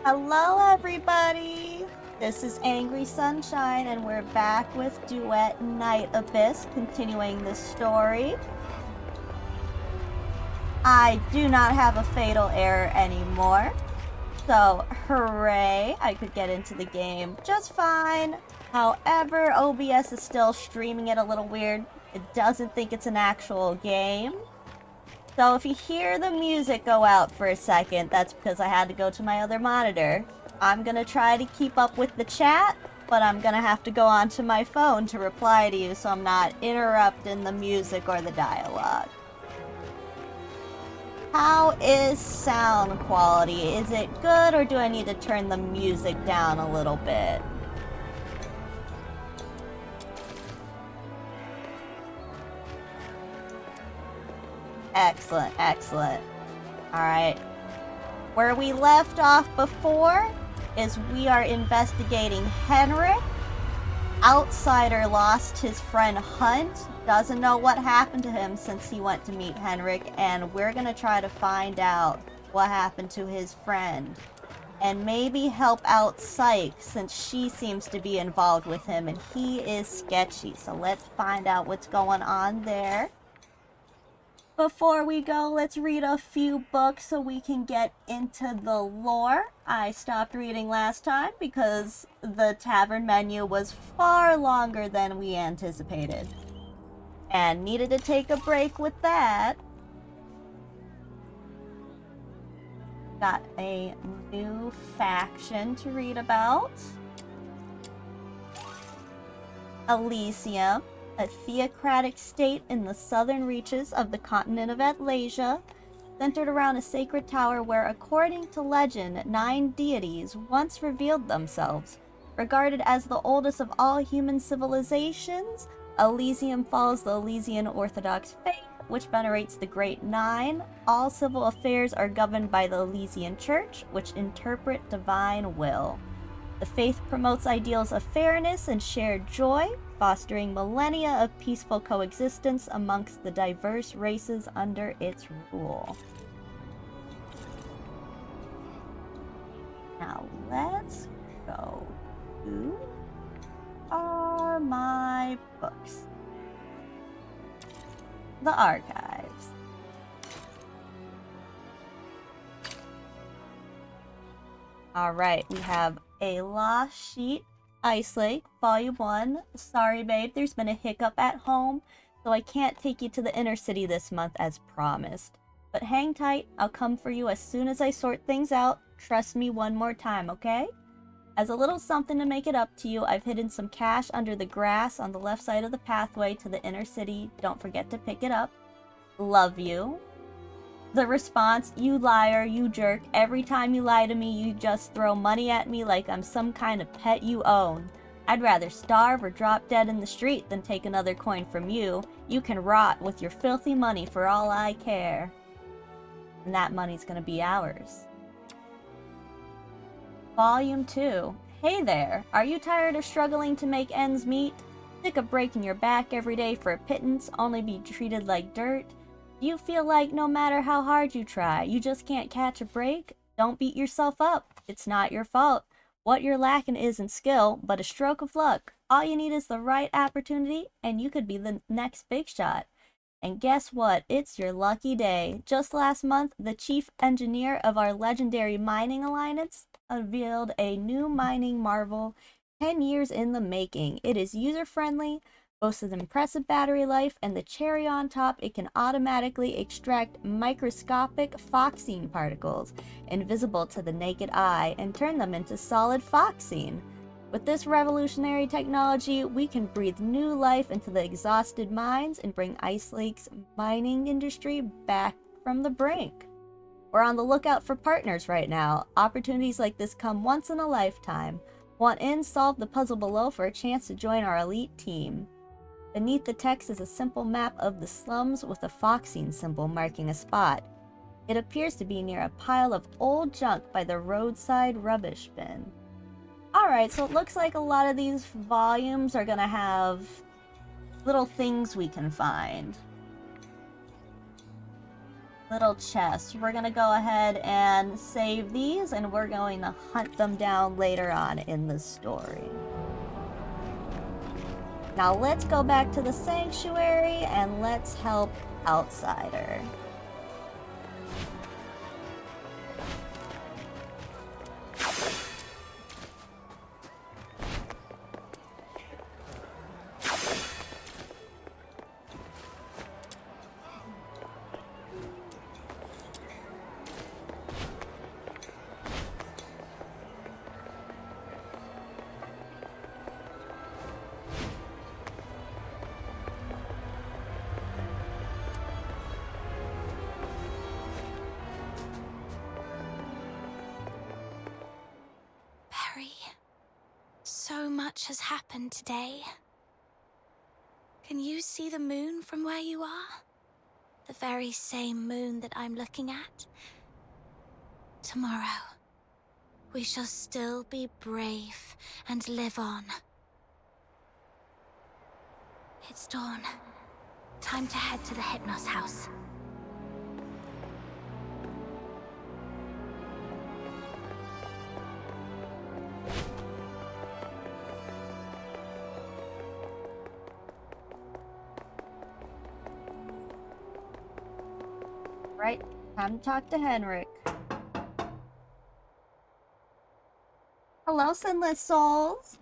Hello, everybody! This is Angry Sunshine, and we're back with Duet Night Abyss, continuing this story. I do not have a fatal error anymore, so hooray, I could get into the game just fine. However, OBS is still streaming it a little weird. It doesn't think it's an actual game. So if you hear the music go out for a second, that's because I had to go to my other monitor. I'm gonna try to keep up with the chat, but I'm gonna have to go onto my phone to reply to you so I'm not interrupting the music or the dialogue. How is sound quality? Is it good, or do I need to turn the music down a little bit? Excellent, excellent. Alright. Where we left off before is we are investigating Henrik. Outsider lost his friend Hunt. Doesn't know what happened to him since he went to meet Henrik, and we're gonna try to find out what happened to his friend. And maybe help out Psyche, since she seems to be involved with him and he is sketchy. So let's find out what's going on there. Before we go, let's read a few books so we can get into the lore. I stopped reading last time because the tavern menu was far longer than we anticipated. And needed to take a break with that. Got a new faction to read about. Elysium, a theocratic state in the southern reaches of the continent of Atlasia, centered around a sacred tower where, according to legend, 9 deities once revealed themselves. Regarded as the oldest of all human civilizations, Elysium follows the Elysian Orthodox faith, which venerates the Great Nine. All civil affairs are governed by the Elysian Church, which interpret divine will. The faith promotes ideals of fairness and shared joy, fostering millennia of peaceful coexistence amongst the diverse races under its rule. Now let's go to my books. The archives. Alright, we have A Lost Sheet, Ice Lake, Volume 1. Sorry, babe, there's been a hiccup at home, so I can't take you to the inner city this month as promised. But hang tight, I'll come for you as soon as I sort things out. Trust me one more time, okay? As a little something to make it up to you, I've hidden some cash under the grass on the left side of the pathway to the inner city. Don't forget to pick it up. Love you. The response, you liar, you jerk. Every time you lie to me, you just throw money at me like I'm some kind of pet you own. I'd rather starve or drop dead in the street than take another coin from you. You can rot with your filthy money for all I care. And that money's gonna be ours. Volume 2. Hey there, are you tired of struggling to make ends meet? Sick of breaking your back every day for a pittance, only be treated like dirt? Do you feel like no matter how hard you try, you just can't catch a break? Don't beat yourself up. It's not your fault. What you're lacking isn't skill, but a stroke of luck. All you need is the right opportunity, and you could be the next big shot. And guess what? It's your lucky day. Just last month, the chief engineer of our legendary mining alliance unveiled a new mining marvel, 10 years in the making. It is user-friendly, boasts an impressive battery life, and the cherry on top, it can automatically extract microscopic foxine particles, invisible to the naked eye, and turn them into solid foxine. With this revolutionary technology, we can breathe new life into the exhausted mines and bring Ice Lake's mining industry back from the brink. We're on the lookout for partners right now. Opportunities like this come once in a lifetime. Want in? Solve the puzzle below for a chance to join our elite team. Beneath the text is a simple map of the slums with a foxine symbol marking a spot. It appears to be near a pile of old junk by the roadside rubbish bin. Alright, so it looks like a lot of these volumes are gonna have little things we can find. little chests. We're gonna go ahead and save these, and we're going to hunt them down later on in the story. Now let's go back to the sanctuary and let's help Outsider. So much has happened today. Can you see the moon from where you are? The very same moon that I'm looking at? Tomorrow, we shall still be brave and live on. It's dawn. Time to head to the Hypnos house. Right, time to talk to Henrik. Hello, Sinless Souls!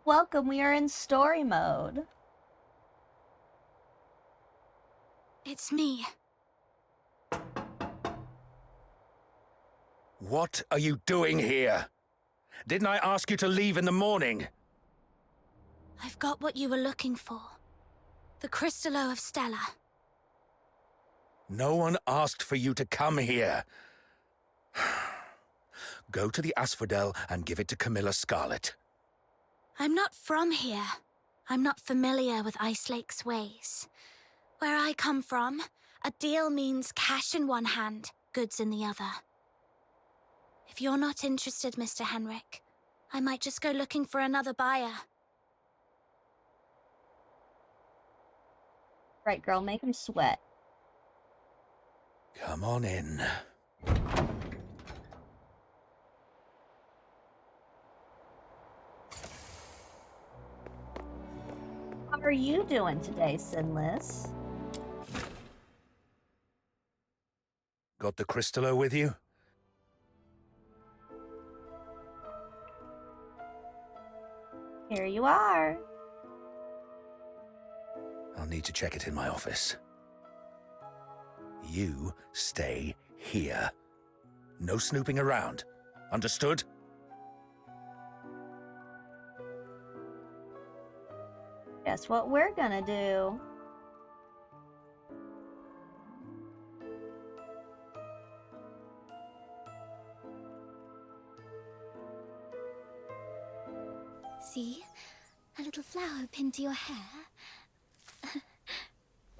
Welcome, we are in story mode. It's me. What are you doing here? Didn't I ask you to leave in the morning? I've got what you were looking for. The Crystallo of Stella. No one asked for you to come here. Go to the Asphodel and give it to Camilla Scarlet. I'm not from here. I'm not familiar with Ice Lake's ways. Where I come from, a deal means cash in one hand, goods in the other. If you're not interested, Mr. Henrik, I might just go looking for another buyer. Right, girl, make him sweat. Come on in. How are you doing today, Sinless? Got the Crystallo with you? Here you are. I'll need to check it in my office. You stay here. No snooping around. Understood? Guess what we're gonna do? See? A little flower pinned to your hair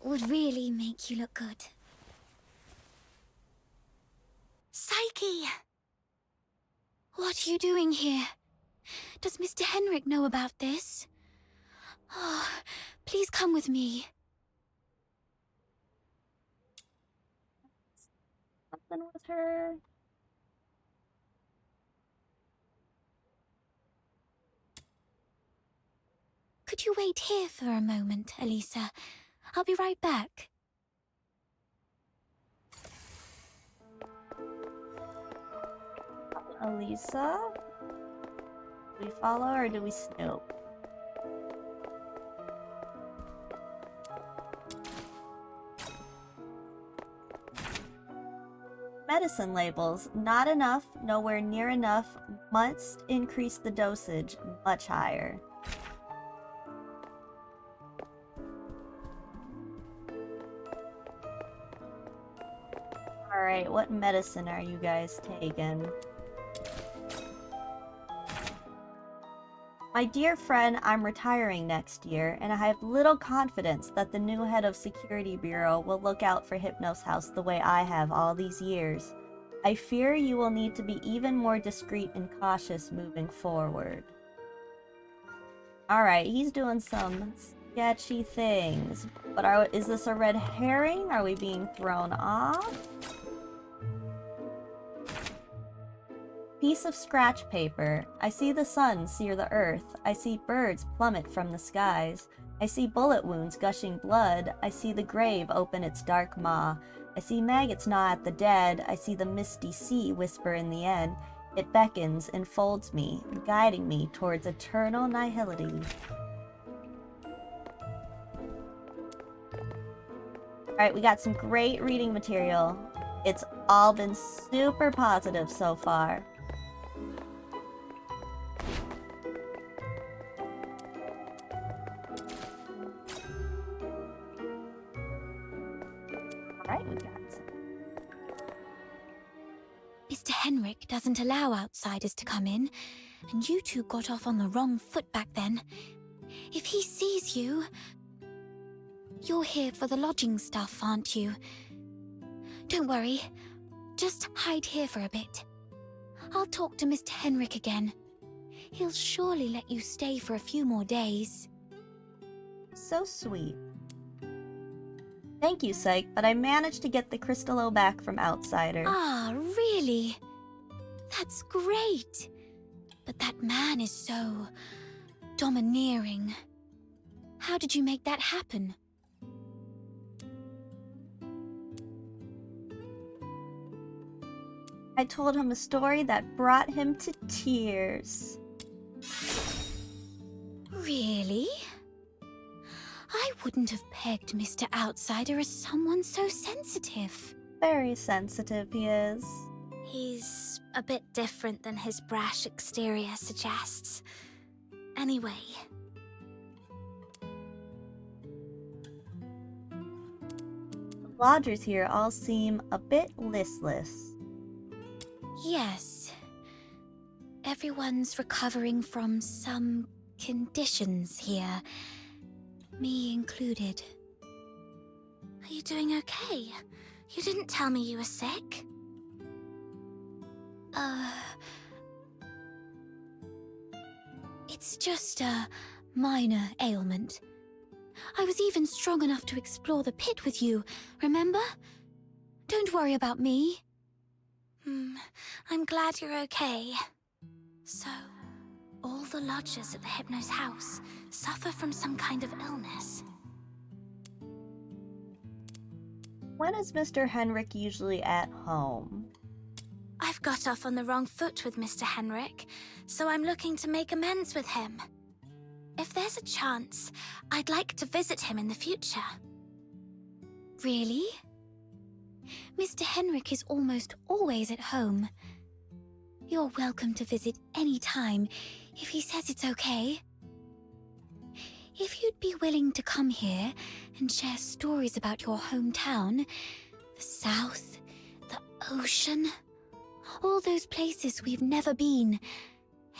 would really make you look good. Psyche! What are you doing here? Does Mr. Henrik know about this? Oh, please come with me. Something with her. Could you wait here for a moment, Elisa? I'll be right back. Elisa? Do we follow or do we snoop? Medicine labels. Not enough, nowhere near enough. Must increase the dosage much higher. Alright, what medicine are you guys taking? My dear friend, I'm retiring next year, and I have little confidence that the new head of Security Bureau will look out for Hypnos House the way I have all these years. I fear you will need to be even more discreet and cautious moving forward. Alright, he's doing some sketchy things. But is this a red herring? Are we being thrown off? Piece of scratch paper. I see the sun sear the earth. I see birds plummet from the skies. I see bullet wounds gushing blood. I see the grave open its dark maw. I see maggots gnaw at the dead. I see the misty sea whisper in the end. It beckons, enfolds me, guiding me towards eternal nihility. Alright, we got some great reading material. It's all been super positive so far. Alright, we got some. Mr. Henrik doesn't allow outsiders to come in, and you two got off on the wrong foot back then. If he sees you... You're here for the lodging stuff, aren't you? Don't worry. Just hide here for a bit. I'll talk to Mr. Henrik again. He'll surely let you stay for a few more days. So sweet. Thank you, Psych, but I managed to get the Crystallo back from Outsider. Ah, really? That's great. But that man is so... domineering. How did you make that happen? I told him a story that brought him to tears. Really? I wouldn't have pegged Mr. Outsider as someone so sensitive. Very sensitive he is. He's a bit different than his brash exterior suggests. Anyway. The lodgers here all seem a bit listless. Yes. Everyone's recovering from some conditions here. Me included. Are you doing okay? You didn't tell me you were sick. It's just a minor ailment. I was even strong enough to explore the pit with you, remember? Don't worry about me. I'm glad you're okay. So, all the lodgers at the Hypno's house suffer from some kind of illness. When is Mr. Henrik usually at home? I've got off on the wrong foot with Mr. Henrik, so I'm looking to make amends with him. If there's a chance, I'd like to visit him in the future. Really? Mr. Henrik is almost always at home. You're welcome to visit any time, if he says it's okay. If you'd be willing to come here and share stories about your hometown, the South, the ocean, all those places we've never been,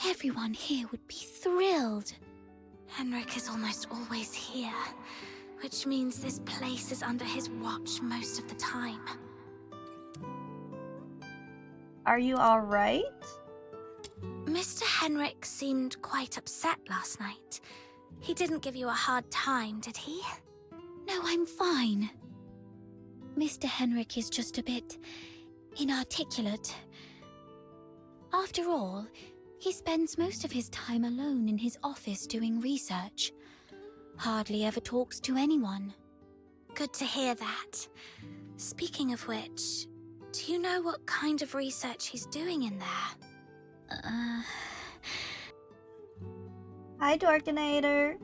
everyone here would be thrilled. Henrik is almost always here, which means this place is under his watch most of the time. Are you alright? Mr. Henrik seemed quite upset last night. He didn't give you a hard time, did he? No, I'm fine. Mr. Henrik is just a bit inarticulate. After all, he spends most of his time alone in his office doing research. Hardly ever talks to anyone. Good to hear that. Speaking of which, do you know what kind of research he's doing in there? Hi, Dorkinator.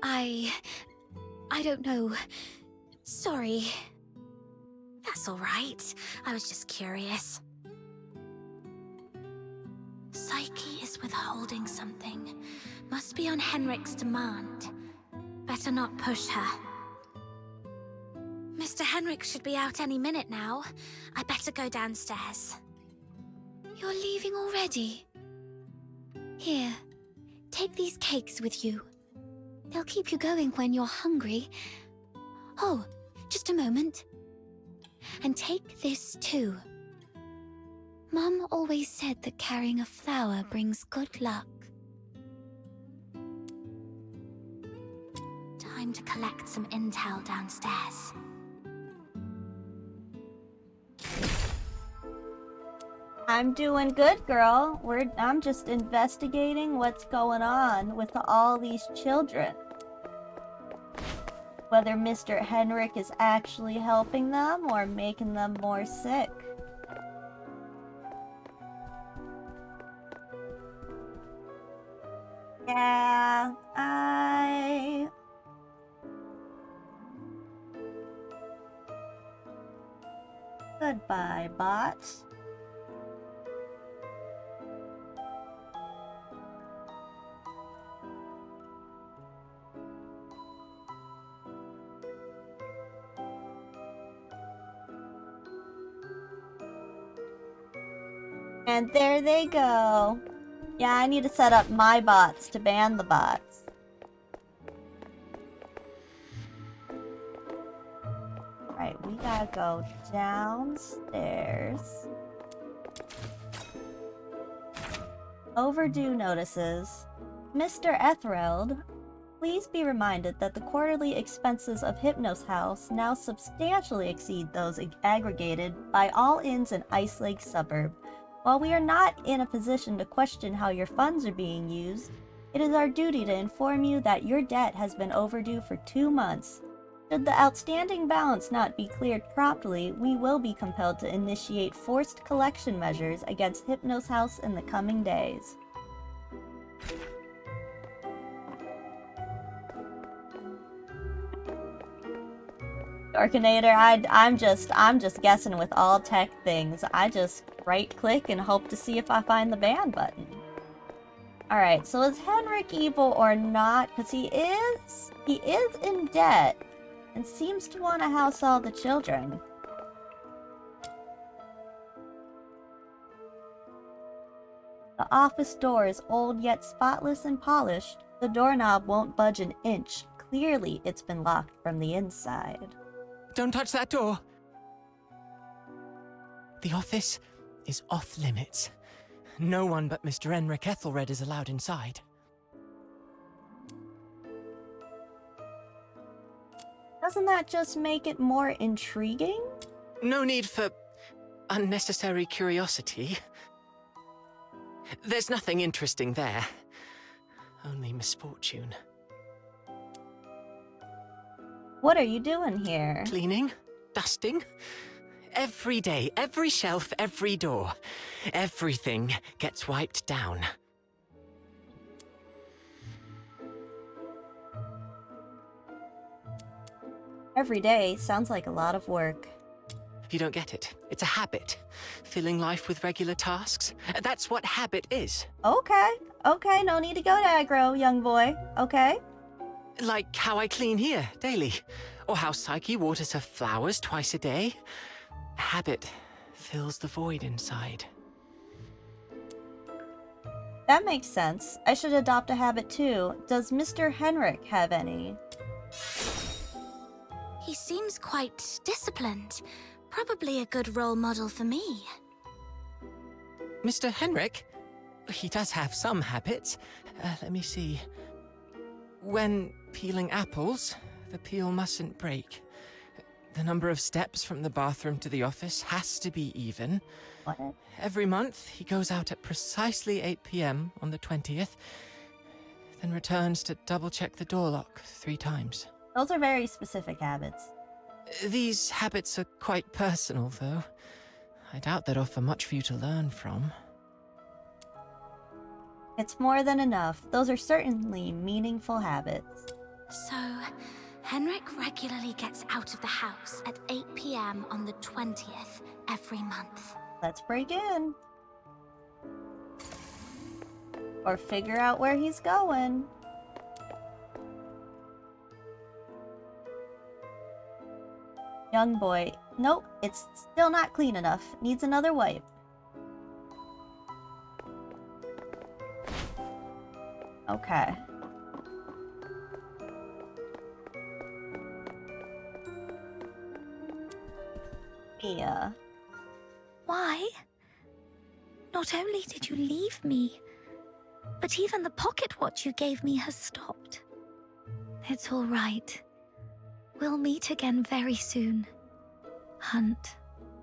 I don't know. Sorry. That's all right. I was just curious. Psyche is withholding something. Must be on Henrik's demand. Better not push her. Mr. Henrik should be out any minute now. I better go downstairs. You're leaving already? Here, take these cakes with you. They'll keep you going when you're hungry. Oh, just a moment. And take this too. Mum always said that carrying a flower brings good luck. Time to collect some intel downstairs. I'm doing good, girl. I'm just investigating what's going on with all these children. Whether Mr. Henrik is actually helping them or making them more sick. Yeah, Goodbye, bots. And there they go. Yeah, I need to set up my bots to ban the bots. Right, we gotta go downstairs. Overdue notices. Mr. Ethereld, please be reminded that the quarterly expenses of Hypnos House now substantially exceed those aggregated by all inns in Ice Lake suburb. While we are not in a position to question how your funds are being used, it is our duty to inform you that your debt has been overdue for 2 months. Should the outstanding balance not be cleared promptly, we will be compelled to initiate forced collection measures against Hypnos House in the coming days. Darkinator, I'm just guessing with all tech things. I just right-click and hope to see if I find the ban button. Alright, so is Henrik evil or not? Because he is in debt and seems to want to house all the children. The office door is old yet spotless and polished. The doorknob won't budge an inch. Clearly, it's been locked from the inside. Don't touch that door! The office is off limits. No one but Mr. Henrik Ethelred is allowed inside. Doesn't that just make it more intriguing? No need for unnecessary curiosity. There's nothing interesting there. Only misfortune. What are you doing here? Cleaning? Dusting? Every day, every shelf, every door. Everything gets wiped down. Every day sounds like a lot of work. You don't get it. It's a habit. Filling life with regular tasks. That's what habit is. Okay, no need to go to aggro, young boy. Okay? Like how I clean here, daily. Or how Psyche waters her flowers twice a day. Habit fills the void inside. That makes sense. I should adopt a habit too. Does Mr. Henrik have any? He seems quite disciplined. Probably a good role model for me. Mr. Henrik? He does have some habits. Let me see. When peeling apples, the peel mustn't break. The number of steps from the bathroom to the office has to be even. What? Every month, he goes out at precisely 8 p.m. on the 20th, then returns to double-check the door lock 3 times. Those are very specific habits. These habits are quite personal, though. I doubt they'd offer much for you to learn from. It's more than enough. Those are certainly meaningful habits. So, Henrik regularly gets out of the house at 8 p.m. on the 20th every month. Let's break in. Or figure out where he's going. Young boy. Nope, it's still not clean enough. Needs another wipe. Okay. Mia. Why? Not only did you leave me, but even the pocket watch you gave me has stopped. It's all right. We'll meet again very soon. Hunt.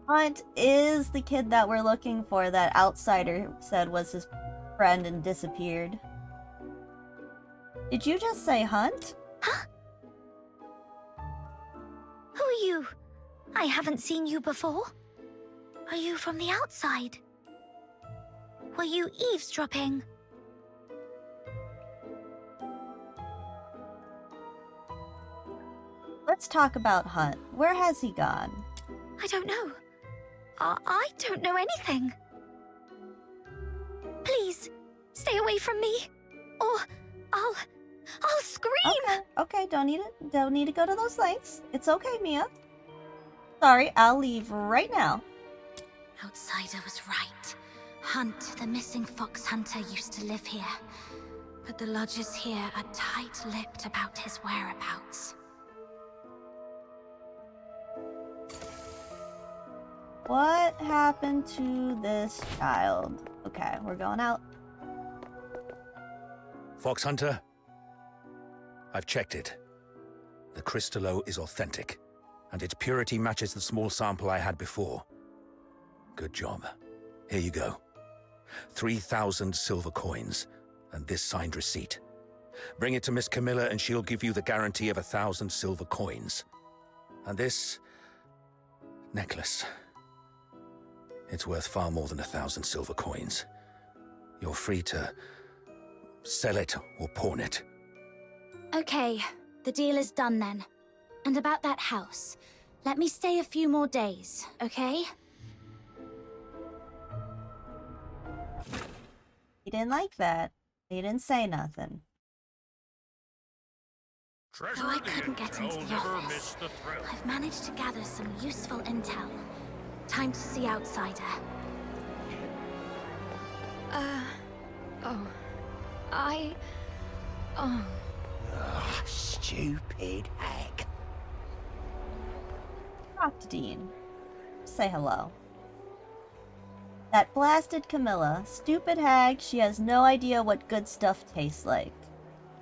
Hunt is the kid that we're looking for that Outsider said was his friend and disappeared. Did you just say Hunt? Huh? Who are you? I haven't seen you before. Are you from the outside? Were you eavesdropping? Let's talk about Hunt. Where has he gone? I don't know. I don't know anything. Please, stay away from me, or I'll scream. Okay, don't need to go to those lengths. It's okay, Mia. Sorry, I'll leave right now. Outsider was right. Hunt, the missing fox hunter, used to live here. But the lodgers here are tight-lipped about his whereabouts. What happened to this child? Okay, we're going out. Fox Hunter, I've checked it. The Crystallo is authentic, and its purity matches the small sample I had before. Good job. Here you go. 3,000 silver coins, and this signed receipt. Bring it to Miss Camilla and she'll give you the guarantee of 1,000 silver coins. And this necklace. It's worth far more than 1,000 silver coins. You're free to sell it or pawn it. Okay, the deal is done then. And about that house, let me stay a few more days, okay? He didn't like that. He didn't say nothing. Though I couldn't get into the office, I've managed to gather some useful intel. Time to see Outsider. Stupid hag. Talk to Dean. Say hello. That blasted Camilla. Stupid hag, she has no idea what good stuff tastes like.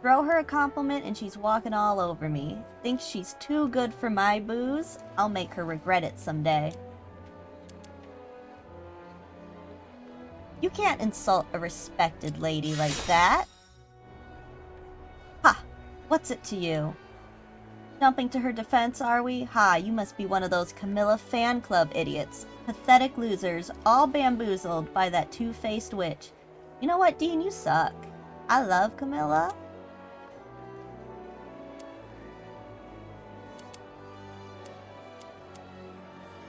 Throw her a compliment and she's walking all over me. Thinks she's too good for my booze? I'll make her regret it someday. You can't insult a respected lady like that. Ha! What's it to you? Jumping to her defense, are we? Ha, you must be one of those Camilla fan club idiots. Pathetic losers, all bamboozled by that two-faced witch. You know what, Dean? You suck. I love Camilla.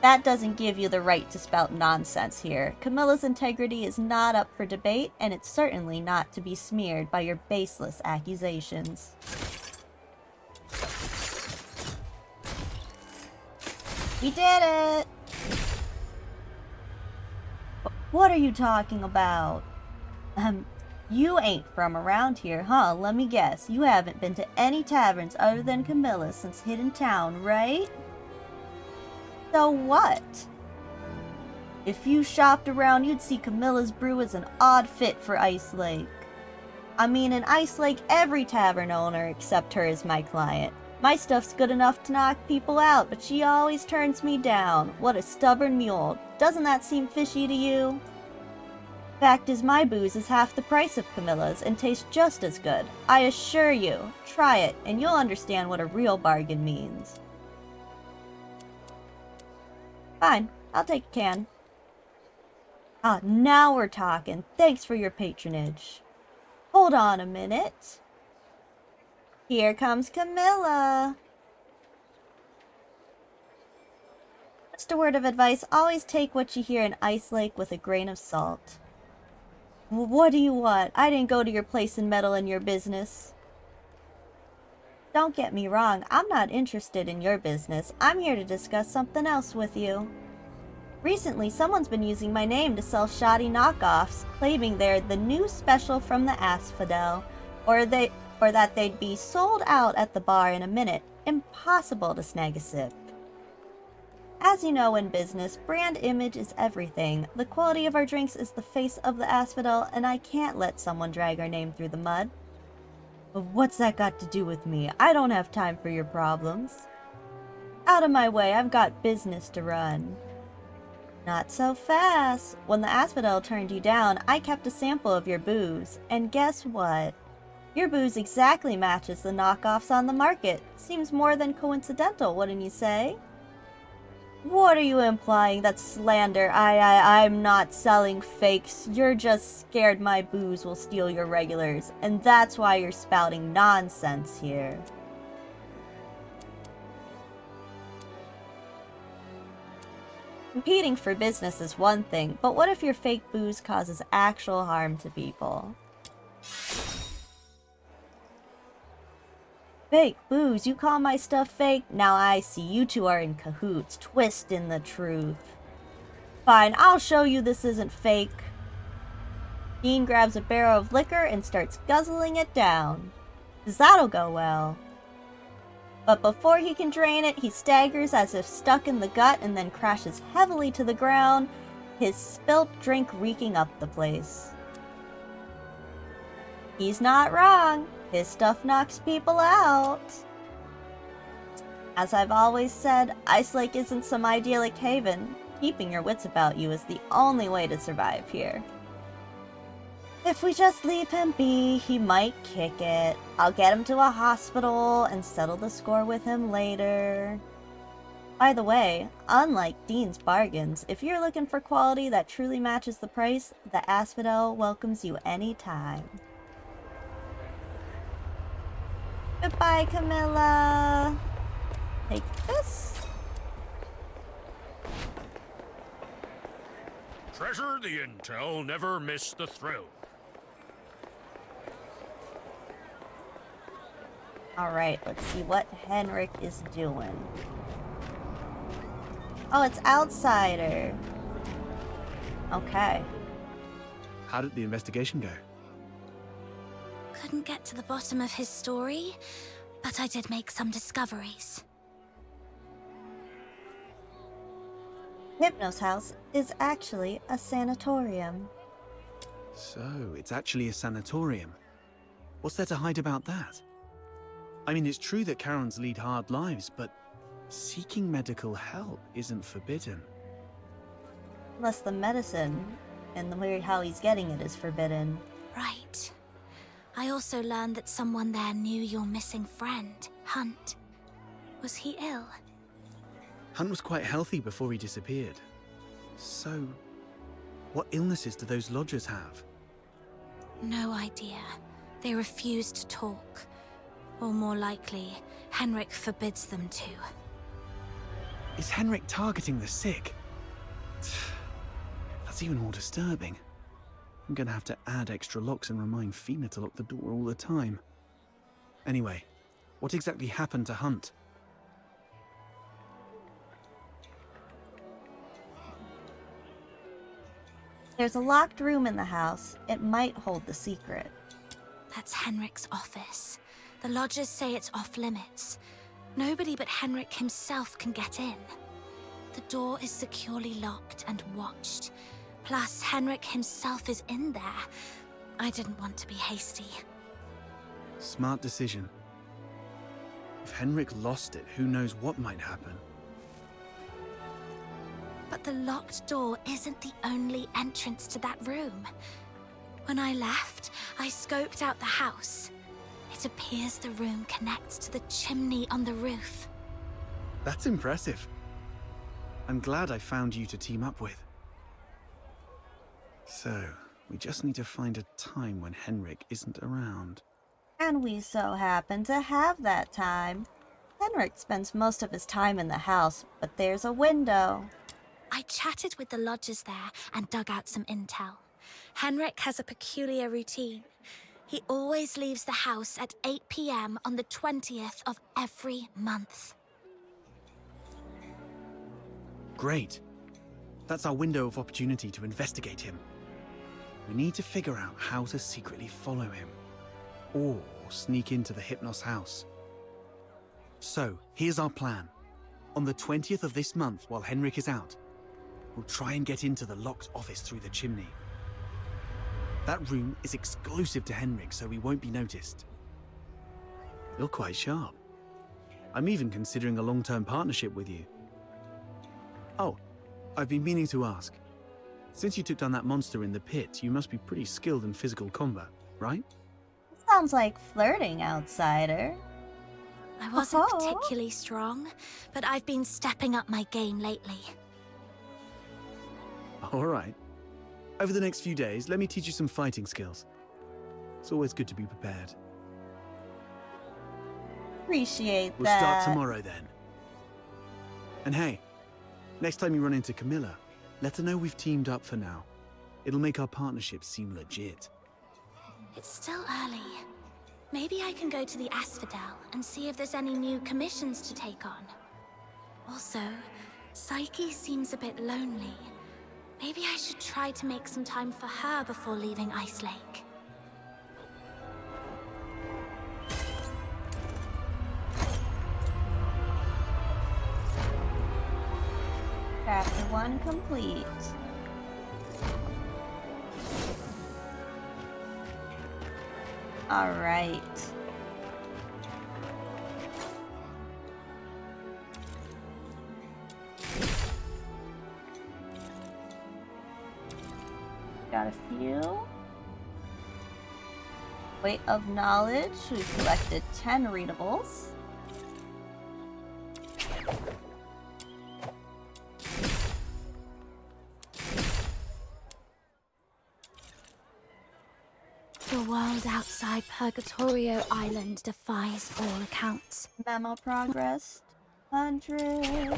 That doesn't give you the right to spout nonsense here. Camilla's integrity is not up for debate, and it's certainly not to be smeared by your baseless accusations. We did it! What are you talking about? You ain't from around here, huh? Let me guess. You haven't been to any taverns other than Camilla's since Hidden Town, right? So what? If you shopped around, you'd see Camilla's Brew as an odd fit for Ice Lake. I mean, in Ice Lake, every tavern owner except her is my client. My stuff's good enough to knock people out, but she always turns me down. What a stubborn mule. Doesn't that seem fishy to you? Fact is, my booze is half the price of Camilla's and tastes just as good. I assure you. Try it, and you'll understand what a real bargain means. Fine, I'll take a can. Ah, now we're talking. Thanks for your patronage. Hold on a minute. Here comes Camilla. Just a word of advice, always take what you hear in Ice Lake with a grain of salt. What do you want? I didn't go to your place and meddle in your business. Don't get me wrong, I'm not interested in your business. I'm here to discuss something else with you. Recently, someone's been using my name to sell shoddy knockoffs, claiming they're the new special from the Asphodel, or that they'd be sold out at the bar in a minute. Impossible to snag a sip. As you know, in business, brand image is everything. The quality of our drinks is the face of the Asphodel, and I can't let someone drag our name through the mud. But what's that got to do with me? I don't have time for your problems. Out of my way, I've got business to run. Not so fast. When the asphodel turned you down, I kept a sample of your booze. And guess what? Your booze exactly matches the knockoffs on the market. Seems more than coincidental, wouldn't you say? What are you implying? That's slander. I'm not selling fakes. You're just scared my booze will steal your regulars. And that's why you're spouting nonsense here. Competing for business is one thing, but what if your fake booze causes actual harm to people? Fake booze? You call my stuff fake? Now I see you two are in cahoots, twisting the truth. Fine, I'll show you this isn't fake. Dean grabs a barrel of liquor and starts guzzling it down. 'Cause that'll go well. But before he can drain it, he staggers as if stuck in the gut and then crashes heavily to the ground, his spilt drink reeking up the place. He's not wrong. His stuff knocks people out. As I've always said, Ice Lake isn't some idyllic haven. Keeping your wits about you is the only way to survive here. If we just leave him be, he might kick it. I'll get him to a hospital and settle the score with him later. By the way, unlike Dean's bargains, if you're looking for quality that truly matches the price, the Asphodel welcomes you anytime. Goodbye, Camilla. Take this. Treasure the intel, never miss the thrill. Alright, let's see what Henrik is doing. Oh, it's Outsider. Okay. How did the investigation go? Couldn't get to the bottom of his story, but I did make some discoveries. Hypnos House is actually a sanatorium. So, it's actually a sanatorium. What's there to hide about that? I mean, it's true that Karens lead hard lives, but seeking medical help isn't forbidden. Unless the medicine and the way how he's getting it is forbidden. Right. I also learned that someone there knew your missing friend, Hunt. Was he ill? Hunt was quite healthy before he disappeared. So, what illnesses do those lodgers have? No idea. They refuse to talk. Or more likely, Henrik forbids them to. Is Henrik targeting the sick? That's even more disturbing. I'm gonna have to add extra locks and remind Fina to lock the door all the time. Anyway, what exactly happened to Hunt? There's a locked room in the house. It might hold the secret. That's Henrik's office. The lodgers say it's off limits. Nobody but Henrik himself can get in. The door is securely locked and watched. Plus, Henrik himself is in there. I didn't want to be hasty. Smart decision. If Henrik lost it, who knows what might happen. But the locked door isn't the only entrance to that room. When I left, I scoped out the house. It appears the room connects to the chimney on the roof. That's impressive. I'm glad I found you to team up with. So, we just need to find a time when Henrik isn't around. And we so happen to have that time. Henrik spends most of his time in the house, but there's a window. I chatted with the lodgers there and dug out some intel. Henrik has a peculiar routine. He always leaves the house at 8 p.m. on the 20th of every month. Great. That's our window of opportunity to investigate him. We need to figure out how to secretly follow him. Or sneak into the Hypnos house. So, here's our plan. On the 20th of this month, while Henrik is out, we'll try and get into the locked office through the chimney. That room is exclusive to Henrik, so we won't be noticed. You're quite sharp. I'm even considering a long-term partnership with you. Oh, I've been meaning to ask. Since you took down that monster in the pit, you must be pretty skilled in physical combat, right? Sounds like flirting, outsider. I wasn't Oh. particularly strong, but I've been stepping up my game lately. All right. Over the next few days, let me teach you some fighting skills. It's always good to be prepared. Appreciate We'll that. start tomorrow then. And hey, next time you run into Camilla, let her know we've teamed up for now. It'll make our partnership seem legit. It's still early. Maybe I can go to the Asphodel and see if there's any new commissions to take on. Also, Psyche seems a bit lonely. Maybe I should try to make some time for her before leaving Ice Lake. Chapter 1 complete. Alright. Got a few. Weight of knowledge. We've collected 10 readables. The world outside Purgatorio Island defies all accounts. Memo progress. 100.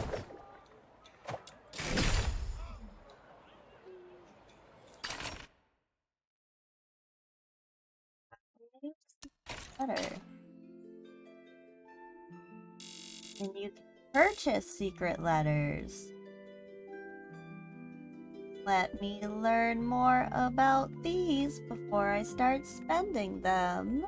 Better. And you can purchase secret letters. Let me learn more about these before I start spending them.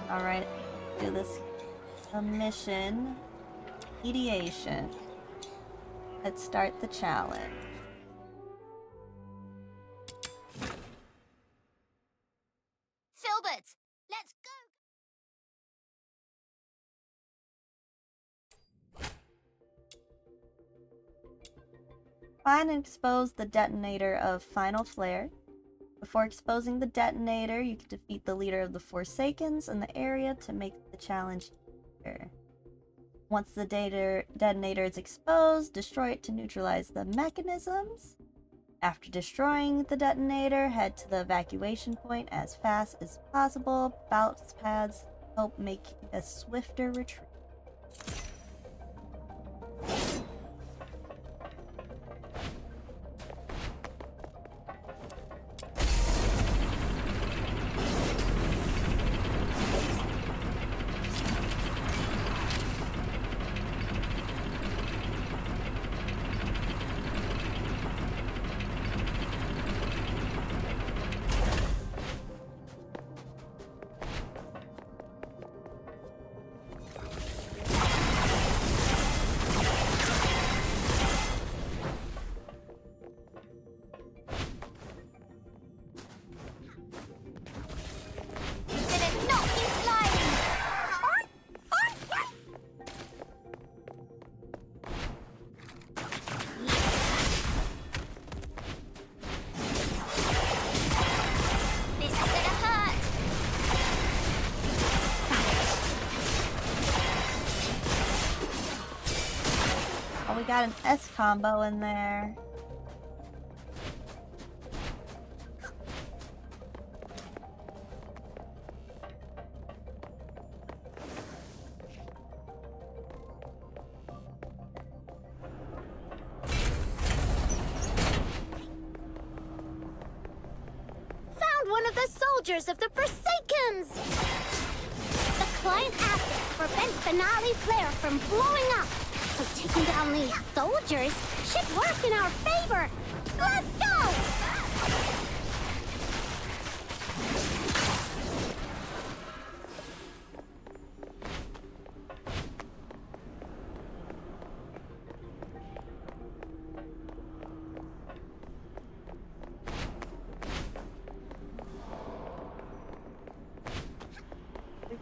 Alright, do this mission. Mediation. Let's start the challenge. Filbert, let's go! Find and expose the detonator of Final Flare. Before exposing the detonator, you can defeat the leader of the Forsakens in the area to make the challenge easier. Once the detonator is exposed, destroy it to neutralize the mechanisms. After destroying the detonator, head to the evacuation point as fast as possible. Bounce pads help make a swifter retreat. Got an S combo in there. Found one of the soldiers of the Forsakens! The client asset prevents finale flare from blowing up. So taking down these soldiers should work in our favor. Let's go!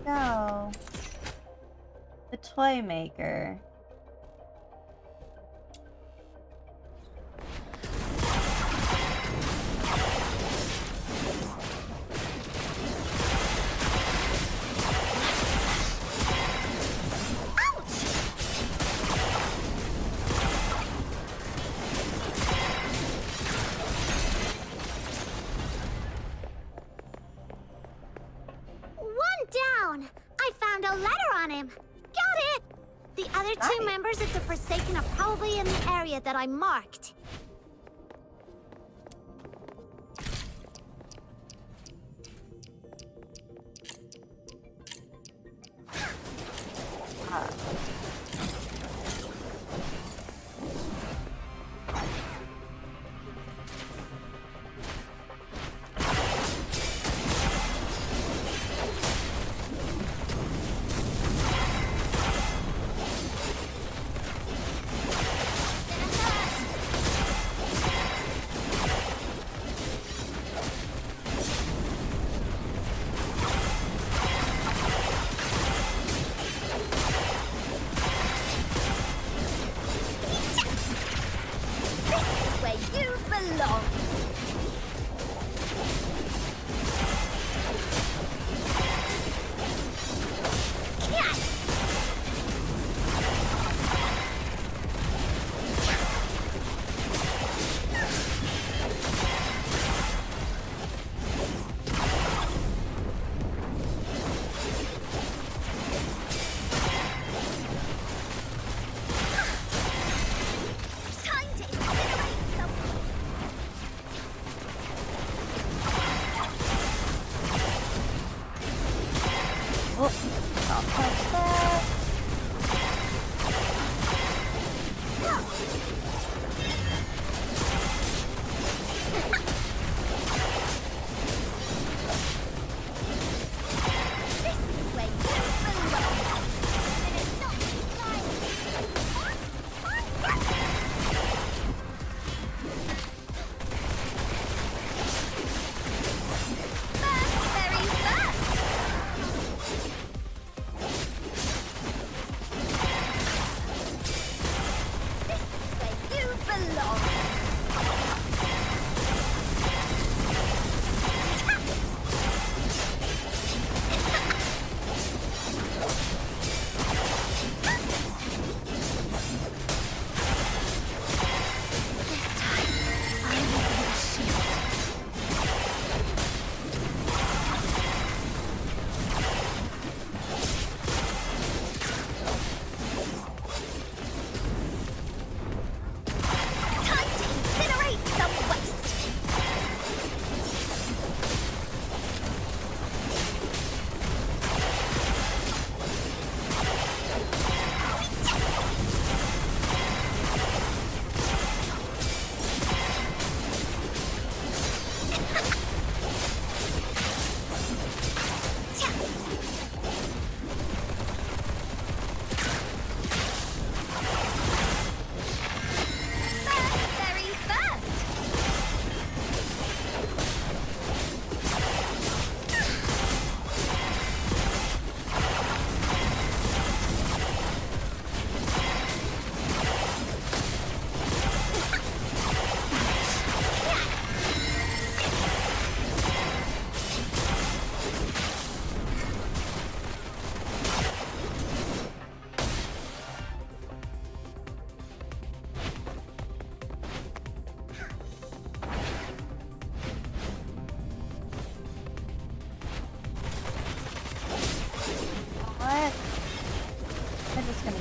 go. The toy maker. Down! I found a letter on him. Got it! The other two members of the Forsaken are probably in the area that I marked.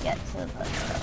get to the point.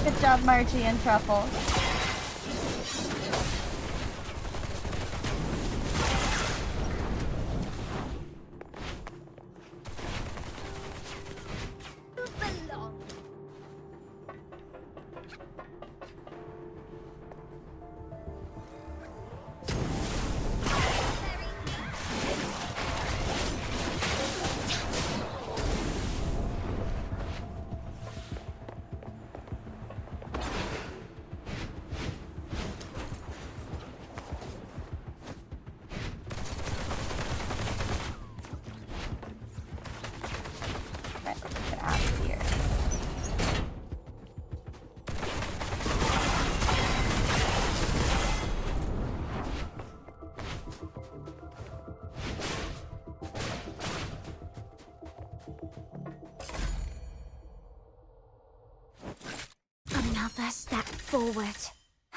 Good job, Margie and Truffle. forward.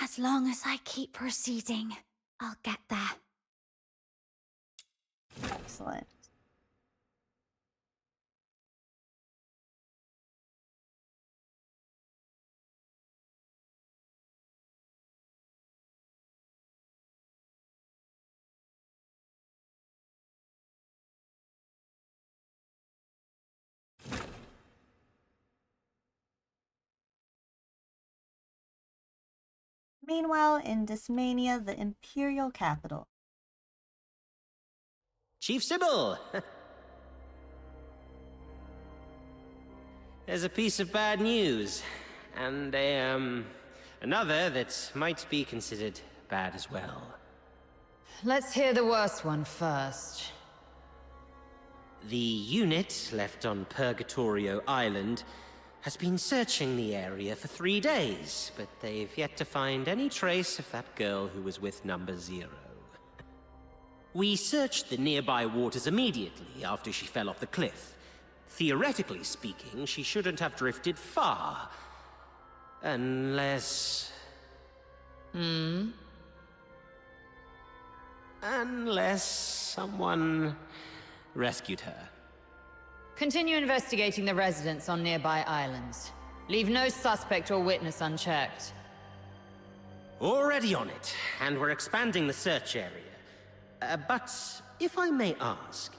As long as I keep proceeding, I'll get there. Excellent. Meanwhile, in Dysmania, the imperial capital. Chief Sybil! There's a piece of bad news, and another that might be considered bad as well. Let's hear the worst one first. The unit left on Purgatorio Island has been searching the area for 3 days, but they've yet to find any trace of that girl who was with Number 0. We searched the nearby waters immediately after she fell off the cliff. Theoretically speaking, she shouldn't have drifted far. Unless... Unless someone rescued her. Continue investigating the residents on nearby islands. Leave no suspect or witness unchecked. Already on it, and we're expanding the search area. But if I may ask,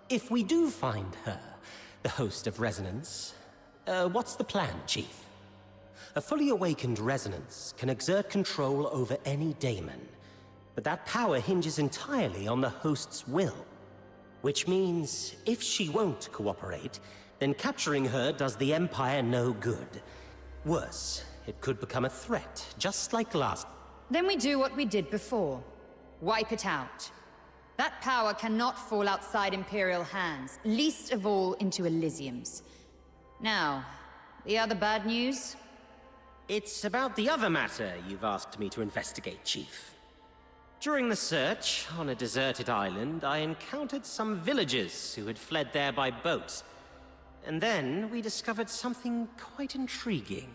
if we do find her, the host of Resonance, what's the plan, Chief? A fully awakened Resonance can exert control over any daemon, but that power hinges entirely on the host's will. Which means, if she won't cooperate, then capturing her does the Empire no good. Worse, it could become a threat, just like last. Then we do what we did before. Wipe it out. That power cannot fall outside Imperial hands, least of all into Elysium's. Now, the other bad news? It's about the other matter you've asked me to investigate, Chief. During the search, on a deserted island, I encountered some villagers who had fled there by boat. And then we discovered something quite intriguing.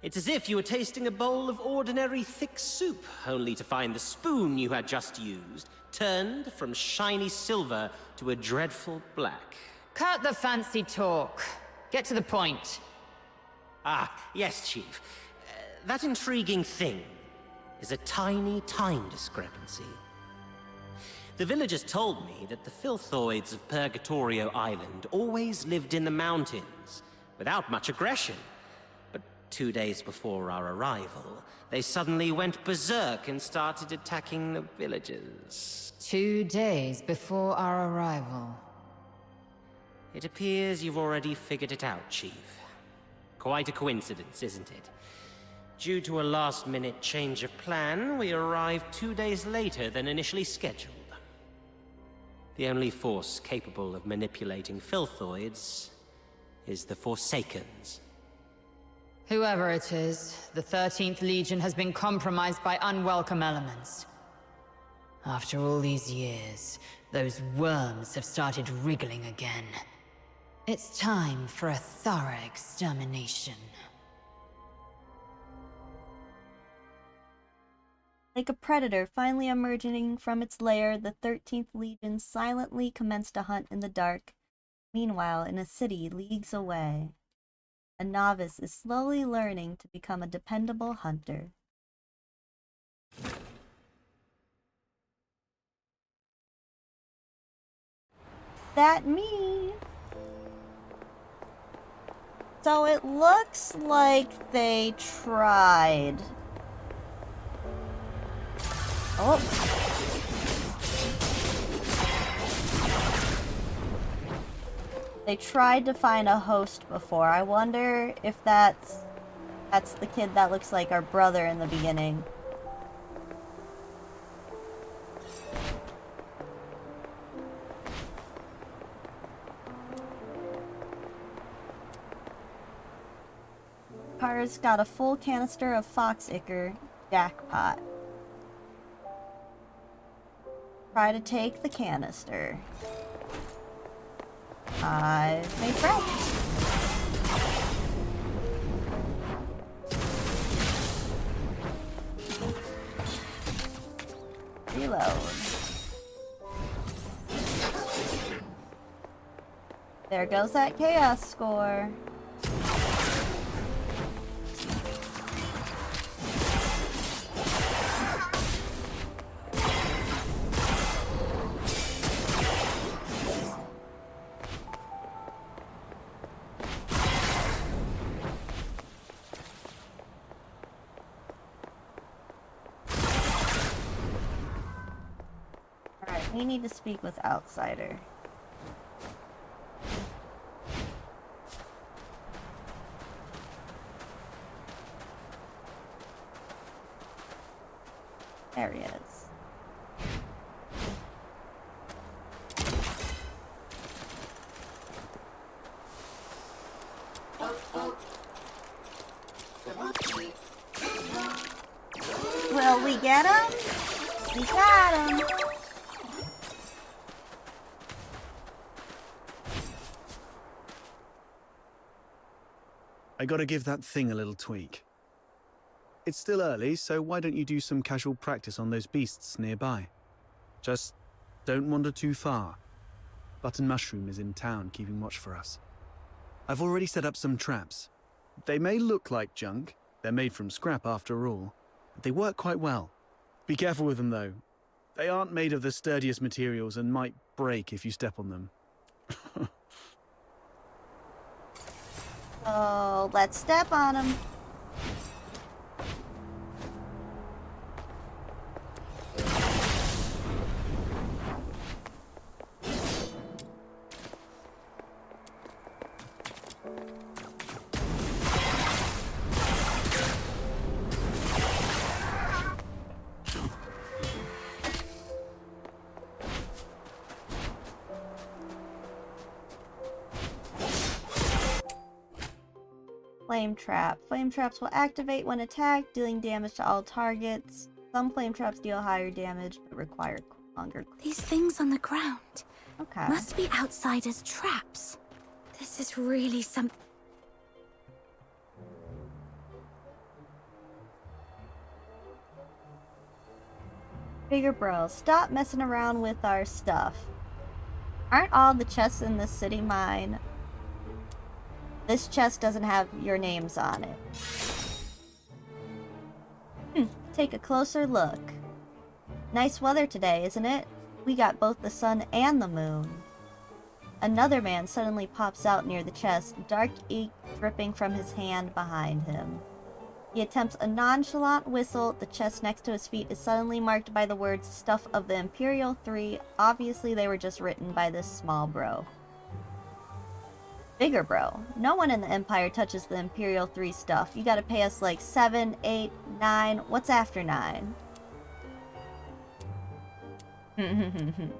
It's as if you were tasting a bowl of ordinary thick soup, only to find the spoon you had just used turned from shiny silver to a dreadful black. Cut the fancy talk. Get to the point. Ah, yes, Chief. That intriguing thing is a tiny time discrepancy. The villagers told me that the filthoids of Purgatorio Island always lived in the mountains, without much aggression. But 2 days before our arrival, they suddenly went berserk and started attacking the villagers. 2 days before our arrival. It appears you've already figured it out, Chief. Quite a coincidence, isn't it? Due to a last-minute change of plan, we arrived 2 days later than initially scheduled. The only force capable of manipulating filthoids is the Forsakens. Whoever it is, the 13th Legion has been compromised by unwelcome elements. After all these years, those worms have started wriggling again. It's time for a thorough extermination. Like a predator finally emerging from its lair, the 13th Legion silently commenced a hunt in the dark. Meanwhile, in a city leagues away, a novice is slowly learning to become a dependable hunter. That me! So it looks like they tried. Oh. They tried to find a host before. I wonder if that's the kid that looks like our brother in the beginning. Carter's got a full canister of fox ichor. Jackpot. Try to take the canister. I've made friends. reload. There goes that chaos score. Alright, we need to speak with Outsider. There he is. Will we get him? We got him. I gotta give that thing a little tweak. It's still early, so why don't you do some casual practice on those beasts nearby? Just don't wander too far. Button Mushroom is in town keeping watch for us. I've already set up some traps. They may look like junk, they're made from scrap after all, but they work quite well. Be careful with them though. They aren't made of the sturdiest materials and might break if you step on them. Oh, let's step on him. Flame Trap. Flame traps will activate when attacked, dealing damage to all targets. Some flame traps deal higher damage, but require longer. These things on the ground Okay. must be Outsider's traps. This is really some... Bigger bro, stop messing around with our stuff. Aren't all the chests in this city mine? This chest doesn't have your names on it. Take a closer look. Nice weather today, isn't it? We got both the sun and the moon. Another man suddenly pops out near the chest, dark ink dripping from his hand behind him. He attempts a nonchalant whistle. The chest next to his feet is suddenly marked by the words "Stuff of the Imperial 3. Obviously, they were just written by this small bro. Bigger bro. No one in the Empire touches the Imperial 3 stuff. You gotta pay us like 7, 8, 9. What's after 9? 10.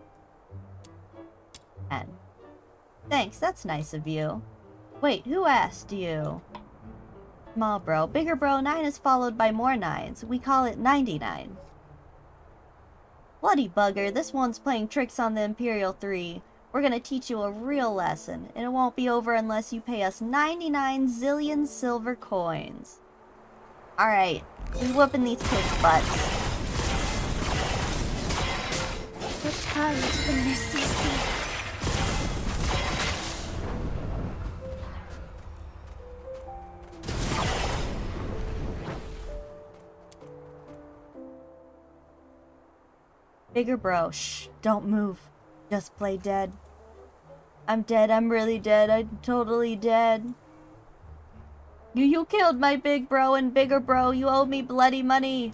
Thanks, that's nice of you. Wait, who asked you? Small bro. Bigger bro, 9 is followed by more 9s. We call it 99. Bloody bugger, this one's playing tricks on the Imperial 3. We're gonna teach you a real lesson, and it won't be over unless you pay us 99 zillion silver coins. Alright, we whooping these kids' butts. Return to the misty sea. Bigger bro, shh, don't move. Just play dead. I'm dead, I'm really dead, I'm totally dead. You killed my big bro, and bigger bro, you owe me bloody money.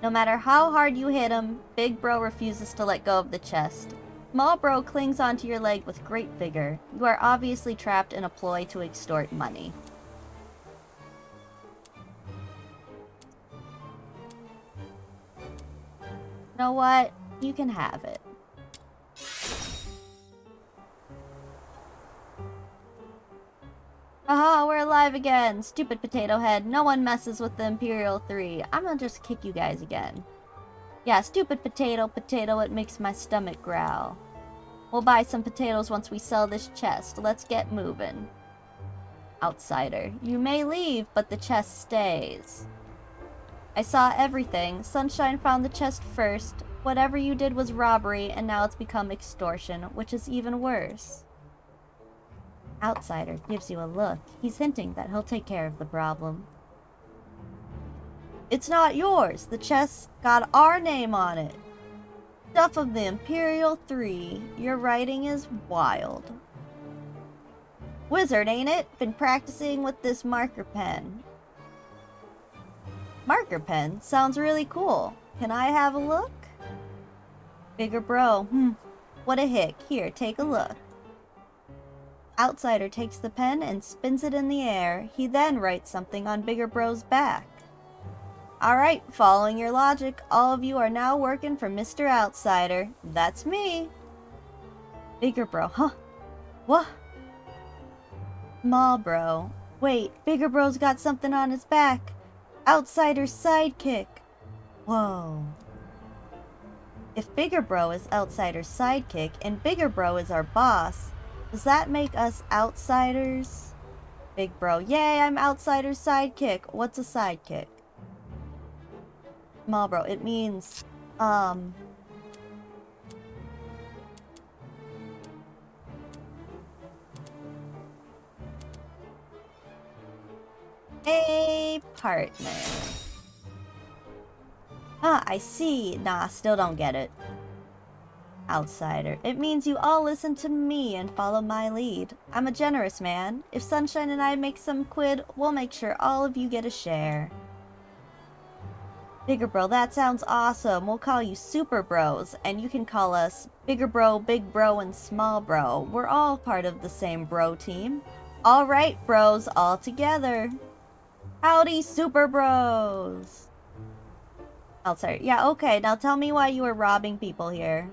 No matter how hard you hit him, big bro refuses to let go of the chest. Small bro clings onto your leg with great vigor. You are obviously trapped in a ploy to extort money. You know what? You can have it. Aha, we're alive again! Stupid potato head. No one messes with the Imperial 3. I'm gonna just kick you guys again. Yeah, stupid potato, it makes my stomach growl. We'll buy some potatoes once we sell this chest. Let's get moving. Outsider. You may leave, but the chest stays. I saw everything. Sunshine found the chest first. Whatever you did was robbery, and now it's become extortion, which is even worse. Outsider gives you a look. He's hinting that he'll take care of the problem. It's not yours. The chest got our name on it. Stuff of the Imperial 3. Your writing is wild. Wizard, ain't it? Been practicing with this marker pen. Marker pen? Sounds really cool. Can I have a look? Bigger bro. What a hick. Here, take a look. Outsider takes the pen and spins it in the air. He then writes something on Bigger Bro's back. Alright, following your logic, all of you are now working for Mr. Outsider. That's me. Bigger Bro, huh? What? Small Bro. Wait, Bigger Bro's got something on his back. Outsider's sidekick. Whoa. If Bigger Bro is Outsider's sidekick and Bigger Bro is our boss, does that make us outsiders? Big Bro, yay, I'm Outsider's sidekick. What's a sidekick? Small Bro, it means, a partner. I see. Nah, still don't get it. Outsider. It means you all listen to me and follow my lead. I'm a generous man. If Sunshine and I make some quid, we'll make sure all of you get a share. Bigger Bro, that sounds awesome. We'll call you Super Bros, and you can call us Bigger Bro, Big Bro, and Small Bro. We're all part of the same bro team. Alright, bros, all together. Howdy, Super Bros! Outsider. Yeah, okay, now tell me why you were robbing people here.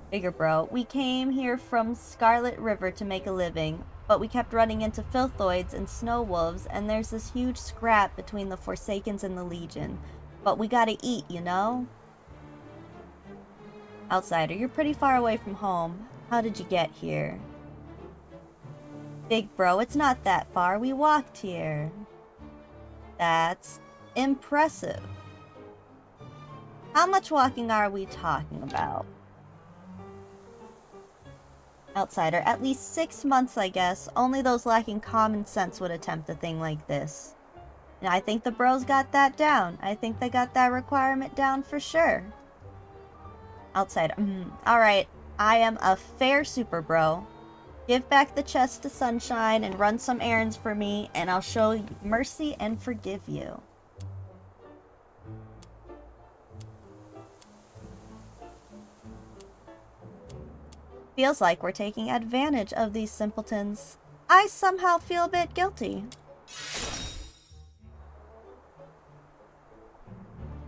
Bigger Bro, we came here from Scarlet River to make a living, but we kept running into Filthoids and Snow Wolves, and there's this huge scrap between the Forsakens and the Legion. But we gotta eat, you know? Outsider, you're pretty far away from home. How did you get here? Big Bro, it's not that far. We walked here. That's impressive. How much walking are we talking about? Outsider, at least 6 months, I guess. Only those lacking common sense would attempt a thing like this. And I think the bros got that down. I think they got that requirement down for sure. Outsider, alright. I am a fair Super Bro. Give back the chest to Sunshine and run some errands for me, and I'll show you mercy and forgive you. Feels like we're taking advantage of these simpletons. I somehow feel a bit guilty.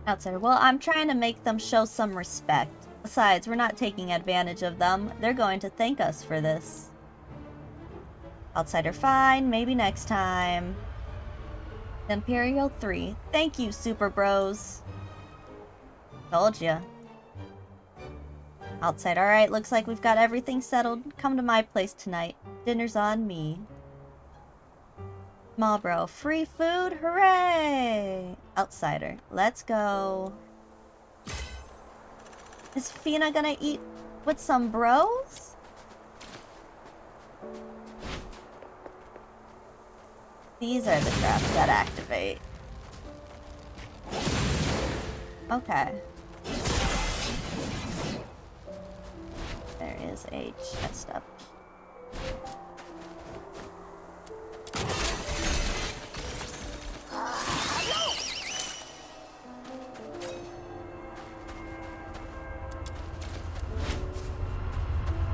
Outsider, well, I'm trying to make them show some respect. Besides, we're not taking advantage of them. They're going to thank us for this. Outsider, fine, maybe next time. Imperial 3, thank you, Super Bros. Told ya. Outside, alright, looks like we've got everything settled. Come to my place tonight. Dinner's on me. Small Bro, free food, hooray! Outsider, let's go. Is Fina gonna eat with some bros? These are the traps that activate. Okay. There is a chest up.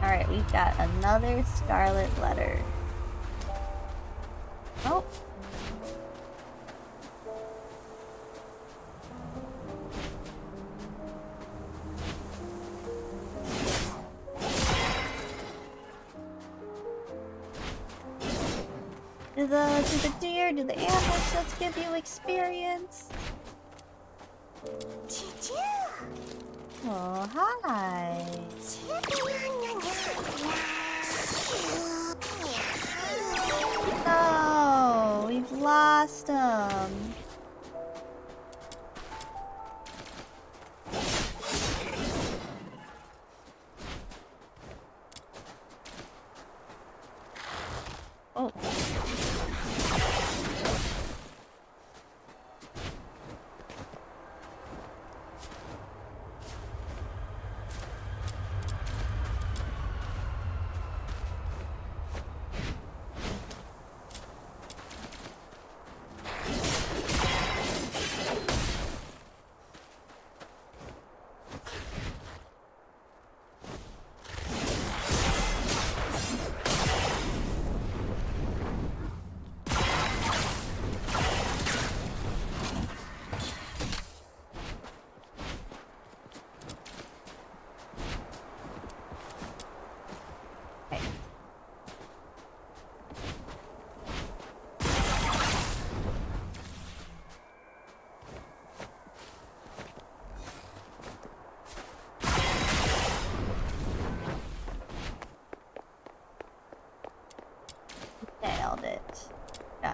Alright, we've got another Scarlet Letter. Oh. Do the deer, do the animals just give you experience? Oh, hi. No, we've lost him.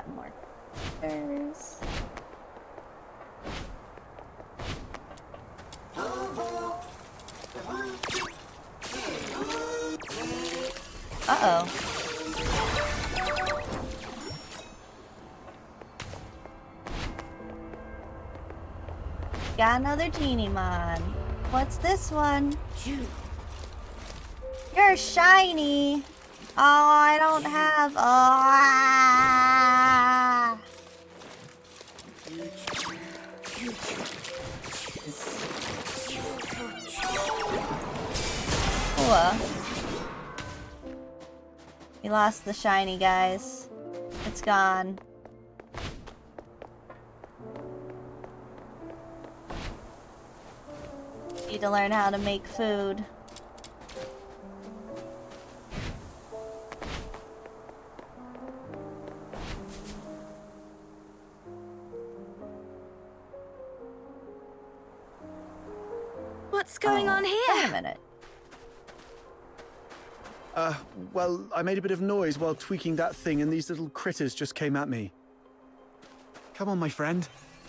got more critters. Uh-oh. Got another genie mon. What's this one? You're shiny. Oh, I don't have. Ah. We lost the shiny, guys. It's gone. Need to learn how to make food. What's going on here? Wait a minute. Well, I made a bit of noise while tweaking that thing and these little critters just came at me. Come on, my friend.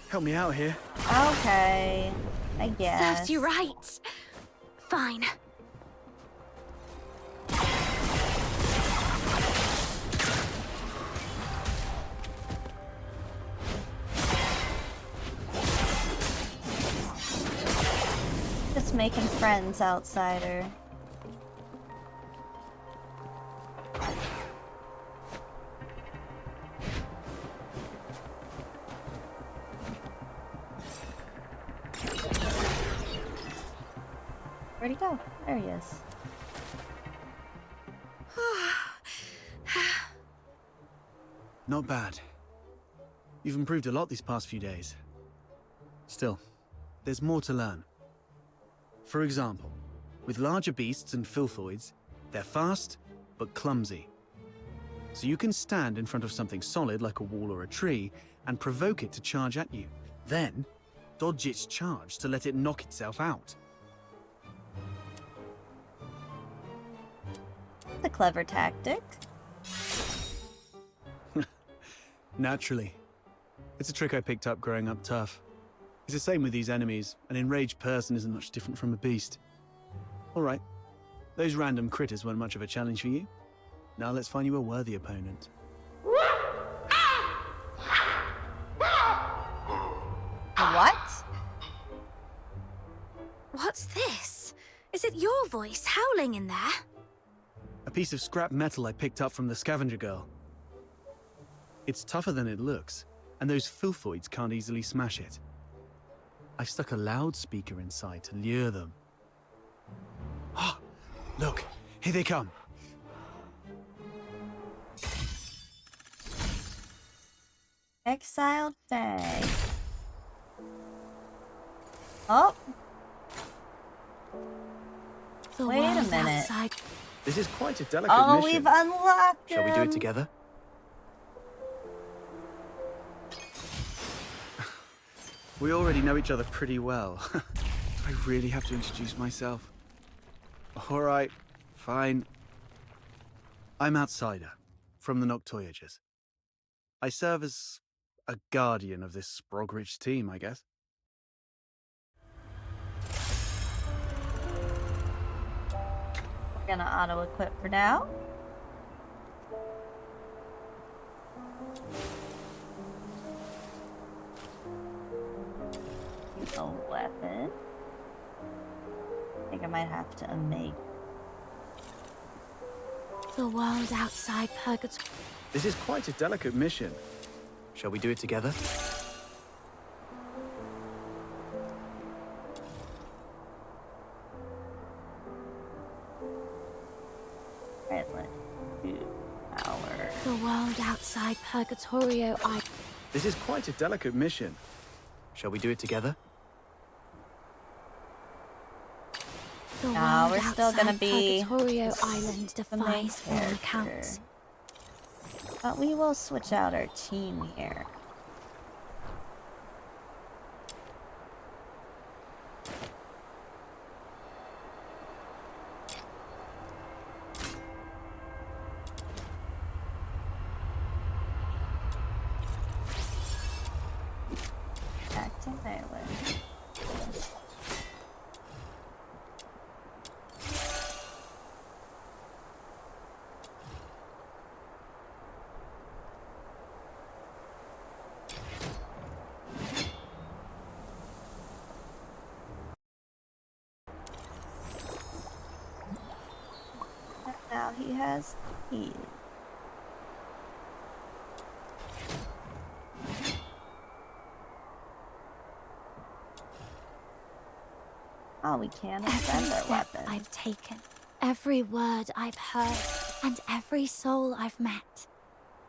Help me out here. Okay. I guess. Serves you right. Fine. Just making friends, outsider. Where'd he go? There he is. Not bad. You've improved a lot these past few days. Still, there's more to learn. For example, with larger beasts and filthoids, they're fast, but clumsy. So you can stand in front of something solid like a wall or a tree and provoke it to charge at you. Then, dodge its charge to let it knock itself out. The clever tactic. Naturally. It's a trick I picked up growing up tough. It's the same with these enemies. An enraged person isn't much different from a beast. Alright. Those random critters weren't much of a challenge for you. Now let's find you a worthy opponent. What? What's this? Is it your voice howling in there? A piece of scrap metal I picked up from the scavenger girl. It's tougher than it looks, and those filthoids can't easily smash it. I stuck a loudspeaker inside to lure them. Ah, look, here they come. Exiled Fae. Oh. The Wait a world minute. outside. This is quite a delicate Oh, mission. we've unlocked Shall we do him. it together? We already know each other pretty well. I really have to introduce myself. Alright, fine. I'm Outsider, from the Noctoyagers. I serve as a guardian of this Sprogrich team, I guess. We're gonna auto-equip for now. A weapon. I think I might have to make. The world outside purgatory. This is quite a delicate mission. Shall we do it together? Alright, let's do power. The world outside Purgatorio. This is quite a delicate mission. Shall we do it together? The No, world we're still gonna outside be Purgatorio Island the main defies all character. accounts. But we will switch out our team here. he has keys. Oh, we can't extend Every our step weapon. I've taken, every word I've heard, and every soul I've met,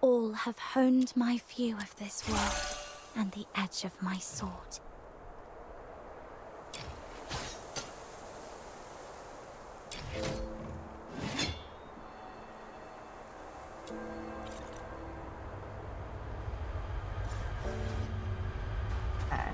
all have honed my view of this world and the edge of my sword. Okay.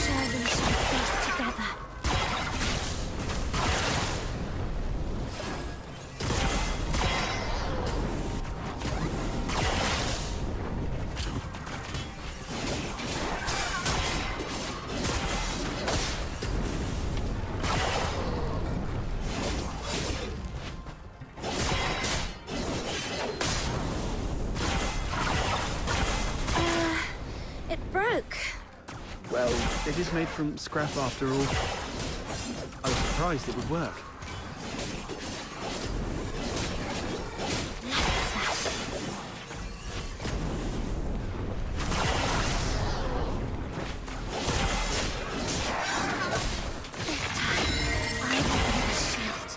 Shall we face together? It broke. Well, it is made from scrap after all. I was surprised it would work. This time, I will be the shield.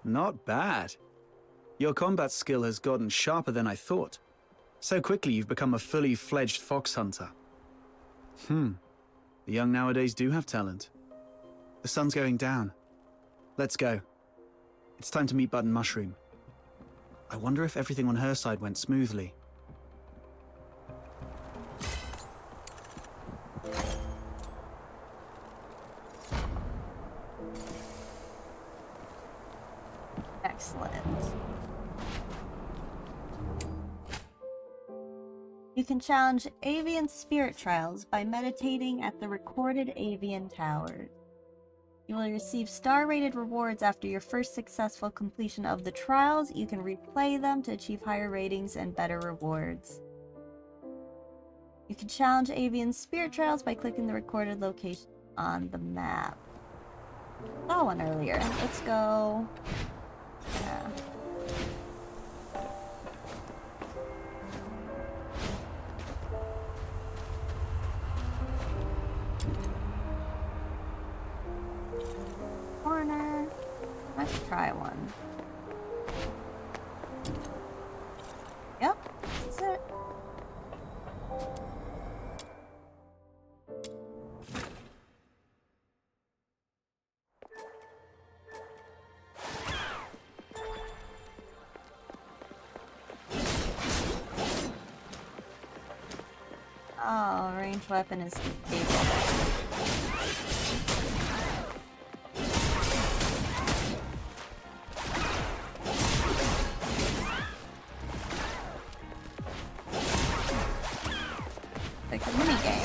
Not bad. Your combat skill has gotten sharper than I thought. So quickly you've become a fully fledged fox hunter. The young nowadays do have talent. The sun's going down. Let's go. It's time to meet Button Mushroom. I wonder if everything on her side went smoothly. Excellent. You can challenge avian spirit trials by meditating at the recorded avian towers. You will receive star-rated rewards after your first successful completion of the trials. You can replay them to achieve higher ratings and better rewards. You can challenge avian spirit trials by clicking the recorded location on the map. Saw one earlier. Let's go. Yeah. Corner. Let's try one. Yep, that's it. Oh, ranged weapon is disabled. Like a mini game.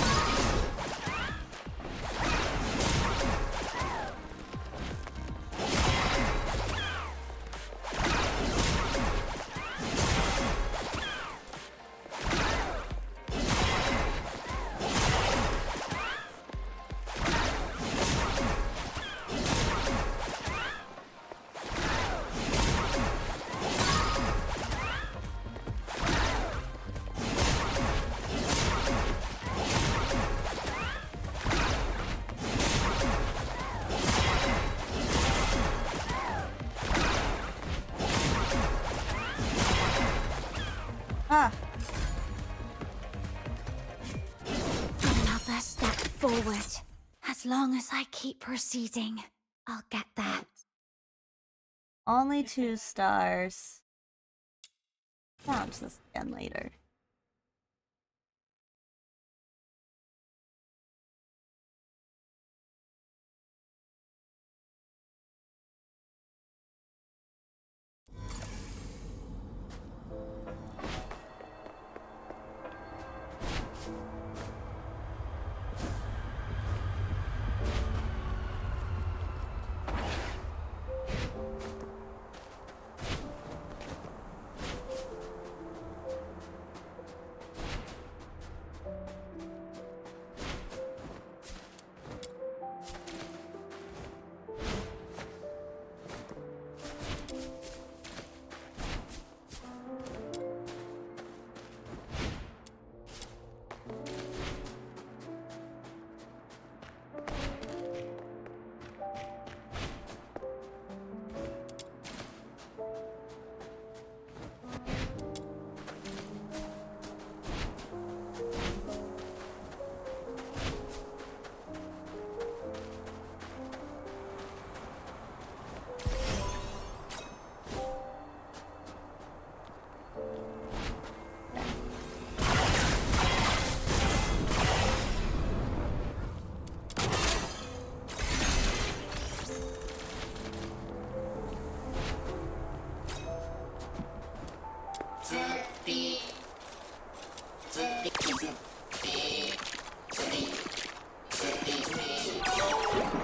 Ah! Another step forward. As long as I keep proceeding, I'll get there. Only 2 stars. I'll watch this again later.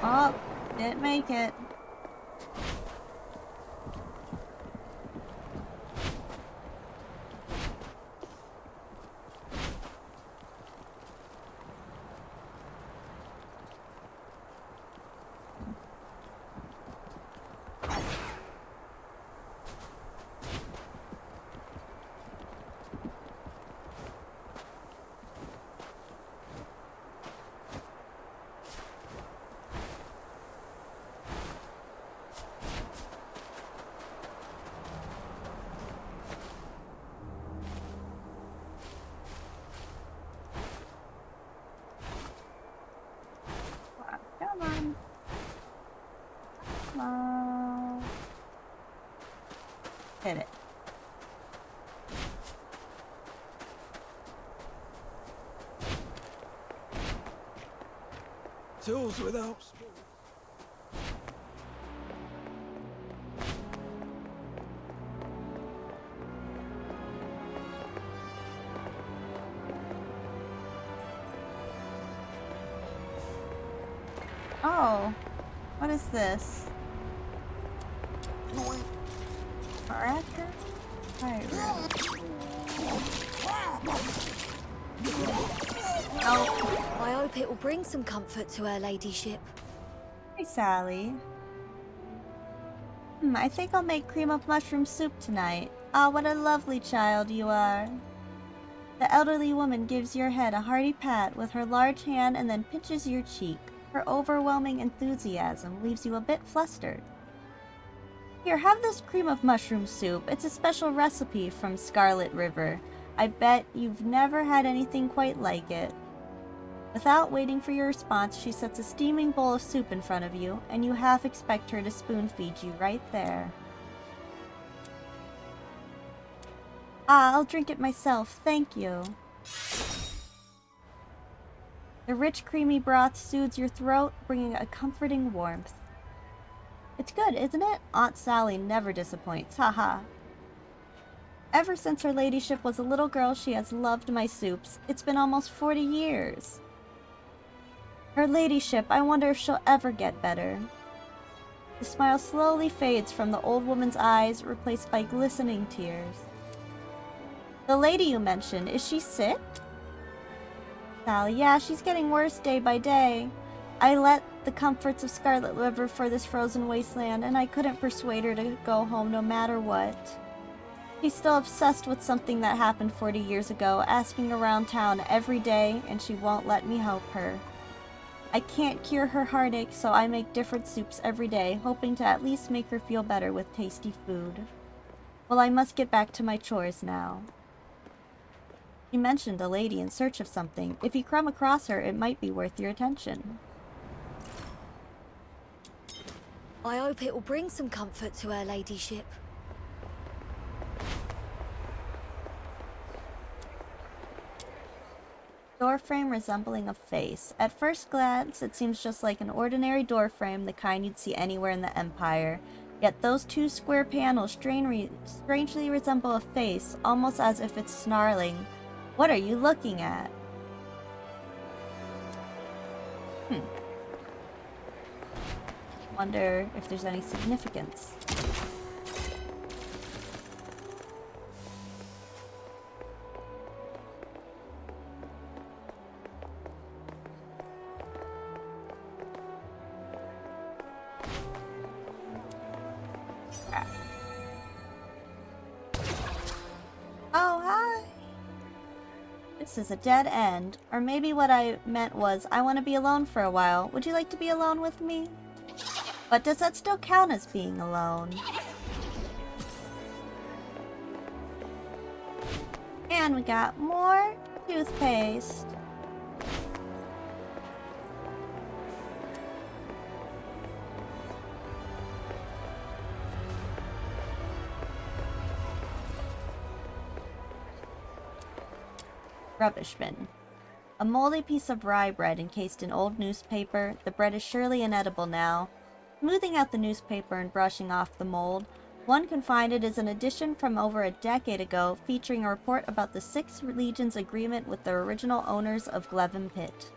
Oh, didn't make it. Come on. Come on. Hit it. Tools without... Oh, what is this? Cracker? Pirate. Oh, I hope it will bring some comfort to her ladyship. hey Sally. I think I'll make cream of mushroom soup tonight. Ah, what a lovely child you are. The elderly woman gives your head a hearty pat with her large hand and then pinches your cheek. Her overwhelming enthusiasm leaves you a bit flustered. Here, have this cream of mushroom soup. It's a special recipe from Scarlet River. I bet you've never had anything quite like it. Without waiting for your response, she sets a steaming bowl of soup in front of you, and you half expect her to spoon-feed you right there. Ah, I'll drink it myself, thank you. The rich, creamy broth soothes your throat, bringing a comforting warmth. It's good, isn't it? Aunt Sally never disappoints, haha. Ever since her ladyship was a little girl, she has loved my soups. It's been almost 40 years. Her ladyship, I wonder if she'll ever get better. The smile slowly fades from the old woman's eyes, replaced by glistening tears. The lady you mentioned, is she sick? Sally, yeah, she's getting worse day by day. I let the comforts of Scarlet River for this frozen wasteland, and I couldn't persuade her to go home no matter what. She's still obsessed with something that happened 40 years ago, asking around town every day, and she won't let me help her. I can't cure her heartache, so I make different soups every day, hoping to at least make her feel better with tasty food. Well, I must get back to my chores now. She mentioned a lady in search of something. If you come across her, it might be worth your attention. I hope it will bring some comfort to her ladyship. Door frame resembling a face. At first glance, it seems just like an ordinary door frame, the kind you'd see anywhere in the Empire. Yet those two square panels strangely resemble a face, almost as if it's snarling. What are you looking at? Wonder if there's any significance. Oh, hi! This is a dead end. Or maybe what I meant was, I want to be alone for a while. Would you like to be alone with me? But does that still count as being alone? And we got more toothpaste. Rubbish bin. A moldy piece of rye bread encased in old newspaper. The bread is surely inedible now. Smoothing out the newspaper and brushing off the mold, one can find it is an edition from over a decade ago featuring a report about the 6th Legion's agreement with the original owners of Glevin Pit.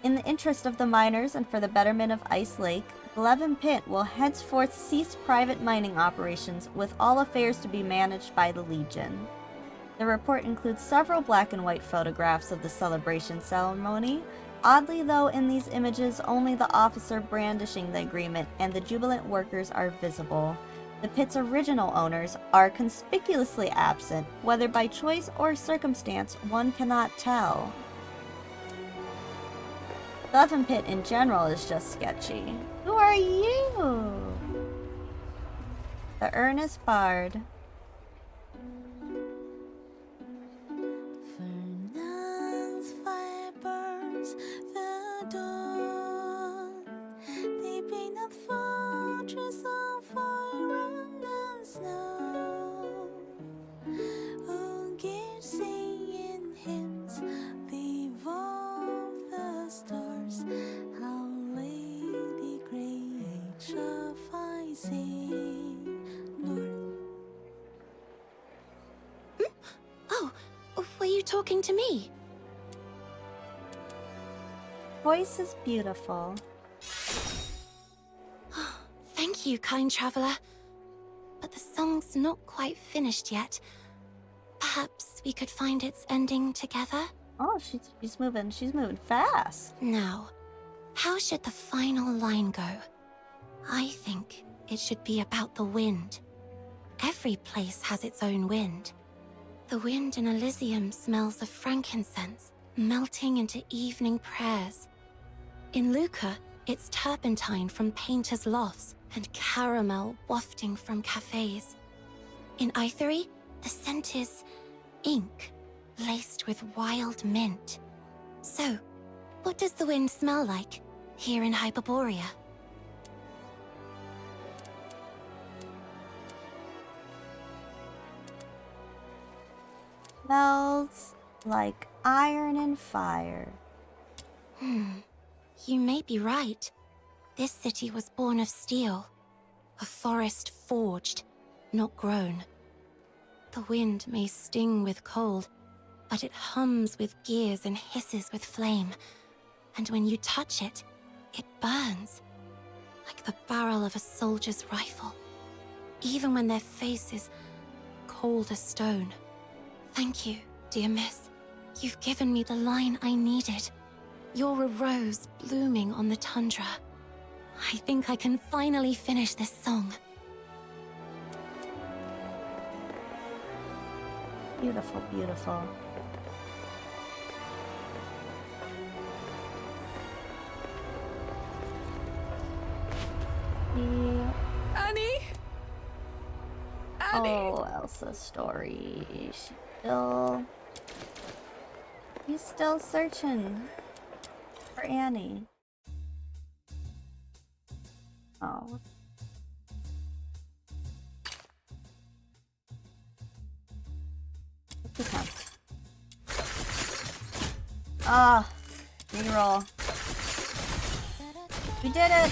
In the interest of the miners and for the betterment of Ice Lake, Glevin Pit will henceforth cease private mining operations, with all affairs to be managed by the Legion. The report includes several black and white photographs of the celebration ceremony. Oddly though, in these images, only the officer brandishing the agreement and the jubilant workers are visible. The pit's original owners are conspicuously absent. Whether by choice or circumstance, one cannot tell. Glevin Pit in general is just sketchy. Who are you? The Earnest Bard. Fernand's fire burns the dawn. Deep in the fortress of fire and snow. Oh, give singing hymns, leave all the stars. How Lady Grey shall I sing north. Oh, were you talking to me? Voice is beautiful. Thank you, kind traveler. But the song's not quite finished yet. Perhaps we could find its ending together? Oh, she's moving fast. Now, how should the final line go? I think it should be about the wind. Every place has its own wind. The wind in Elysium smells of frankincense, melting into evening prayers. In Lucca, it's turpentine from painters' lofts and caramel wafting from cafes. In Eitheri, the scent is ink laced with wild mint. So, what does the wind smell like here in Hyperborea? Smells like iron and fire. You may be right. This city was born of steel. A forest forged, not grown. The wind may sting with cold, but it hums with gears and hisses with flame. And when you touch it, it burns, like the barrel of a soldier's rifle, even when their face is cold as stone. Thank you, dear miss. You've given me the line I needed. You're a rose blooming on the tundra. I think I can finally finish this song. Beautiful, beautiful. Annie? Annie? Oh, Elsa's story. She's still He's still searching for Annie. Oh. What's this one? Ah, reroll. We did it!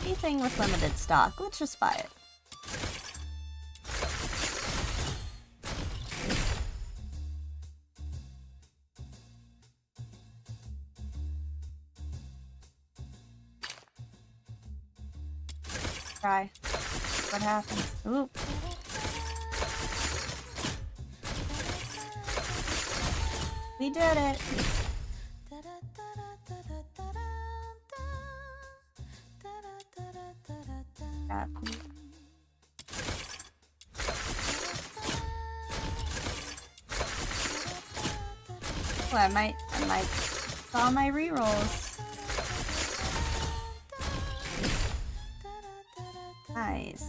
Anything with limited stock, let's just buy it. Try. What happens? Oop. We did it. Oh, I might saw my rerolls. Nice.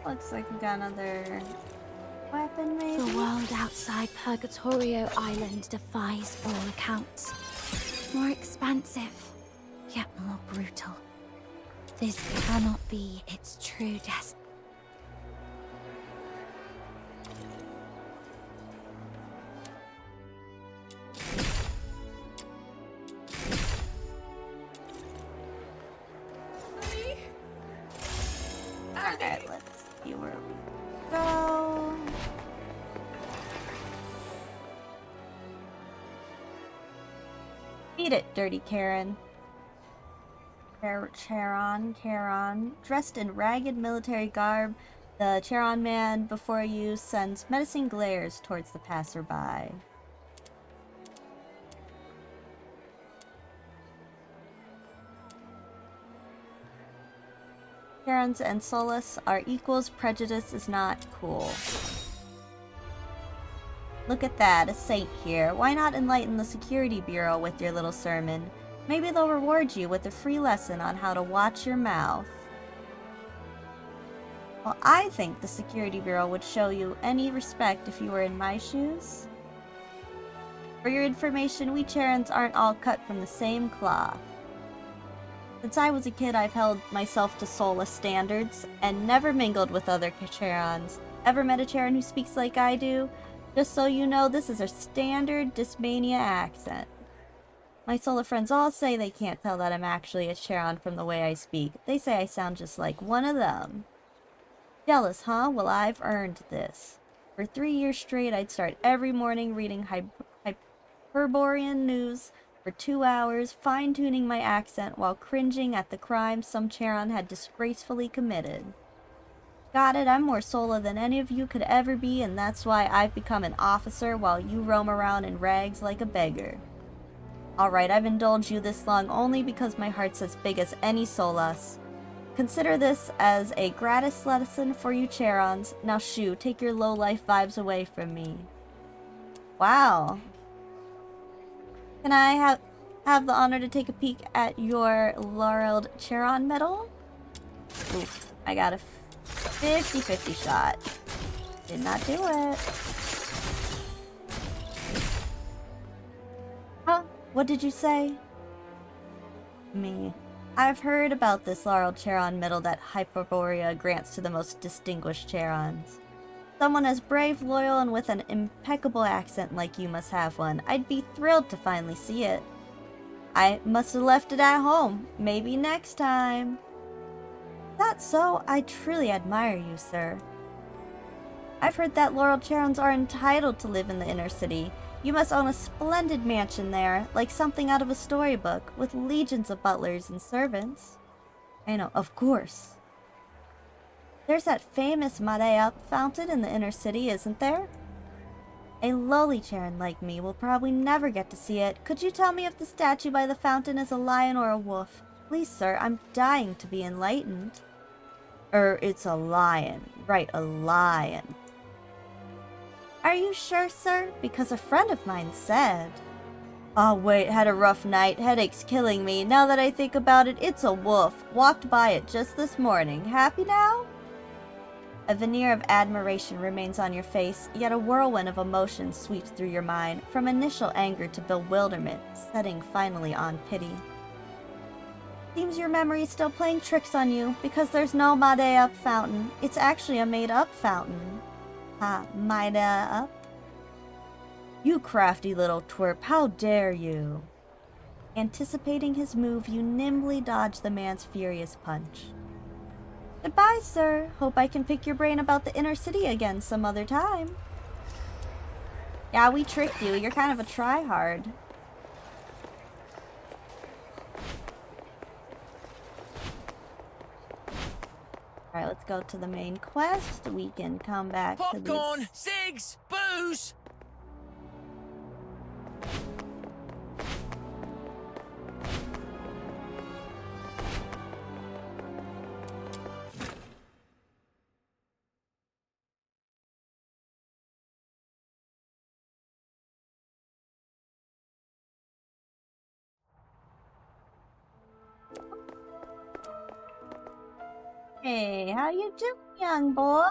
Looks like we got another weapon, maybe? The world outside Purgatorio Island defies all accounts. More expansive, yet more brutal. This cannot be its true destiny. Alright, let's see where we go. Beat it, dirty Karen. Charon. Dressed in ragged military garb, the Charon man before you sends menacing glares towards the passerby. Charons and Solus are equals. Prejudice is not cool. Look at that, a saint here. Why not enlighten the Security Bureau with your little sermon? Maybe they'll reward you with a free lesson on how to watch your mouth. Well, I think the Security Bureau would show you any respect if you were in my shoes. For your information, we Charons aren't all cut from the same cloth. Since I was a kid, I've held myself to Solus standards and never mingled with other Charons. Ever met a Charon who speaks like I do? Just so you know, this is a standard Dysmania accent. My Solar friends all say they can't tell that I'm actually a Charon from the way I speak. They say I sound just like one of them. Jealous, huh? Well, I've earned this. For 3 years straight, I'd start every morning reading Hyperborean news for 2 hours, fine-tuning my accent while cringing at the crime some Charon had disgracefully committed. Got it, I'm more Sola than any of you could ever be, and that's why I've become an officer while you roam around in rags like a beggar. Alright, I've indulged you this long only because my heart's as big as any Sola's. Consider this as a gratis lesson for you Charons. Now shoo, take your low-life vibes away from me. Wow. Can I have the honor to take a peek at your laureled Charon medal? Oof, I got a 50-50 shot. Did not do it. Huh? What did you say? Me. I've heard about this laureled Charon medal that Hyperborea grants to the most distinguished Charons. Someone as brave, loyal, and with an impeccable accent like you must have one. I'd be thrilled to finally see it. I must have left it at home. Maybe next time. That's so. I truly admire you, sir. I've heard that laureled Charons are entitled to live in the inner city. You must own a splendid mansion there, like something out of a storybook, with legions of butlers and servants. I know, of course. There's that famous Made-up fountain in the inner city, isn't there? A lowly Charon like me will probably never get to see it. Could you tell me if the statue by the fountain is a lion or a wolf? Please, sir, I'm dying to be enlightened. It's a lion. Right, a lion. Are you sure, sir? Because a friend of mine said... Oh, wait, had a rough night. Headache's killing me. Now that I think about it, it's a wolf. Walked by it just this morning. Happy now? A veneer of admiration remains on your face, yet a whirlwind of emotion sweeps through your mind, from initial anger to bewilderment, setting finally on pity. Seems your memory is still playing tricks on you, because there's no Made-up fountain. It's actually a made-up fountain. Made-up? You crafty little twerp, how dare you? Anticipating his move, you nimbly dodge the man's furious punch. Goodbye, sir. Hope I can pick your brain about the inner city again some other time. Yeah, we tricked you. You're kind of a tryhard. Alright, let's go to the main quest. We can come back to these... Popcorn, cigs, booze! Hey, how you doing, young boy?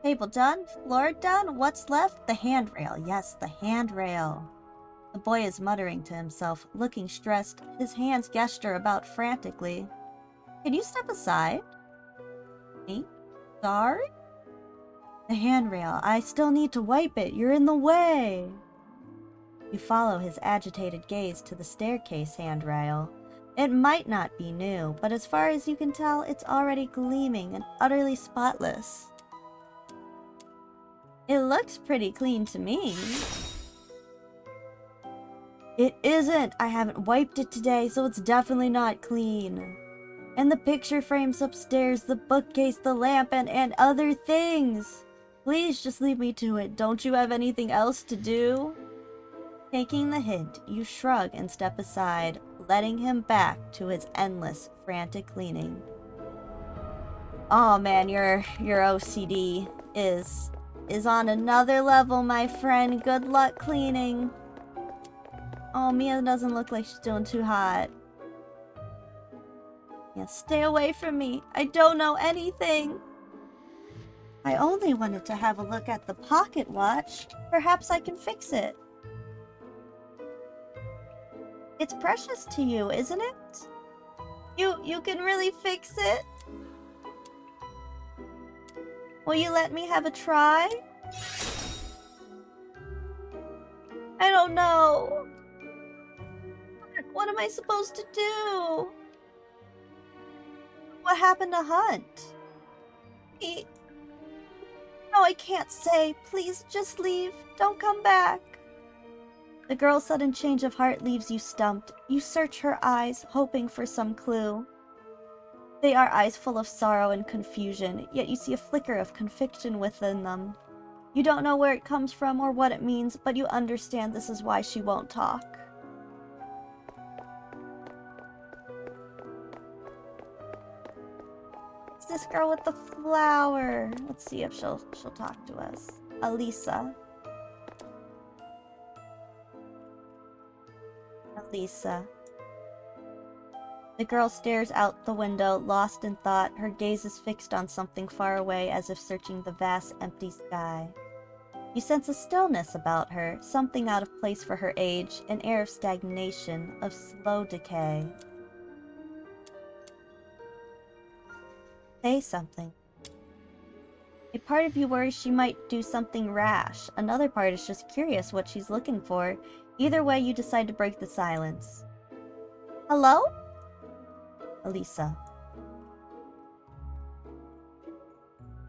Table done? Floor done? What's left? The handrail. Yes, the handrail. The boy is muttering to himself, looking stressed. His hands gesture about frantically. Can you step aside? Me? Sorry? The handrail. I still need to wipe it. You're in the way. You follow his agitated gaze to the staircase handrail. It might not be new, but as far as you can tell, it's already gleaming and utterly spotless. It looks pretty clean to me. It isn't! I haven't wiped it today, so it's definitely not clean. And the picture frames upstairs, the bookcase, the lamp, and other things. Please just leave me to it. Don't you have anything else to do? Taking the hint, you shrug and step aside, letting him back to his endless, frantic cleaning. Oh man, your OCD is on another level, my friend. Good luck cleaning. Oh, Mia doesn't look like she's doing too hot. Yeah, stay away from me. I don't know anything. I only wanted to have a look at the pocket watch. Perhaps I can fix it. It's precious to you, isn't it? You can really fix it? Will you let me have a try? I don't know. What am I supposed to do? What happened to Hunt? No, I can't say. Please, just leave. Don't come back. The girl's sudden change of heart leaves you stumped. You search her eyes, hoping for some clue. They are eyes full of sorrow and confusion, yet you see a flicker of conviction within them. You don't know where it comes from or what it means, but you understand this is why she won't talk. It's this girl with the flower. Let's see if she'll talk to us. Alisa. Alisa. The girl stares out the window, lost in thought. Her gaze is fixed on something far away, as if searching the vast, empty sky. You sense a stillness about her, something out of place for her age, an air of stagnation, of slow decay. Say something. A part of you worries she might do something rash. Another part is just curious what she's looking for. Either way, you decide to break the silence. Hello? Alisa.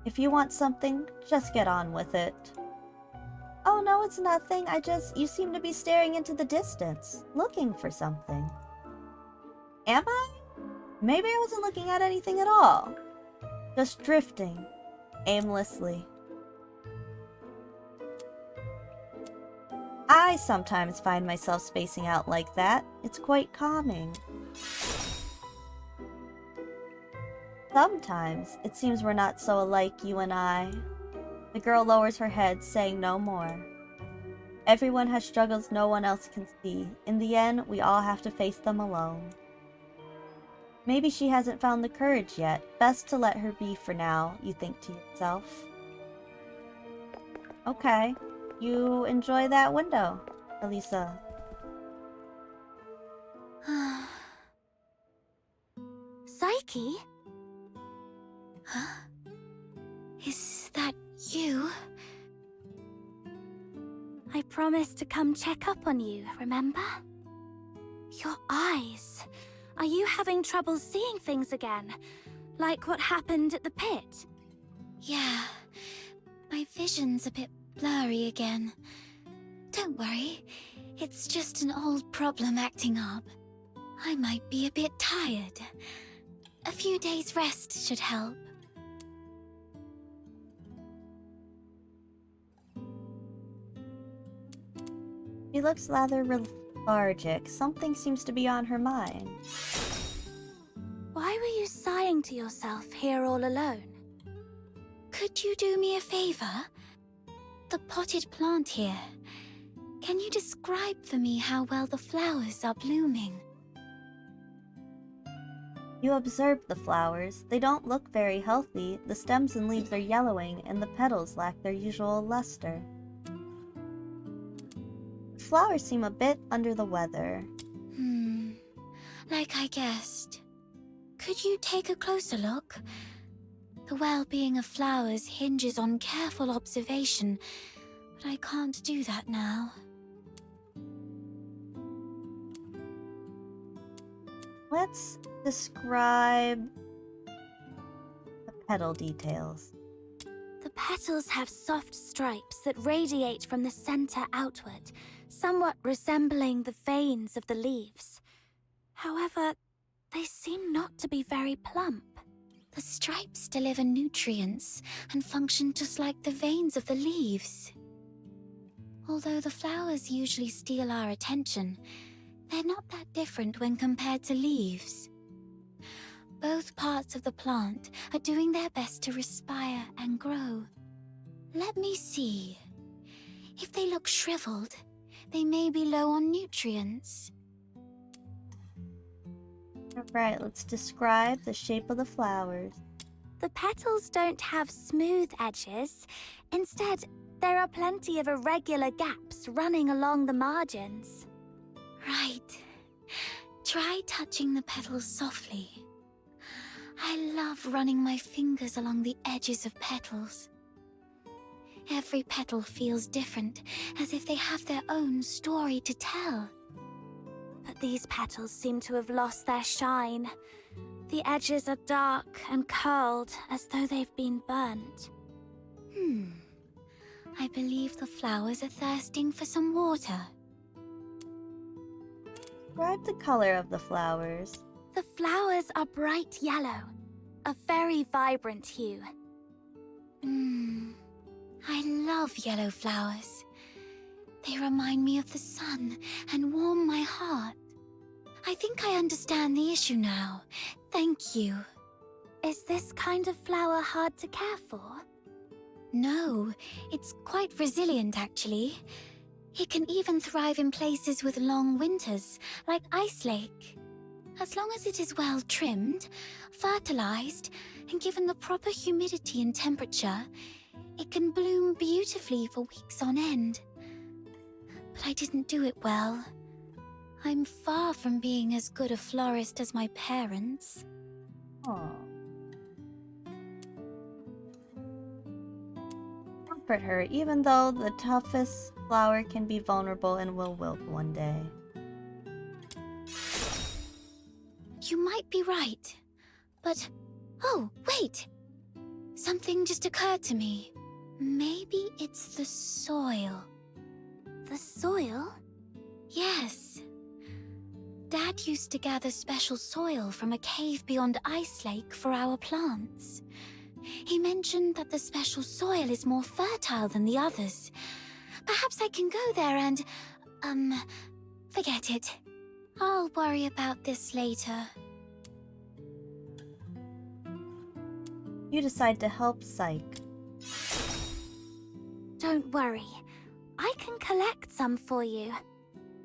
If you want something, just get on with it. Oh no, it's nothing. You seem to be staring into the distance, looking for something. Am I? Maybe I wasn't looking at anything at all. Just drifting, aimlessly. I sometimes find myself spacing out like that. It's quite calming. Sometimes it seems we're not so alike, you and I. The girl lowers her head, saying no more. Everyone has struggles no one else can see. In the end, we all have to face them alone. Maybe she hasn't found the courage yet. Best to let her be for now, you think to yourself. Okay. You enjoy that window, Alisa. Psyche? Huh? Is that you? I promised to come check up on you, remember? Your eyes. Are you having trouble seeing things again? Like what happened at the pit? Yeah, my vision's a bit blurry again. Don't worry, it's just an old problem acting up. I might be a bit tired. A few days rest should help. She looks rather lethargic. Something seems to be on her mind. Why were you sighing to yourself here all alone? Could you do me a favor? The potted plant here. Can you describe for me how well the flowers are blooming? You observe the flowers. They don't look very healthy. The stems and leaves are yellowing, and the petals lack their usual luster. The flowers seem a bit under the weather. Like I guessed. Could you take a closer look? The well-being of flowers hinges on careful observation, but I can't do that now. Let's describe the petal details. The petals have soft stripes that radiate from the center outward, somewhat resembling the veins of the leaves. However, they seem not to be very plump. The stripes deliver nutrients and function just like the veins of the leaves. Although the flowers usually steal our attention, they're not that different when compared to leaves. Both parts of the plant are doing their best to respire and grow. Let me see. If they look shriveled, they may be low on nutrients. Alright, let's describe the shape of the flowers. The petals don't have smooth edges. Instead, there are plenty of irregular gaps running along the margins. Right. Try touching the petals softly. I love running my fingers along the edges of petals. Every petal feels different, as if they have their own story to tell. But these petals seem to have lost their shine. The edges are dark and curled, as though they've been burnt. I believe the flowers are thirsting for some water. Describe the color of the flowers. The flowers are bright yellow, a very vibrant hue. I love yellow flowers. They remind me of the sun and warm my heart. I think I understand the issue now. Thank you. Is this kind of flower hard to care for? No, it's quite resilient actually. It can even thrive in places with long winters, like Ice Lake. As long as it is well trimmed, fertilized, and given the proper humidity and temperature, it can bloom beautifully for weeks on end. But I didn't do it well. I'm far from being as good a florist as my parents. Oh. Comfort her, even though the toughest flower can be vulnerable and will wilt one day. You might be right, but... Oh, wait! Something just occurred to me. Maybe it's the soil. The soil? Yes. Dad used to gather special soil from a cave beyond Ice Lake for our plants. He mentioned that the special soil is more fertile than the others. Perhaps I can go there and... forget it. I'll worry about this later. You decide to help Psyche. Don't worry. I can collect some for you.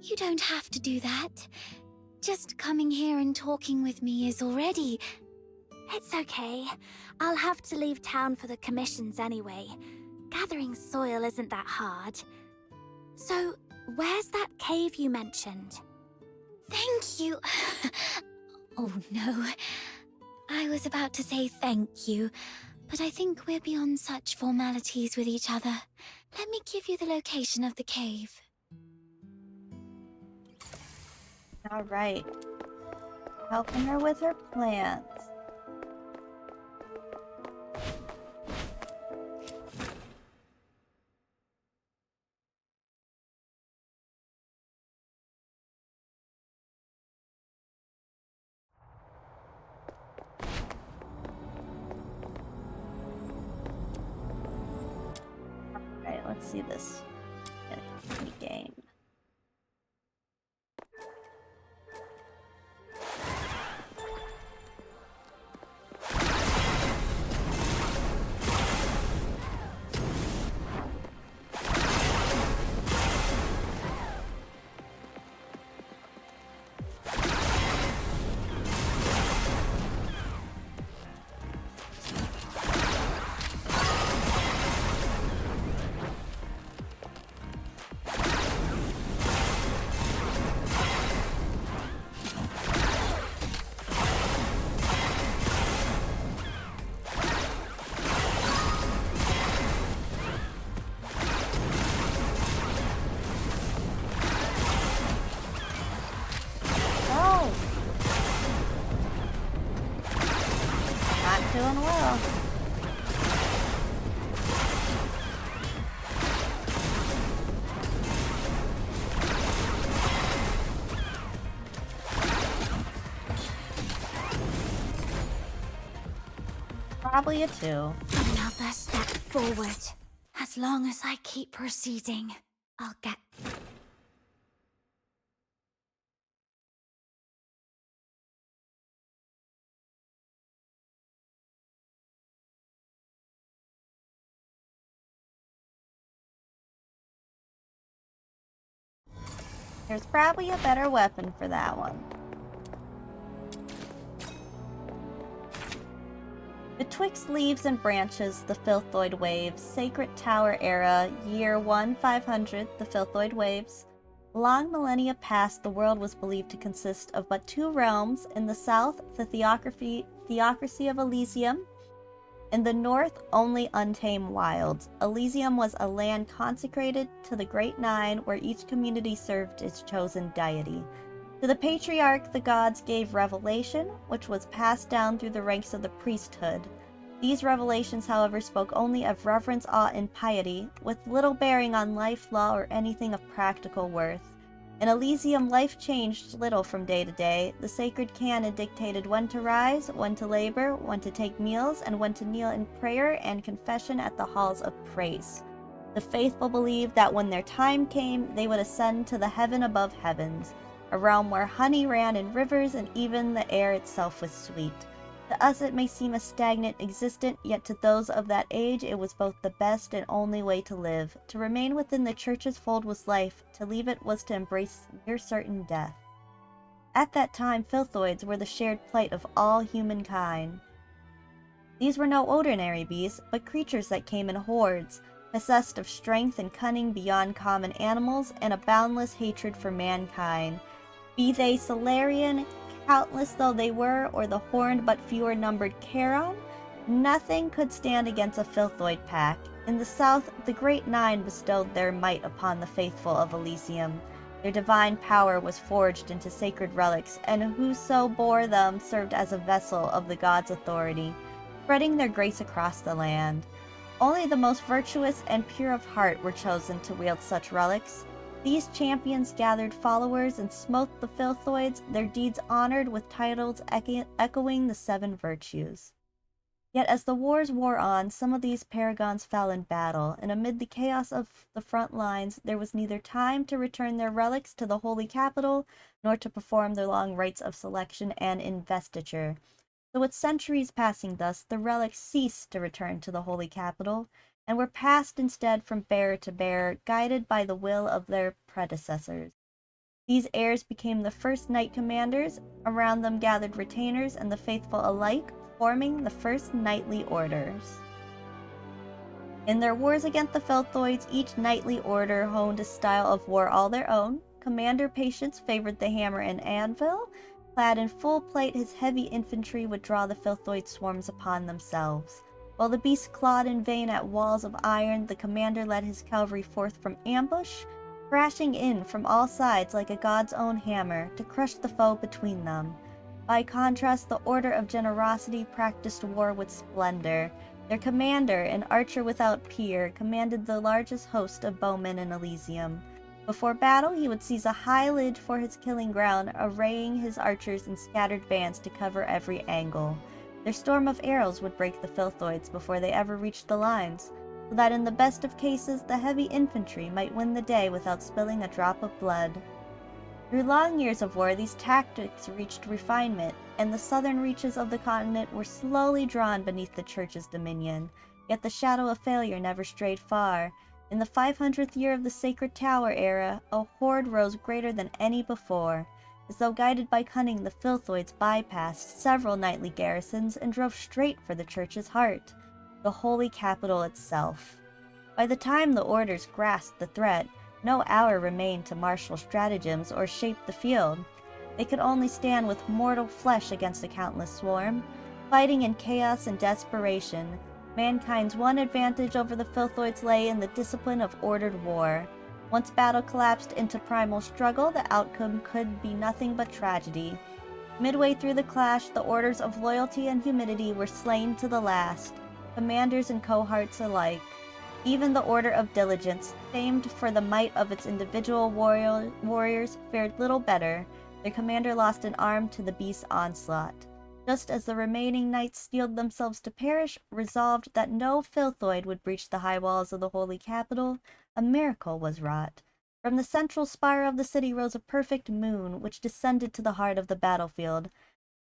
You don't have to do that. Just coming here and talking with me is already... It's okay. I'll have to leave town for the commissions anyway. Gathering soil isn't that hard. So, where's that cave you mentioned? Thank you. Oh no. I was about to say thank you, but I think we're beyond such formalities with each other. Let me give you the location of the cave. Alright. Helping her with her plants. Alright, let's see this game. Doing well. Probably a 2. Another step forward. As long as I keep proceeding, I'll get... There's probably a better weapon for that one. Betwixt leaves and branches, the Filthoid Waves, Sacred Tower Era, Year 1500, the Filthoid Waves. Long millennia past, the world was believed to consist of but 2 realms. In the south, the Theocracy of Elysium. In the north, only untamed wilds. Elysium was a land consecrated to the Great Nine, where each community served its chosen deity. To the Patriarch, the gods gave revelation, which was passed down through the ranks of the priesthood. These revelations, however, spoke only of reverence, awe, and piety, with little bearing on life, law, or anything of practical worth. In Elysium, life changed little from day to day. The sacred canon dictated when to rise, when to labor, when to take meals, and when to kneel in prayer and confession at the halls of praise. The faithful believed that when their time came, they would ascend to the heaven above heavens, a realm where honey ran in rivers and even the air itself was sweet. To us it may seem a stagnant existence, yet to those of that age it was both the best and only way to live. To remain within the church's fold was life, to leave it was to embrace near certain death. At that time, filthoids were the shared plight of all humankind. These were no ordinary beasts, but creatures that came in hordes, possessed of strength and cunning beyond common animals, and a boundless hatred for mankind. Be they Solarian, countless though they were, or the horned but fewer numbered Charon, nothing could stand against a filthoid pack. In the south, the Great Nine bestowed their might upon the faithful of Elysium. Their divine power was forged into sacred relics, and whoso bore them served as a vessel of the gods' authority, spreading their grace across the land. Only the most virtuous and pure of heart were chosen to wield such relics. These champions gathered followers and smote the filthoids, their deeds honored with titles echoing the 7 virtues. Yet as the wars wore on, some of these paragons fell in battle, and amid the chaos of the front lines, there was neither time to return their relics to the holy capital, nor to perform their long rites of selection and investiture. So with centuries passing thus, the relics ceased to return to the holy capital, and were passed instead from bearer to bearer, guided by the will of their predecessors. These heirs became the first knight commanders, around them gathered retainers and the faithful alike, forming the first knightly orders. In their wars against the filthoids, each knightly order honed a style of war all their own. Commander Patience favored the hammer and anvil. Clad in full plate, his heavy infantry would draw the filthoid swarms upon themselves. While the beasts clawed in vain at walls of iron, the commander led his cavalry forth from ambush, crashing in from all sides like a god's own hammer to crush the foe between them. By contrast, the Order of Generosity practiced war with splendor. Their commander, an archer without peer, commanded the largest host of bowmen in Elysium. Before battle, he would seize a high ridge for his killing ground, arraying his archers in scattered bands to cover every angle. Their storm of arrows would break the filthoids before they ever reached the lines, so that in the best of cases, the heavy infantry might win the day without spilling a drop of blood. Through long years of war, these tactics reached refinement, and the southern reaches of the continent were slowly drawn beneath the Church's dominion. Yet the shadow of failure never strayed far. In the 500th year of the Sacred Tower era, a horde rose greater than any before. As though guided by cunning, the filthoids bypassed several knightly garrisons and drove straight for the Church's heart, the holy capital itself. By the time the orders grasped the threat, no hour remained to marshal stratagems or shape the field. They could only stand with mortal flesh against a countless swarm, fighting in chaos and desperation. Mankind's one advantage over the filthoids lay in the discipline of ordered war. Once battle collapsed into primal struggle, the outcome could be nothing but tragedy. Midway through the clash, the orders of loyalty and humility were slain to the last, commanders and cohorts alike. Even the Order of Diligence, famed for the might of its individual warriors, fared little better. Their commander lost an arm to the beast's onslaught. Just as the remaining knights steeled themselves to perish, resolved that no filthoid would breach the high walls of the holy capital, a miracle was wrought. From the central spire of the city rose a perfect moon, which descended to the heart of the battlefield.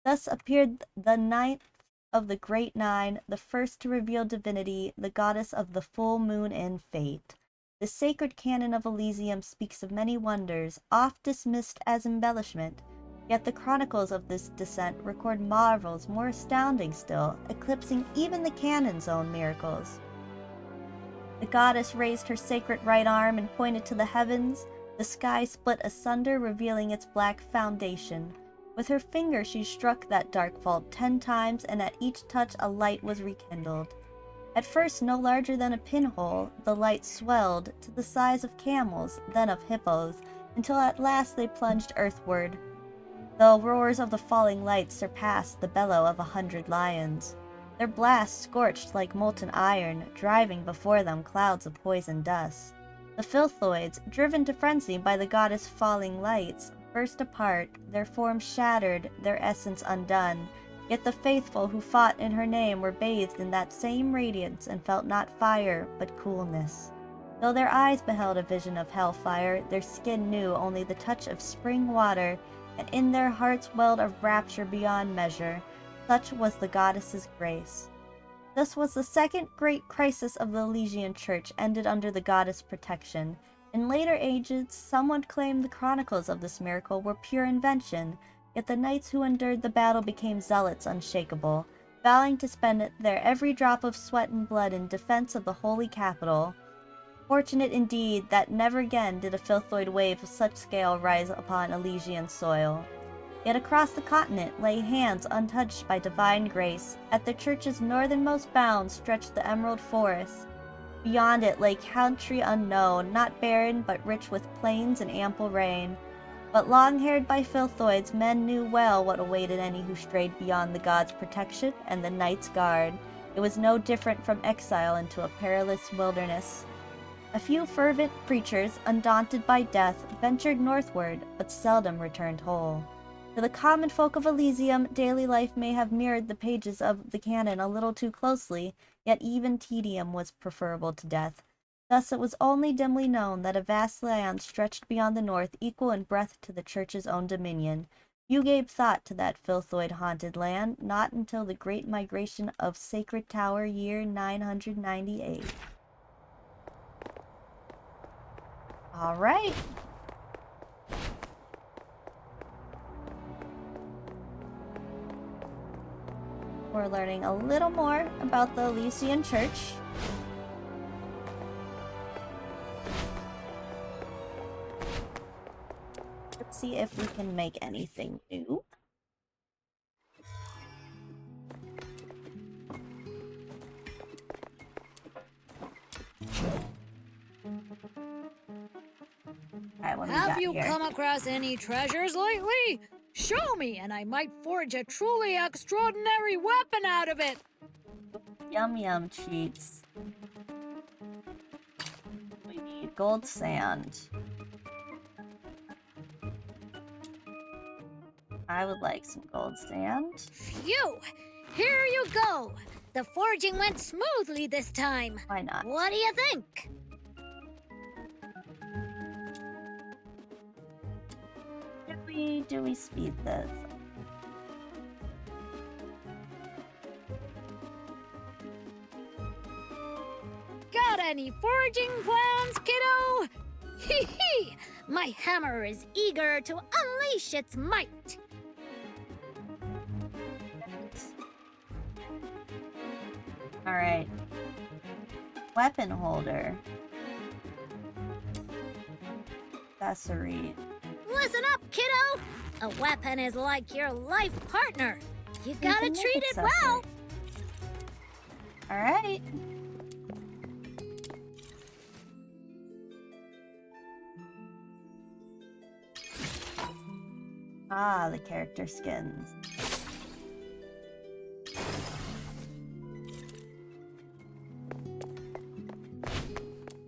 Thus appeared the ninth of the Great Nine, the first to reveal divinity, the goddess of the full moon and fate. The sacred canon of Elysium speaks of many wonders, oft dismissed as embellishment. Yet the chronicles of this descent record marvels more astounding still, eclipsing even the canon's own miracles. The goddess raised her sacred right arm and pointed to the heavens. The sky split asunder, revealing its black foundation. With her finger she struck that dark vault 10 times, and at each touch a light was rekindled. At first no larger than a pinhole, the light swelled to the size of camels, then of hippos, until at last they plunged earthward. The roars of the falling lights surpassed the bellow of 100 lions. Their blasts scorched like molten iron, driving before them clouds of poison dust. The Filthoids, driven to frenzy by the goddess' falling lights, burst apart, their forms shattered, their essence undone. Yet the faithful who fought in her name were bathed in that same radiance and felt not fire, but coolness. Though their eyes beheld a vision of hellfire, their skin knew only the touch of spring water, and in their hearts welled a rapture beyond measure. Such was the goddess's grace. Thus was the second great crisis of the Elysian Church ended under the goddess' protection. In later ages, someone claimed the chronicles of this miracle were pure invention, yet the knights who endured the battle became zealots unshakable, vowing to spend their every drop of sweat and blood in defense of the holy capital. Fortunate indeed that never again did a Filthoid wave of such scale rise upon Elysian soil. Yet across the continent lay hands untouched by divine grace. At the church's northernmost bound stretched the emerald forest. Beyond it lay country unknown, not barren but rich with plains and ample rain. But long-haired by Filthoids, men knew well what awaited any who strayed beyond the god's protection and the knight's guard. It was no different from exile into a perilous wilderness. A few fervent preachers, undaunted by death, ventured northward, but seldom returned whole. To the common folk of Elysium, daily life may have mirrored the pages of the canon a little too closely, yet even tedium was preferable to death. Thus it was only dimly known that a vast land stretched beyond the north, equal in breadth to the church's own dominion. Few gave thought to that Filthoid-haunted land, not until the great migration of Sacred Tower year 998. All right. We're learning a little more about the Elysian Church. Let's see if we can make anything new. Alright, what do we got Have you here? come across any treasures lately? Show me, and I might forge a truly extraordinary weapon out of it! Yum yum cheats. We need gold sand. I would like some gold sand. Phew! Here you go! The forging went smoothly this time. Why not? What do you think? Do we speed this? Got any forging plans, kiddo? Hee hee! My hammer is eager to unleash its might. Alright. Weapon holder. Accessory. Listen up, kiddo! A weapon is like your life partner. You gotta treat it well. Alright. Ah, the character skins.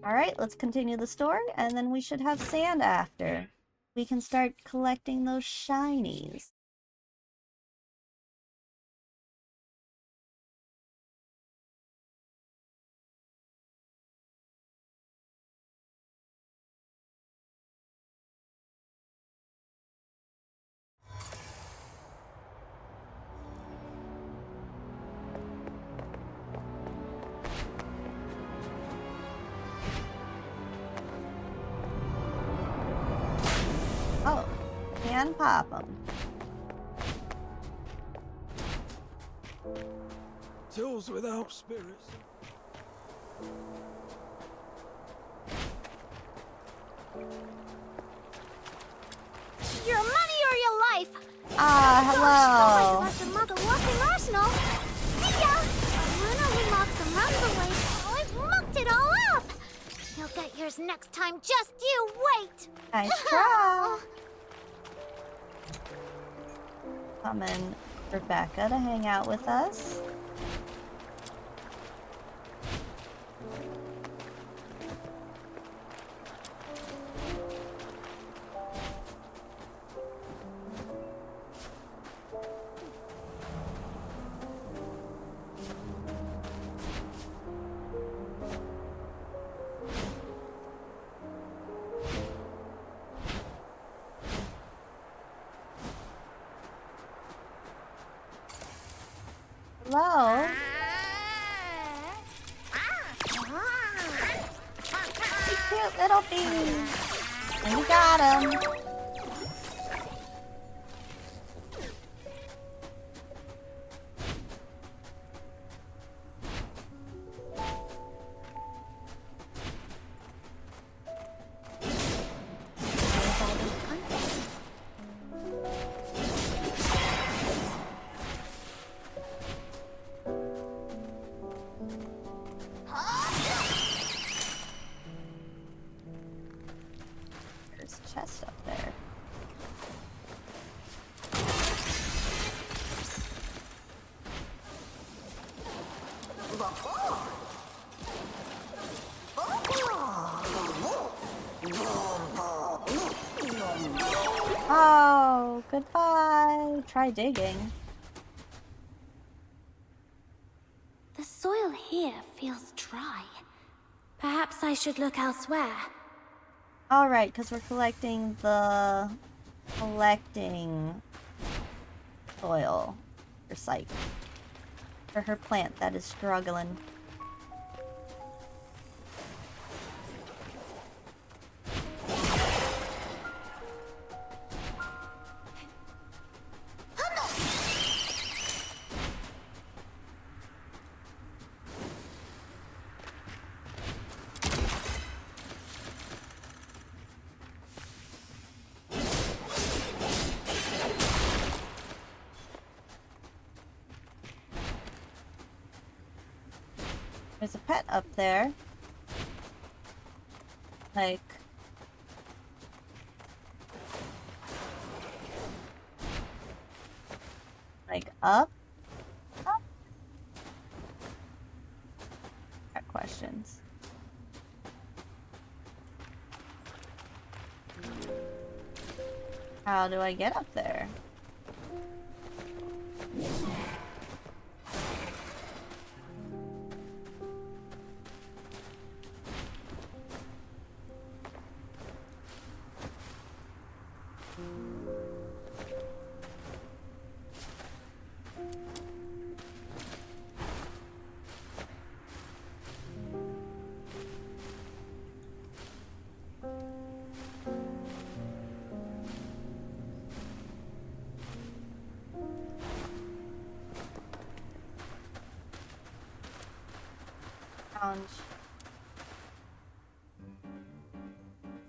Alright, let's continue the story, and then we should have sand after. We can start collecting those shinies. Oh, can pop them. Tools without spirits. Your money or your life? Ah, hello. Gosh, the mug a walking arsenal. See ya! Luna remarked some runs away. I've mucked it all up. You'll get yours next time. Just you wait. Nice try. Summon Rebecca to hang out with us. Hello? You cute little baby. And we got him. There's a chest up there. Oh, goodbye. Try digging. The soil here feels dry. Perhaps I should look elsewhere. Alright, because we're collecting soil for Psyche. For her plant that is struggling. There's a pet up there. Like... up? Up? Got questions. How do I get up there?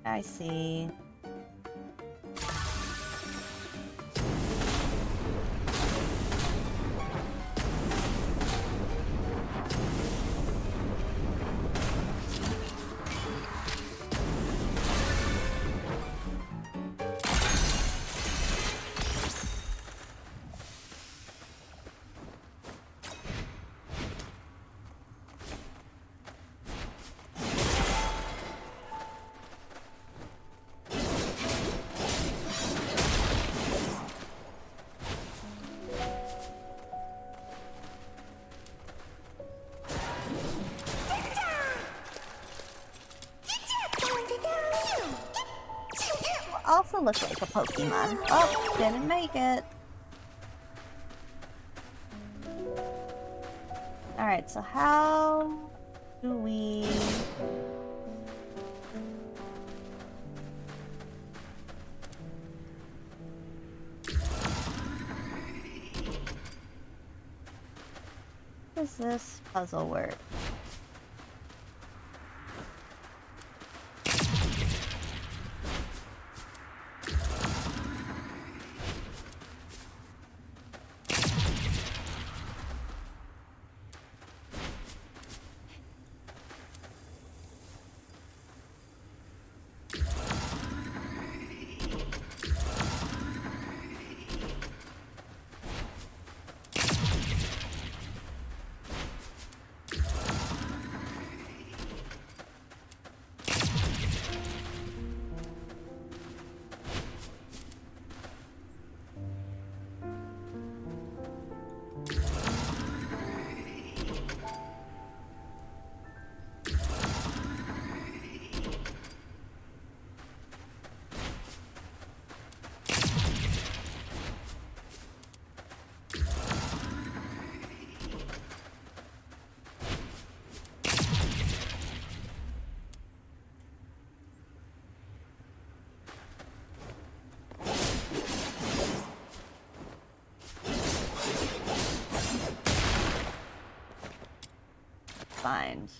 I see. Also looks like a Pokemon. Oh, didn't make it. Alright, so how do we... How does this puzzle work? find.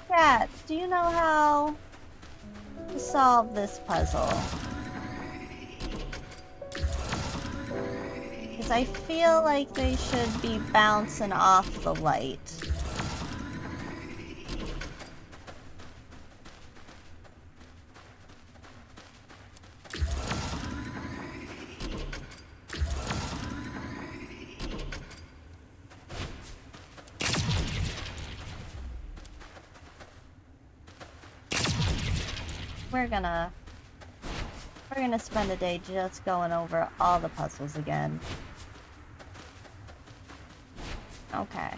Cat, do you know how to solve this puzzle? Because I feel like they should be bouncing off the light. We're gonna spend a day just going over all the puzzles again. Okay.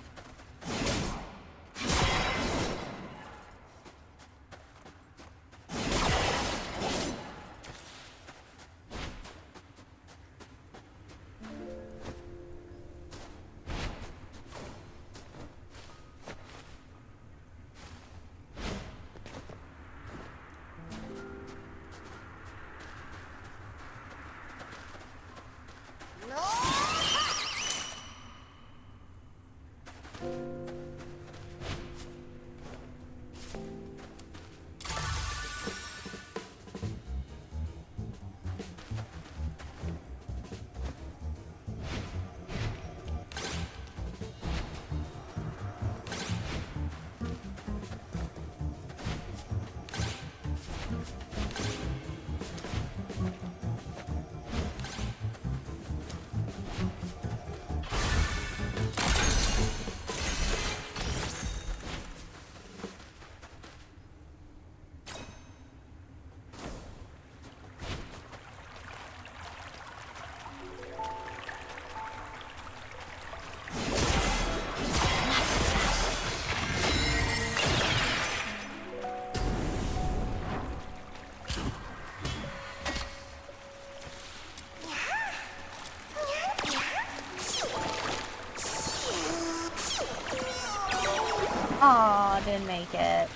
Aw, didn't make it.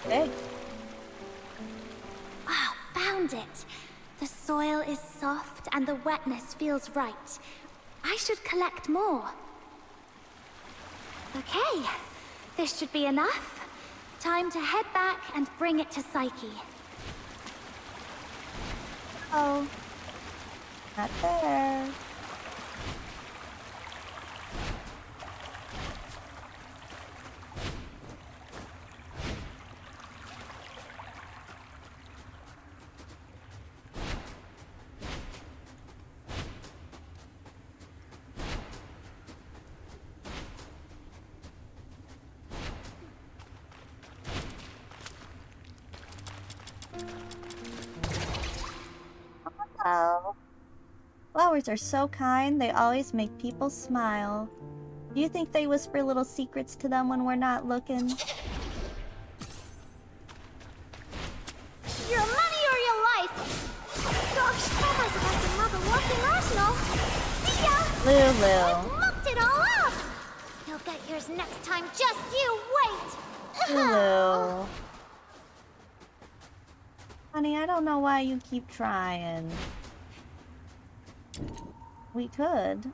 Big. Wow, found it. The soil is soft and the wetness feels right. I should collect more. Okay, this should be enough. Time to head back and bring it to Psyche. Oh. Not there. Hello. Flowers are so kind, they always make people smile. Do you think they whisper little secrets to them when we're not looking? Your money or your life! Gosh, Thomas has another walking arsenal! See ya! Lulu. I've mucked it all up! You'll get yours next time, just you wait! Lulu. Honey, I don't know why you keep trying. We could.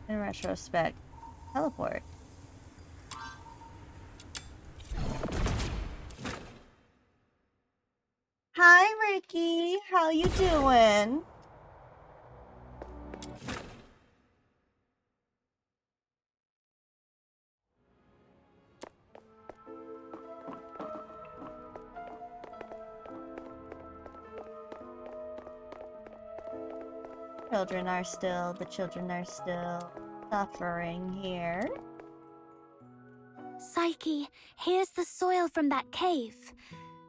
In retrospect, teleport. Hi, Ricky. How you doing? The children are still suffering here. Psyche, here's the soil from that cave.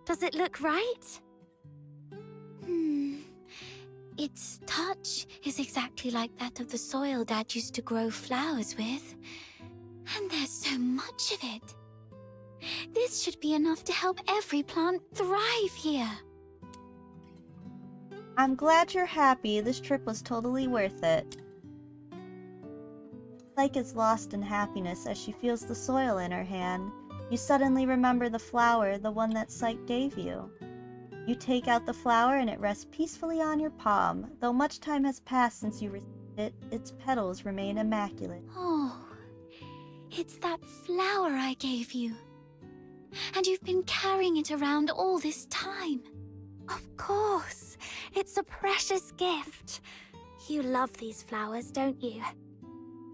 Does it look right? Its touch is exactly like that of the soil Dad used to grow flowers with. And there's so much of it. This should be enough to help every plant thrive here. I'm glad you're happy. This trip was totally worth it. Psyche is lost in happiness as she feels the soil in her hand. You suddenly remember the flower, the one that Psyche gave you. You take out the flower and it rests peacefully on your palm. Though much time has passed since you received it, its petals remain immaculate. Oh, it's that flower I gave you. And you've been carrying it around all this time. Of course, it's a precious gift. You love these flowers, don't you?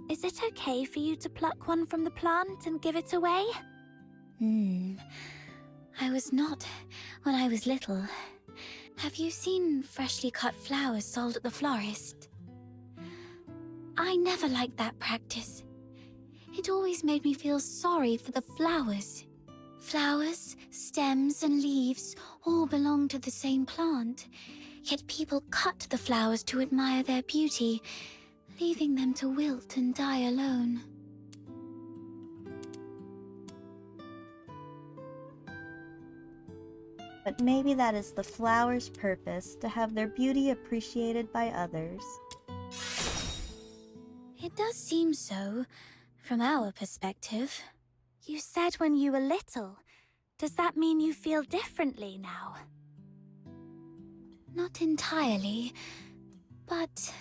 Is it okay for you to pluck one from the plant and give it away? I was not when I was little. Have you seen freshly cut flowers sold at the florist? I never liked that practice. It always made me feel sorry for the flowers. Flowers, stems, and leaves all belong to the same plant, yet people cut the flowers to admire their beauty, leaving them to wilt and die alone. But maybe that is the flower's purpose, to have their beauty appreciated by others. It does seem so, from our perspective. You said when you were little. Does that mean you feel differently now? Not entirely, but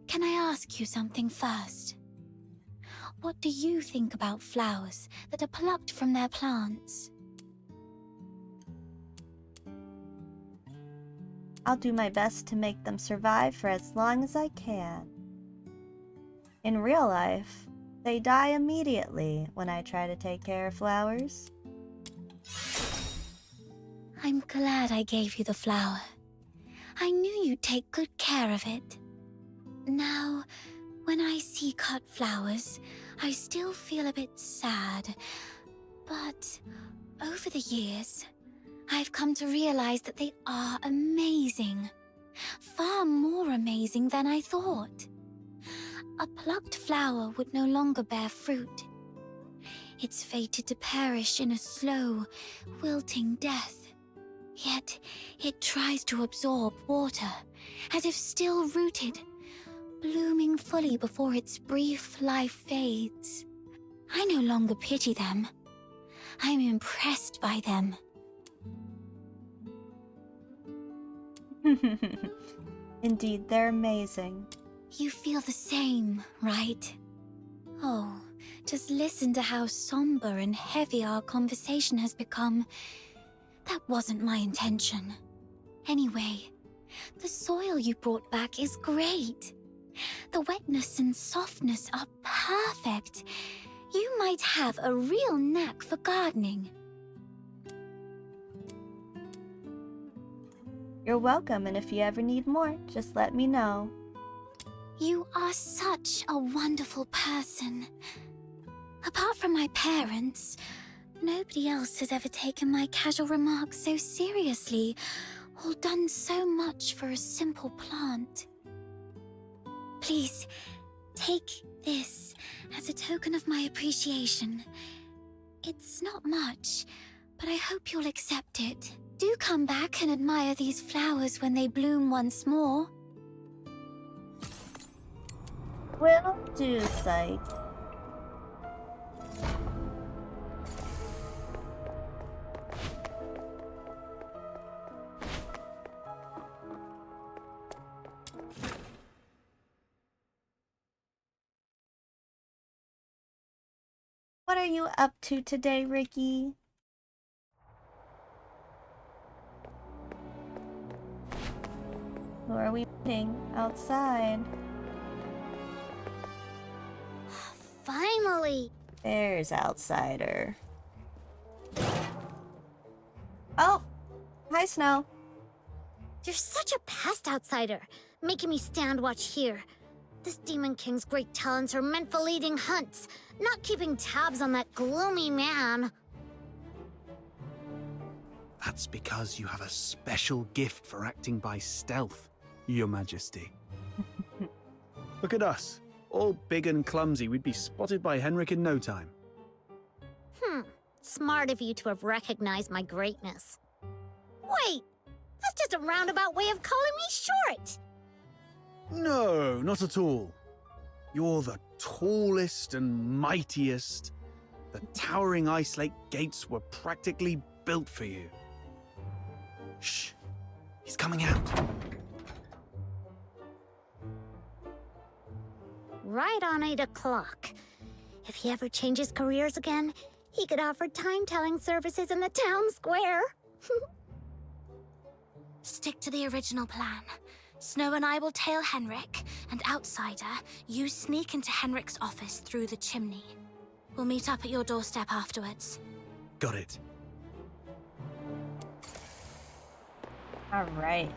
can I ask you something first? What do you think about flowers that are plucked from their plants? I'll do my best to make them survive for as long as I can. In real life, they die immediately when I try to take care of flowers. I'm glad I gave you the flower. I knew you'd take good care of it. Now, when I see cut flowers, I still feel a bit sad. But over the years, I've come to realize that they are amazing. Far more amazing than I thought. A plucked flower would no longer bear fruit. It's fated to perish in a slow, wilting death. Yet, it tries to absorb water, as if still rooted, blooming fully before its brief life fades. I no longer pity them. I'm impressed by them. Indeed, they're amazing. You feel the same, right? Oh, just listen to how somber and heavy our conversation has become. That wasn't my intention. Anyway, the soil you brought back is great. The wetness and softness are perfect. You might have a real knack for gardening. You're welcome, and if you ever need more, just let me know. You are such a wonderful person. Apart from my parents, nobody else has ever taken my casual remarks so seriously, or done so much for a simple plant. Please, take this as a token of my appreciation. It's not much, but I hope you'll accept it. Do come back and admire these flowers when they bloom once more. Will do, Psyche. What are you up to today, Ricky? Who are we meeting outside? Finally! There's Outsider. Oh! Hi, Snow. You're such a pest outsider. making me stand watch here. This Demon King's great talents are meant for leading hunts, not keeping tabs on that gloomy man. That's because you have a special gift for acting by stealth, Your Majesty. Look at us. All big and clumsy, we'd be spotted by Henrik in no time. Smart of you to have recognized my greatness. Wait, that's just a roundabout way of calling me short. No, not at all. You're the tallest and mightiest. The towering Ice Lake gates were practically built for you. Shh, he's coming out. Right on 8 o'clock. If he ever changes careers again, he could offer time-telling services in the town square. Stick to the original plan. Snow and I will tail Henrik, and Outsider, you sneak into Henrik's office through the chimney. We'll meet up at your doorstep afterwards. Got it. All right.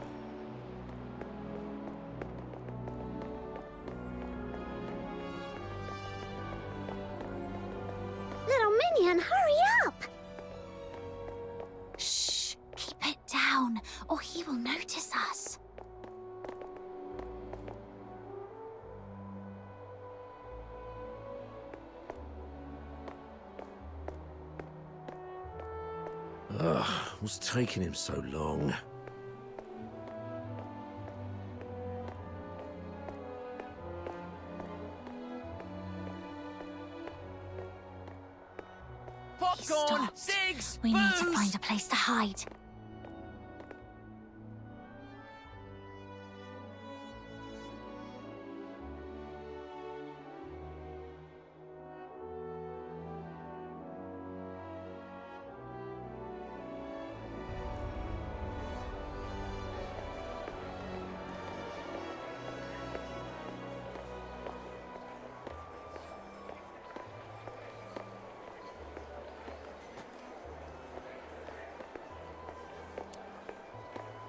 Little minion, hurry up! Shh, keep it down, or he will notice us. Ugh, what's taking him so long? Popcorn! Stopped. Cigs! We need to booze! find a place to hide.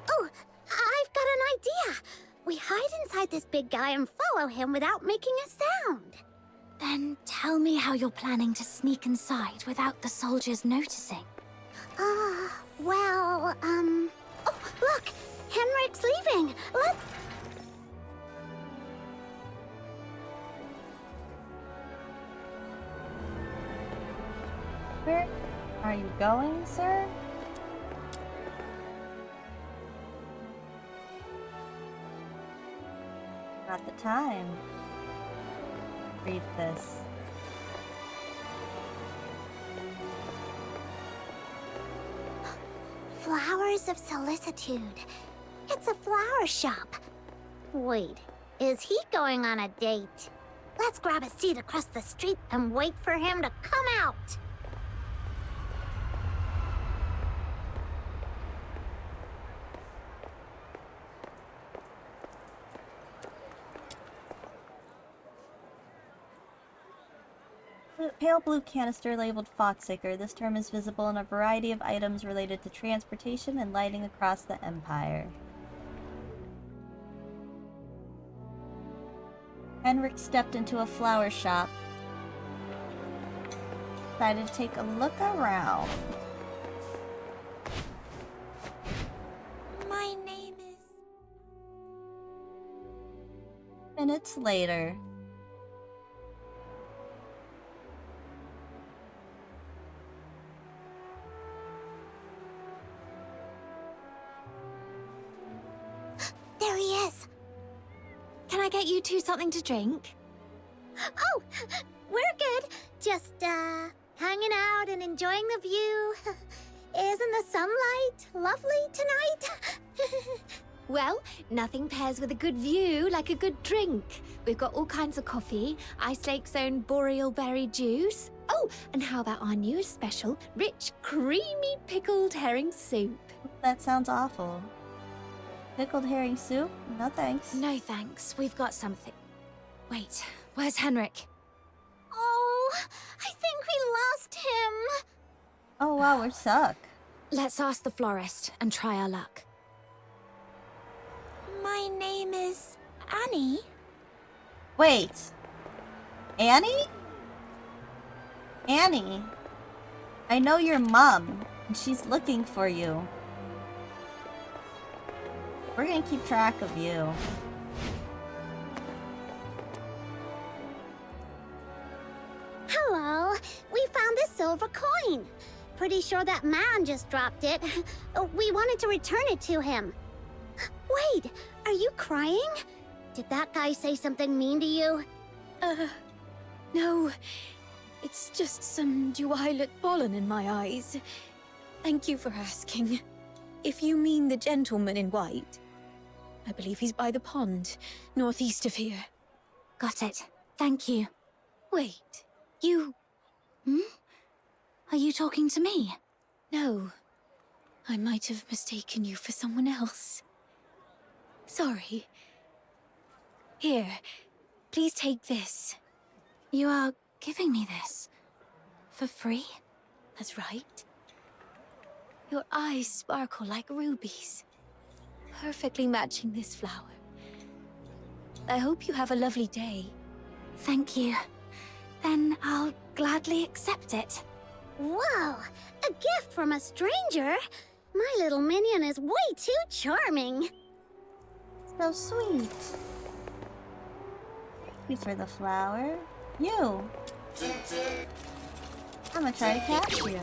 Oh, I've got an idea. We hide inside this big guy and follow him without making a sound. Then tell me how you're planning to sneak inside without the soldiers noticing. Oh, look! Henrik's leaving! Where are you going, sir? Not the time. Read this. Flowers of solicitude. It's a flower shop. Wait, is he going on a date? Let's grab a seat across the street and wait for him to come out. Pale blue canister labeled Foxicker. This term is visible in a variety of items related to transportation and lighting across the Empire. Henrik stepped into a flower shop. Decided to take a look around. My name is... Minutes later. There he is. Can I get you two something to drink? Oh, we're good. Just, hanging out and enjoying the view. Isn't the sunlight lovely tonight? Well, nothing pairs with a good view like a good drink. We've got all kinds of coffee, Ice Lake's own boreal berry juice. Oh, and how about our newest special, rich, creamy pickled herring soup? That sounds awful. Pickled herring soup? No thanks. No thanks, we've got something. Wait, where's Henrik? Oh, I think we lost him. Oh wow, we're stuck. Let's ask the florist and try our luck. My My name is Annie. Wait. Annie? Annie. I know your mom, and she's looking for you. We're gonna keep track of you. Hello. We found this silver coin. Pretty sure that man just dropped it. We wanted to return it to him. Wait, are you crying? Did that guy say something mean to you? No. It's just some duet pollen in my eyes. Thank you for asking. If you mean the gentleman in white, I believe he's by the pond, northeast of here. Got it. Thank you. Wait, you... Are you talking to me? No. I might have mistaken you for someone else. Sorry. Here, please take this. You are giving me this? For free? That's right. Your eyes sparkle like rubies, perfectly matching this flower. I hope you have a lovely day. Thank you. Then I'll gladly accept it. Whoa, a gift from a stranger? My little minion is way too charming. So sweet. Thank you for the flower. You. I'm gonna try to catch you.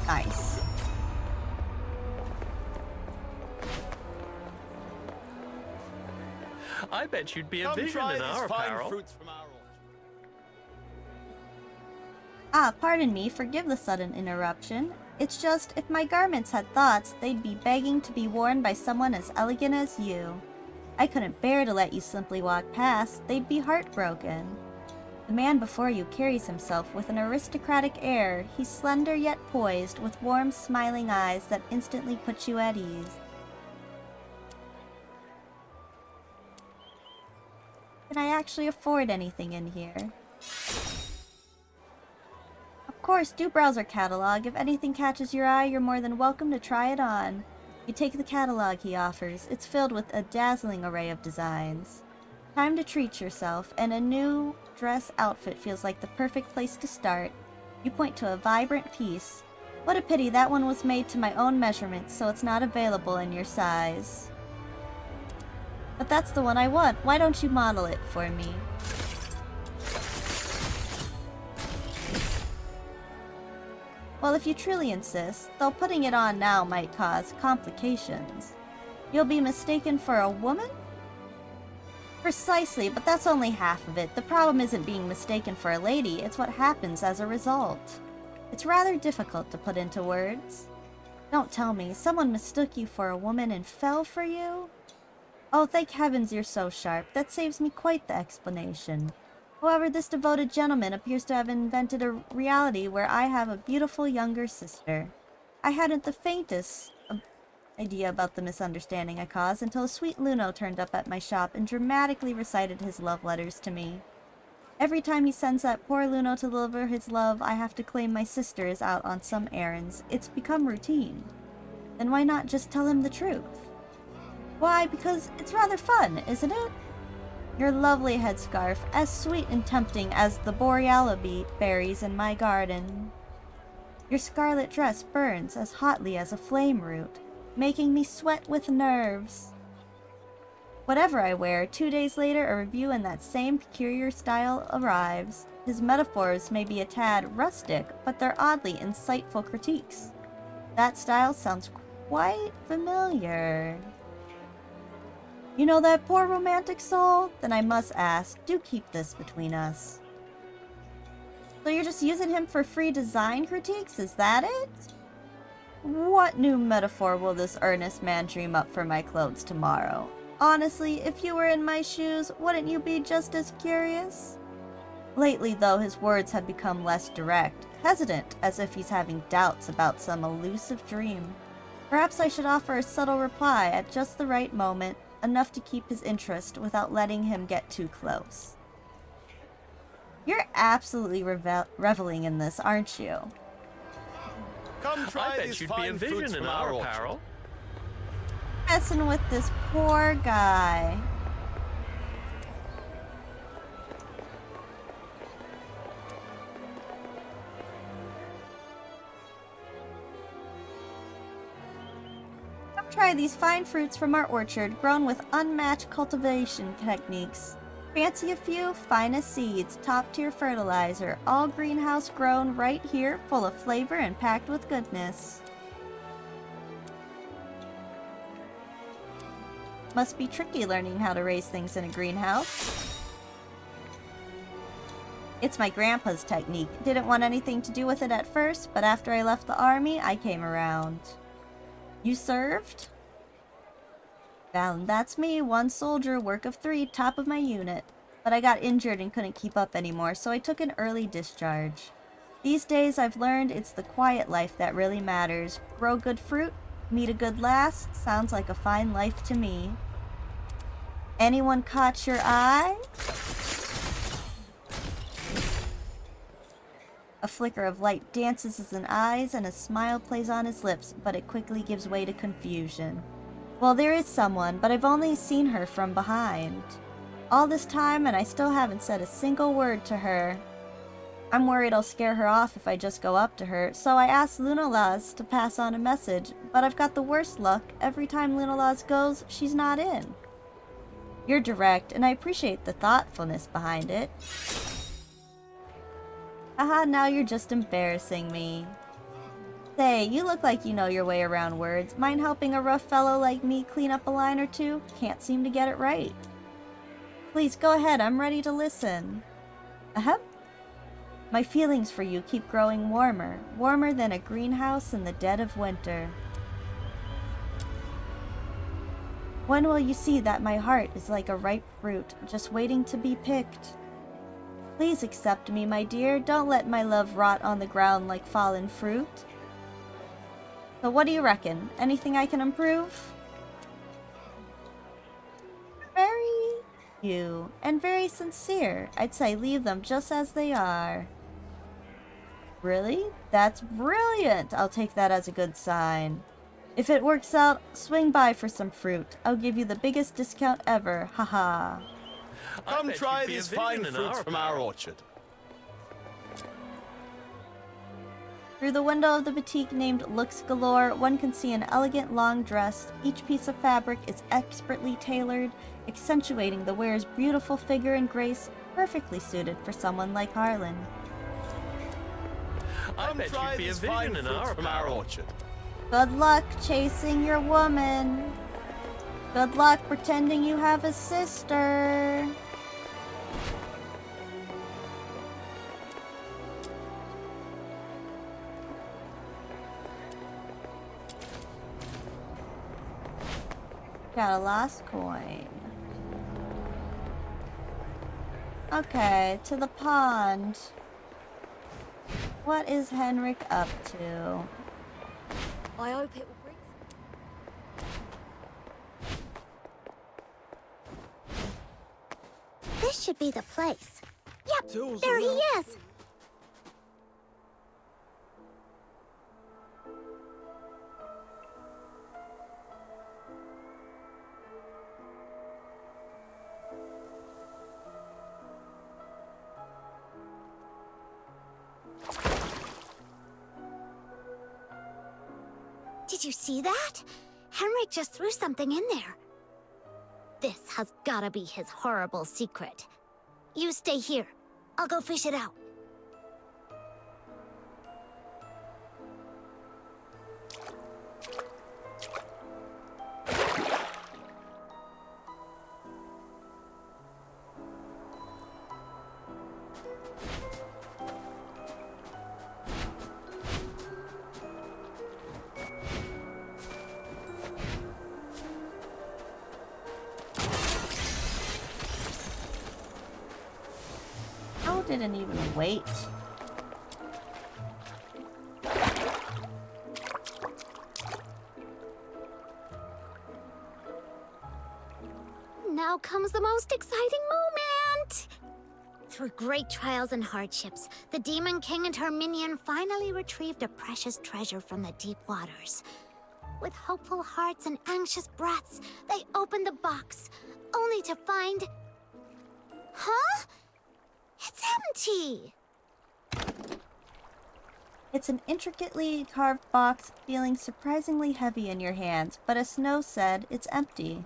Nice. I bet you'd be a vision in our apparel. Ah, pardon me, forgive the sudden interruption. It's just, if my garments had thoughts, they'd be begging to be worn by someone as elegant as you. I couldn't bear to let you simply walk past, they'd be heartbroken. The man before you carries himself with an aristocratic air. He's slender yet poised, with warm, smiling eyes that instantly put you at ease. Can I actually afford anything in here? Of course, do browse our catalog. If anything catches your eye, you're more than welcome to try it on. You take the catalog he offers. It's filled with a dazzling array of designs. Time to treat yourself, and a new dress outfit feels like the perfect place to start. You point to a vibrant piece. What a pity that one was made to my own measurements, so it's not available in your size. But that's the one I want. Why don't you model it for me? Well, if you truly insist, though putting it on now might cause complications. You'll be mistaken for a woman? Precisely, but that's only half of it. The problem isn't being mistaken for a lady, it's what happens as a result. It's rather difficult to put into words. Don't tell me, someone mistook you for a woman and fell for you? Oh, thank heavens you're so sharp. That saves me quite the explanation. However, this devoted gentleman appears to have invented a reality where I have a beautiful younger sister. I hadn't the faintest idea about the misunderstanding I caused until a sweet Luno turned up at my shop and dramatically recited his love letters to me. Every time he sends that poor Luno to deliver his love, I have to claim my sister is out on some errands. It's become routine. Then why not just tell him the truth? Why, because it's rather fun, isn't it? Your lovely headscarf, as sweet and tempting as the boreala berries in my garden. Your scarlet dress burns as hotly as a flame root, making me sweat with nerves. Whatever I wear, 2 days later a review in that same peculiar style arrives. His metaphors may be a tad rustic, but they're oddly insightful critiques. That style sounds quite familiar. You know that poor romantic soul? Then I must ask, do keep this between us. So you're just using him for free design critiques, is that it? What new metaphor will this earnest man dream up for my clothes tomorrow? Honestly, if you were in my shoes, wouldn't you be just as curious? Lately, though, his words have become less direct, hesitant, as if he's having doubts about some elusive dream. Perhaps I should offer a subtle reply at just the right moment, enough to keep his interest without letting him get too close. You're absolutely reveling in this, aren't you? Come try I bet you'd be a vision in our apparel. Messing with this poor guy. Come try these fine fruits from our orchard, grown with unmatched cultivation techniques. Fancy a few, finest seeds, top-tier fertilizer, all greenhouse grown right here, full of flavor and packed with goodness. Must be tricky learning how to raise things in a greenhouse. It's my grandpa's technique. Didn't want anything to do with it at first, but after I left the army, I came around. You served? Val, that's me, 1 soldier, work of 3, top of my unit. But I got injured and couldn't keep up anymore, so I took an early discharge. These days I've learned it's the quiet life that really matters. Grow good fruit, meet a good lass, sounds like a fine life to me. Anyone caught your eye? A flicker of light dances in his eyes and a smile plays on his lips, but it quickly gives way to confusion. Well, there is someone, but I've only seen her from behind. All this time and I still haven't said a single word to her. I'm worried I'll scare her off if I just go up to her, so I asked Lunalaz to pass on a message, but I've got the worst luck. Every time Lunalaz goes, she's not in. You're direct, and I appreciate the thoughtfulness behind it. Haha, now you're just embarrassing me. Say, you look like you know your way around words. Mind helping a rough fellow like me clean up a line or two? Can't seem to get it right. Please go ahead, I'm ready to listen. Ahem. My feelings for you keep growing warmer, warmer than a greenhouse in the dead of winter. When will you see that my heart is like a ripe fruit, just waiting to be picked? Please accept me, my dear. Don't let my love rot on the ground like fallen fruit. So what do you reckon? Anything I can improve? Very few and very sincere. I'd say leave them just as they are. Really? That's brilliant! I'll take that as a good sign. If it works out, swing by for some fruit. I'll give you the biggest discount ever. Haha. Come try these fine fruits from our orchard. Through the window of the boutique named Looks Galore, one can see an elegant long dress. Each piece of fabric is expertly tailored, accentuating the wearer's beautiful figure and grace, perfectly suited for someone like Harlan. I bet you'd be a vision in our orchard. Good luck chasing your woman. Good luck pretending you have a sister. Got a lost coin. Okay, to the pond. What is Henrik up to? I hope it will bring... This should be the place. Yep, there he is! Did you see that? Henrik just threw something in there. This has gotta be his horrible secret. You stay here. I'll go fish it out. Didn't even wait. Now comes the most exciting moment! Through great trials and hardships, the Demon King and her minion finally retrieved a precious treasure from the deep waters. With hopeful hearts and anxious breaths, they opened the box, only to find... Huh? It's empty! It's an intricately carved box feeling surprisingly heavy in your hands, but as Snow said, it's empty.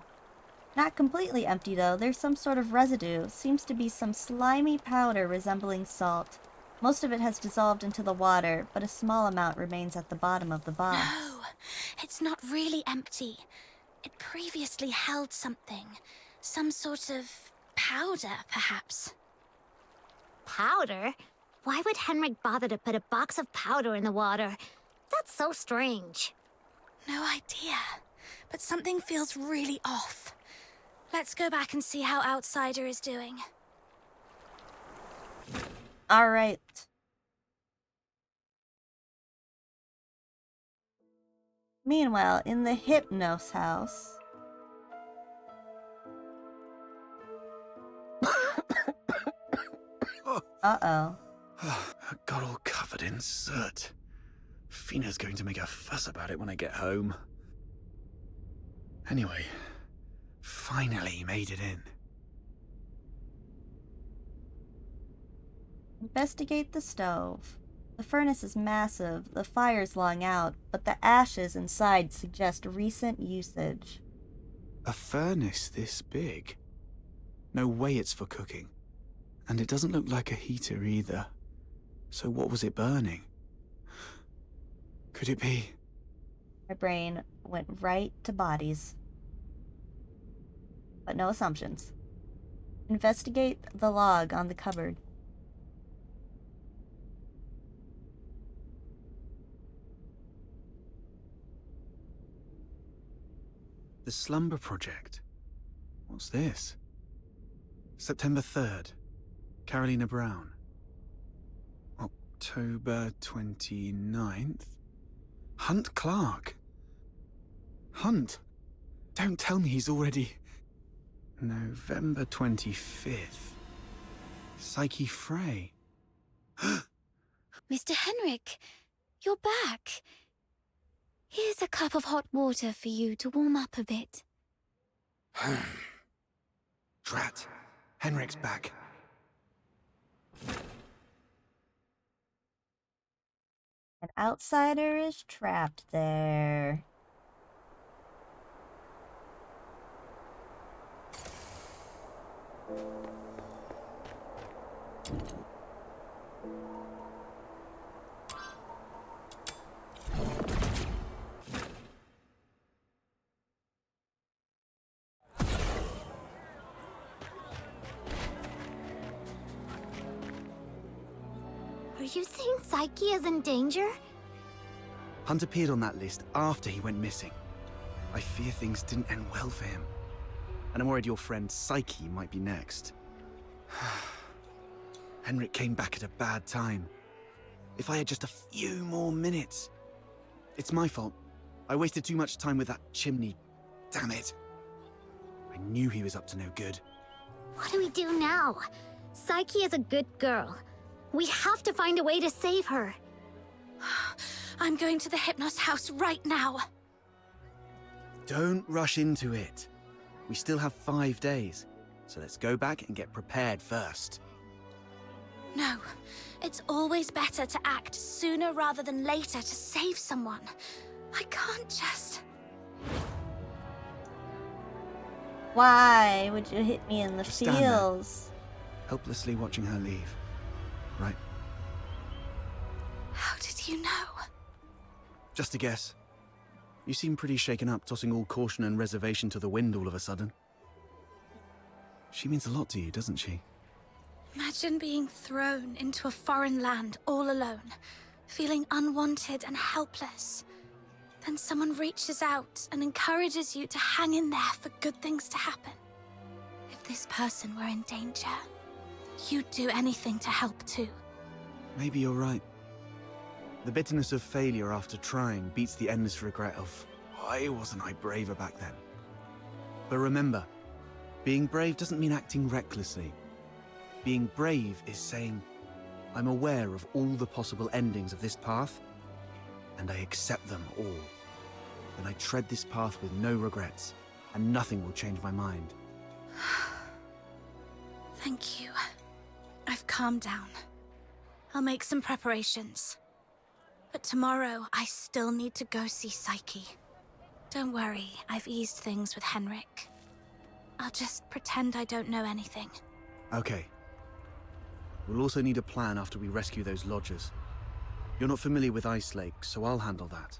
Not completely empty though, there's some sort of residue. Seems to be some slimy powder resembling salt. Most of it has dissolved into the water, but a small amount remains at the bottom of the box. No, it's not really empty. It previously held something. Some sort of powder, perhaps. Powder? Why would Henrik bother to put a box of powder in the water? That's so strange. No idea, but something feels really off. Let's go back and see how Outsider is doing. Alright. Meanwhile, in the Hypnos house... Uh-oh. I got all covered in soot. Fina's going to make a fuss about it when I get home. Anyway, finally made it in. Investigate the stove. The furnace is massive, the fire's long out, but the ashes inside suggest recent usage. A furnace this big? No way it's for cooking. And it doesn't look like a heater either. So what was it burning? Could it be... My brain went right to bodies. But no assumptions. Investigate the log on the cupboard. The Slumber Project. What's this? September 3rd. Carolina Brown. October 29th. Hunt Clark. Hunt? Don't tell me he's already... November 25th. Psyche Frey. Mr. Henrik, you're back. Here's a cup of hot water for you to warm up a bit. Drat. Henrik's back. An outsider is trapped there. Are you saying Psyche is in danger? Hunt appeared on that list after he went missing. I fear things didn't end well for him. And I'm worried your friend Psyche might be next. Henrik came back at a bad time. If I had just a few more minutes. It's my fault. I wasted too much time with that chimney. Damn it. I knew he was up to no good. What do we do now? Psyche is a good girl. We have to find a way to save her. I'm going to the Hypnos house right now. Don't rush into it. We still have 5 days, so let's go back and get prepared first. No, it's always better to act sooner rather than later to save someone. I can't just... Why would you hit me in the Just stand there, feels? helplessly watching her leave. Right? How did you know? Just a guess. You seem pretty shaken up, tossing all caution and reservation to the wind all of a sudden. She means a lot to you, doesn't she? Imagine being thrown into a foreign land all alone, feeling unwanted and helpless. Then someone reaches out and encourages you to hang in there for good things to happen. If this person were in danger, you'd do anything to help too. Maybe you're right. The bitterness of failure after trying beats the endless regret of, why wasn't I braver back then? But remember, being brave doesn't mean acting recklessly. Being brave is saying, I'm aware of all the possible endings of this path, and I accept them all. Then I tread this path with no regrets, and nothing will change my mind. Thank you. I've calmed down. I'll make some preparations. But tomorrow, I still need to go see Psyche. Don't worry, I've eased things with Henrik. I'll just pretend I don't know anything. Okay. We'll also need a plan after we rescue those lodgers. You're not familiar with Ice Lake, so I'll handle that.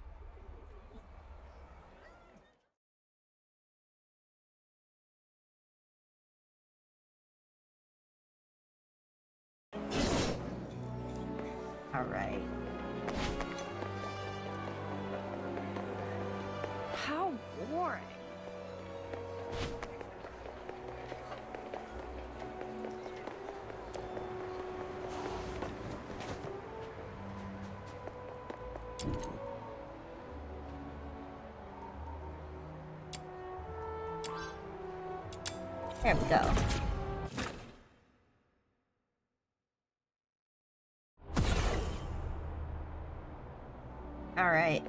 All right. How boring. There we go. All right.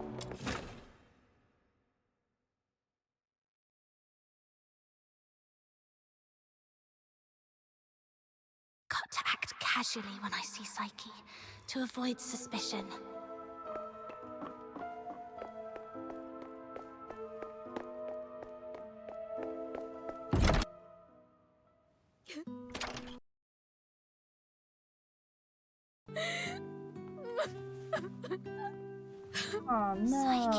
Got to act casually when I see Psyche, to avoid suspicion. Oh no. Psyche,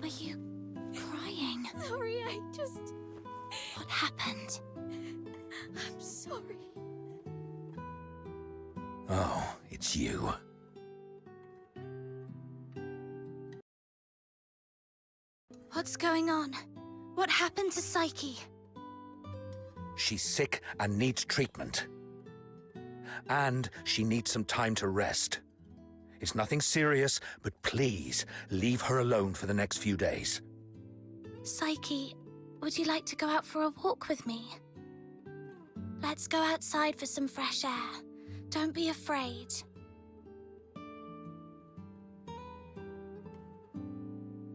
are you crying? Sorry, I just... What happened? I'm sorry. Oh, it's you. What's going on? What happened to Psyche? She's sick and needs treatment. And she needs some time to rest. It's nothing serious, but please leave her alone for the next few days. Psyche, would you like to go out for a walk with me? Let's go outside for some fresh air. Don't be afraid.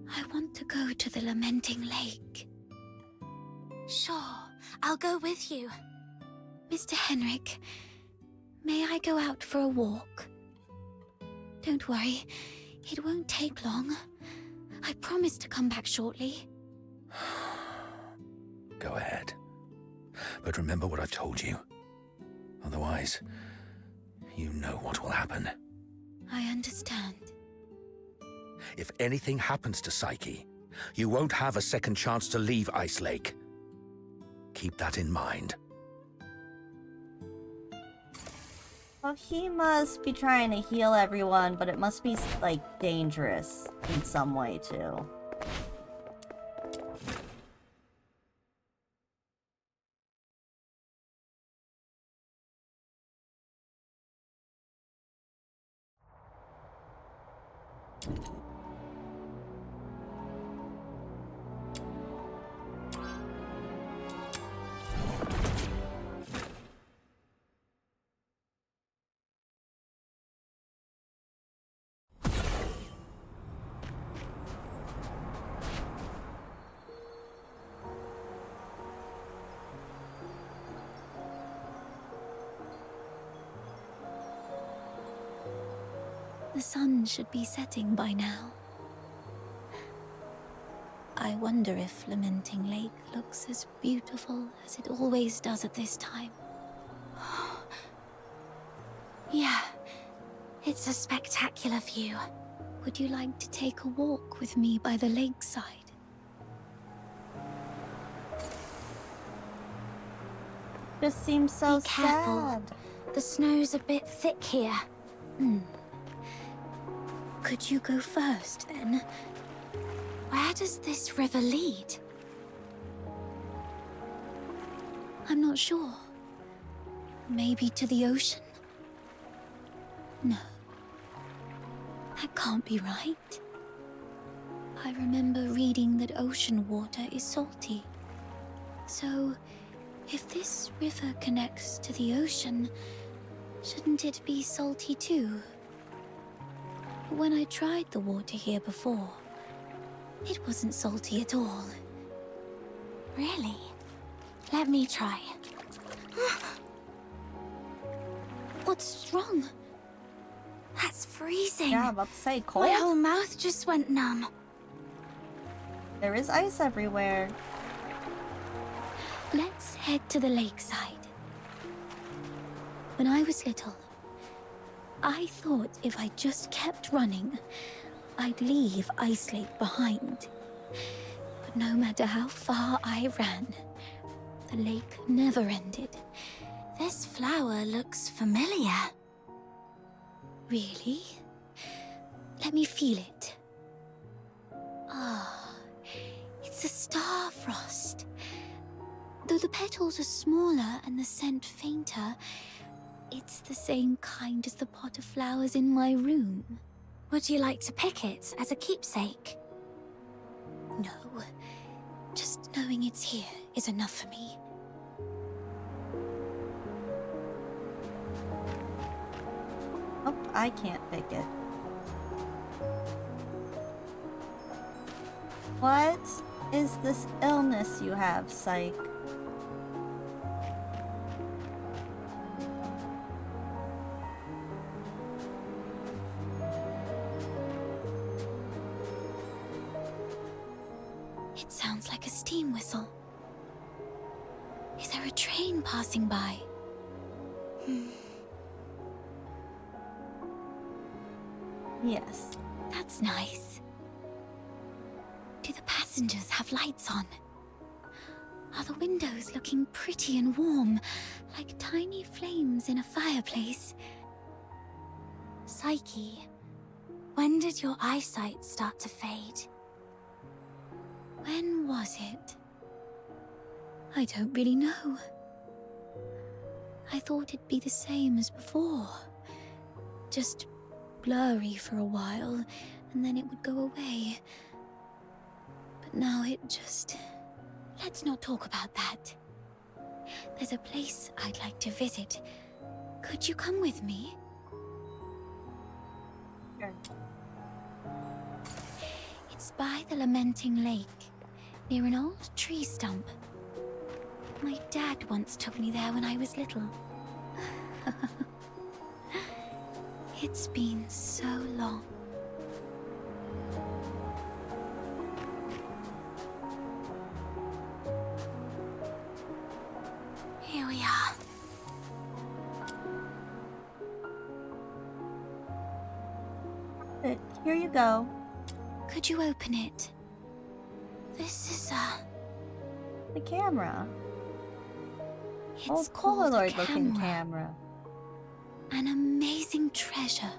I want to go to the Lamenting Lake. Sure, I'll go with you. Mr. Henrik, may I go out for a walk? Don't worry, it won't take long. I promise to come back shortly. Go ahead. But remember what I've told you. Otherwise, you know what will happen. I understand. If anything happens to Psyche, you won't have a second chance to leave Ice Lake. Keep that in mind. Well, he must be trying to heal everyone, but it must be, like, dangerous in some way, too. The sun should be setting by now. I wonder if Lamenting Lake looks as beautiful as it always does at this time. Yeah, it's a spectacular view. Would you like to take a walk with me by the lakeside? Just seems so Be careful. sad. The snow's a bit thick here. Could you go first, then? Where does this river lead? I'm not sure. Maybe to the ocean? No. That can't be right. I remember reading that ocean water is salty. So, If this river connects to the ocean, shouldn't it be salty too? When I tried the water here before, it wasn't salty at all. Really? Let me try. What's wrong? That's freezing. Yeah, I'm about to say, cold? My whole mouth just went numb. There is ice everywhere. Let's head to the lakeside. When I was little, I thought if I just kept running, I'd leave Ice Lake behind. But no matter how far I ran, the lake never ended. This flower looks familiar. Really? Let me feel it. Ah, it's a star frost. Though the petals are smaller and the scent fainter, it's the same kind as the pot of flowers in my room. Would you like to pick it as a keepsake? No. Just knowing it's here is enough for me. Oh, I can't pick it. What is this illness you have, Psych? It sounds like a steam whistle. Is there a train passing by? Yes. That's nice. Do the passengers have lights on? Are the windows looking pretty and warm, like tiny flames in a fireplace? Psyche, when did your eyesight start to fade? When was it? I don't really know. I thought it'd be the same as before. Just blurry for a while, and then it would go away. But now it just... Let's not talk about that. There's a place I'd like to visit. Could you come with me? Sure. It's by the Lamenting Lake, near an old tree stump. My dad once took me there when I was little. It's been so long. Here we are. Here you go. Could you open it? This is the camera. It's Old called a Polaroid-looking camera. An amazing treasure.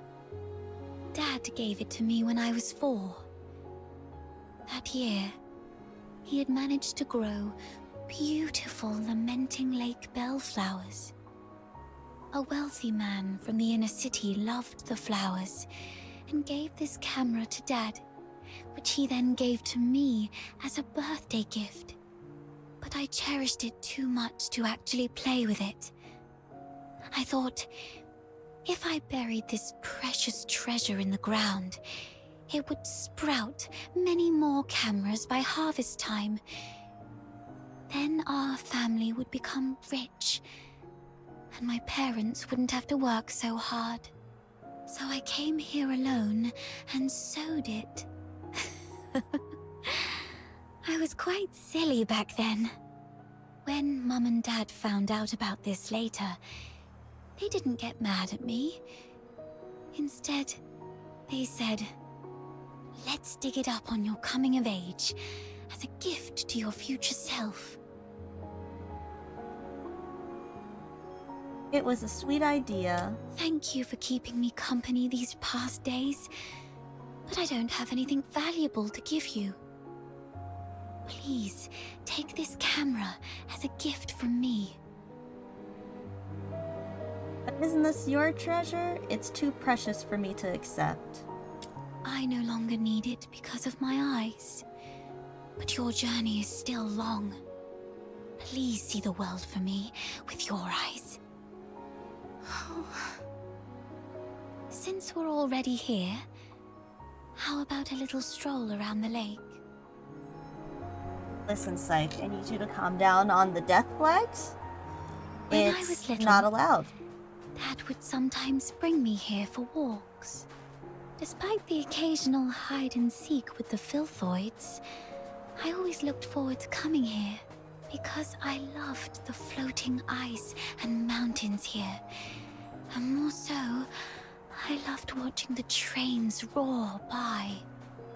Dad gave it to me when I was 4. That year, he had managed to grow beautiful Lamenting Lake bellflowers. A wealthy man from the inner city loved the flowers and gave this camera to Dad, which he then gave to me as a birthday gift. But I cherished it too much to actually play with it. I thought, if I buried this precious treasure in the ground, it would sprout many more cameras by harvest time. Then our family would become rich, and my parents wouldn't have to work so hard. So I came here alone and sewed it. I was quite silly back then. When Mum and Dad found out about this later, they didn't get mad at me. Instead, they said, "Let's dig it up on your coming of age as a gift to your future self." It was a sweet idea. Thank you for keeping me company these past days, but I don't have anything valuable to give you. Please, take this camera as a gift from me. But isn't this your treasure? It's too precious for me to accept. I no longer need it because of my eyes. But your journey is still long. Please see the world for me with your eyes. Since we're already here, how about a little stroll around the lake? Listen, Psych, I need you to calm down on the death flags. When I It's was little, not allowed. Dad would sometimes bring me here for walks. Despite the occasional hide and seek with the Filthoids, I always looked forward to coming here because I loved the floating ice and mountains here. And more so, I loved watching the trains roar by.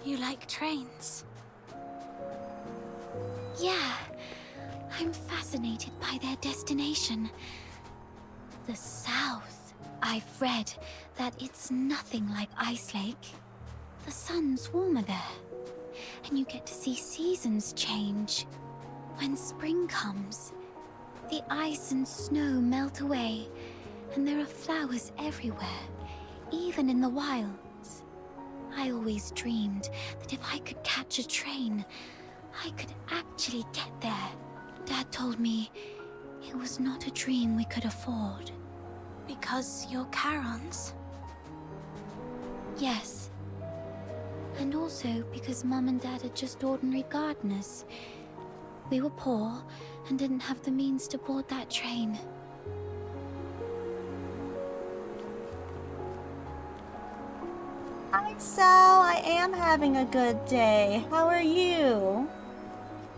You like trains? Yeah, I'm fascinated by their destination. The South. I've read that it's nothing like Ice Lake. The sun's warmer there, and you get to see seasons change. When spring comes, the ice and snow melt away, and there are flowers everywhere, even in the wilds. I always dreamed that if I could catch a train, I could actually get there. Dad told me it was not a dream we could afford. Because you're Charons? Yes. And also because Mum and Dad are just ordinary gardeners. We were poor and didn't have the means to board that train. Hi, Sal. I am having a good day. How are you?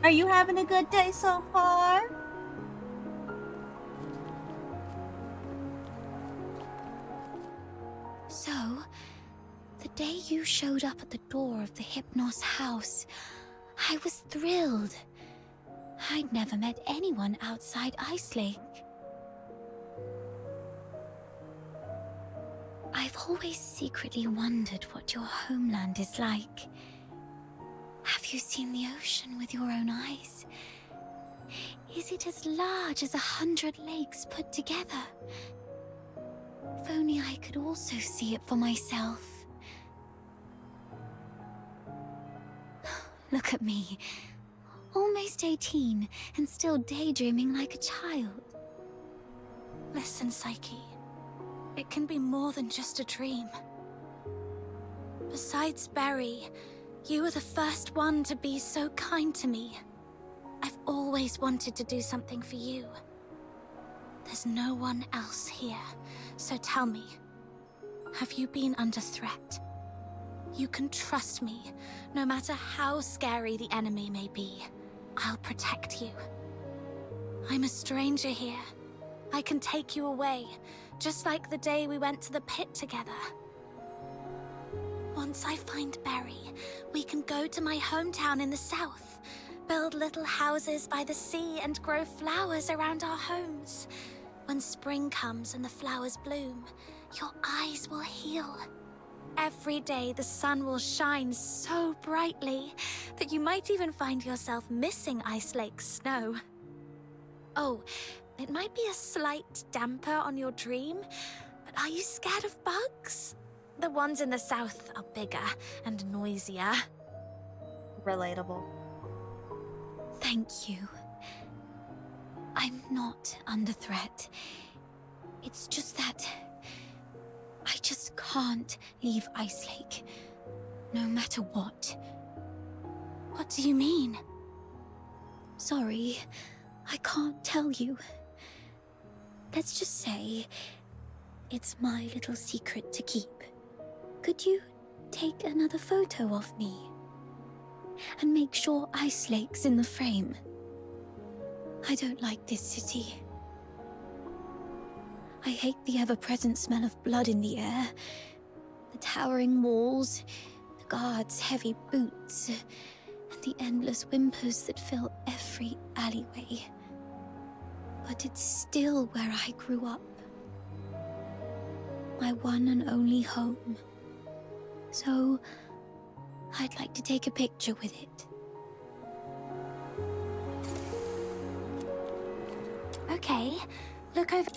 Are you having a good day so far? So, the day you showed up at the door of the Hypnos house, I was thrilled. I'd never met anyone outside Ice Lake. I've always secretly wondered what your homeland is like. Have you seen the ocean with your own eyes? Is it as large as 100 lakes put together? If only I could also see it for myself. Look at me. Almost 18 and still daydreaming like a child. Listen, Psyche. It can be more than just a dream. Besides Barry, you were the first one to be so kind to me. I've always wanted to do something for you. There's no one else here, so tell me, have you been under threat? You can trust me, no matter how scary the enemy may be. I'll protect you. I'm a stranger here. I can take you away, just like the day we went to the pit together. Once I find Barry, we can go to my hometown in the south, build little houses by the sea and grow flowers around our homes. When spring comes and the flowers bloom, your eyes will heal. Every day the sun will shine so brightly that you might even find yourself missing Ice Lake's snow. Oh, it might be a slight damper on your dream, but are you scared of bugs? The ones in the south are bigger and noisier. Relatable. Thank you. I'm not under threat. It's just that I just can't leave Ice Lake, no matter what. What do you mean? Sorry, I can't tell you. Let's just say it's my little secret to keep. Could you take another photo of me? And make sure Ice Lake's in the frame. I don't like this city. I hate the ever-present smell of blood in the air, the towering walls, the guards' heavy boots, and the endless whimpers that fill every alleyway. But it's still where I grew up. My one and only home. So, I'd like to take a picture with it. Okay, look over...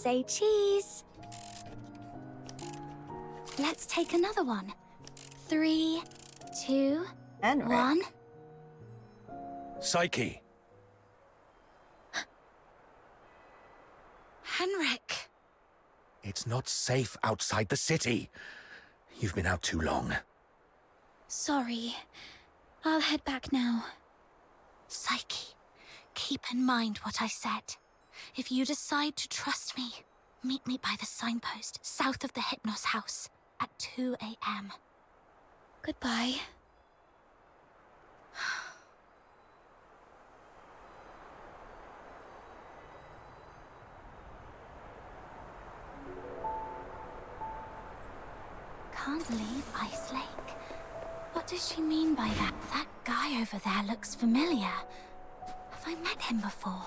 say cheese. Let's take another one. 3, 2, Henrik. 1. Psyche! Henrik. It's not safe outside the city. You've been out too long. Sorry. I'll head back now. Psyche, keep in mind what I said. If you decide to trust me, meet me by the signpost south of the Hypnos house at 2 a.m. Goodbye. Can't leave Ice Lake. What does she mean by that? That guy over there looks familiar. Have I met him before?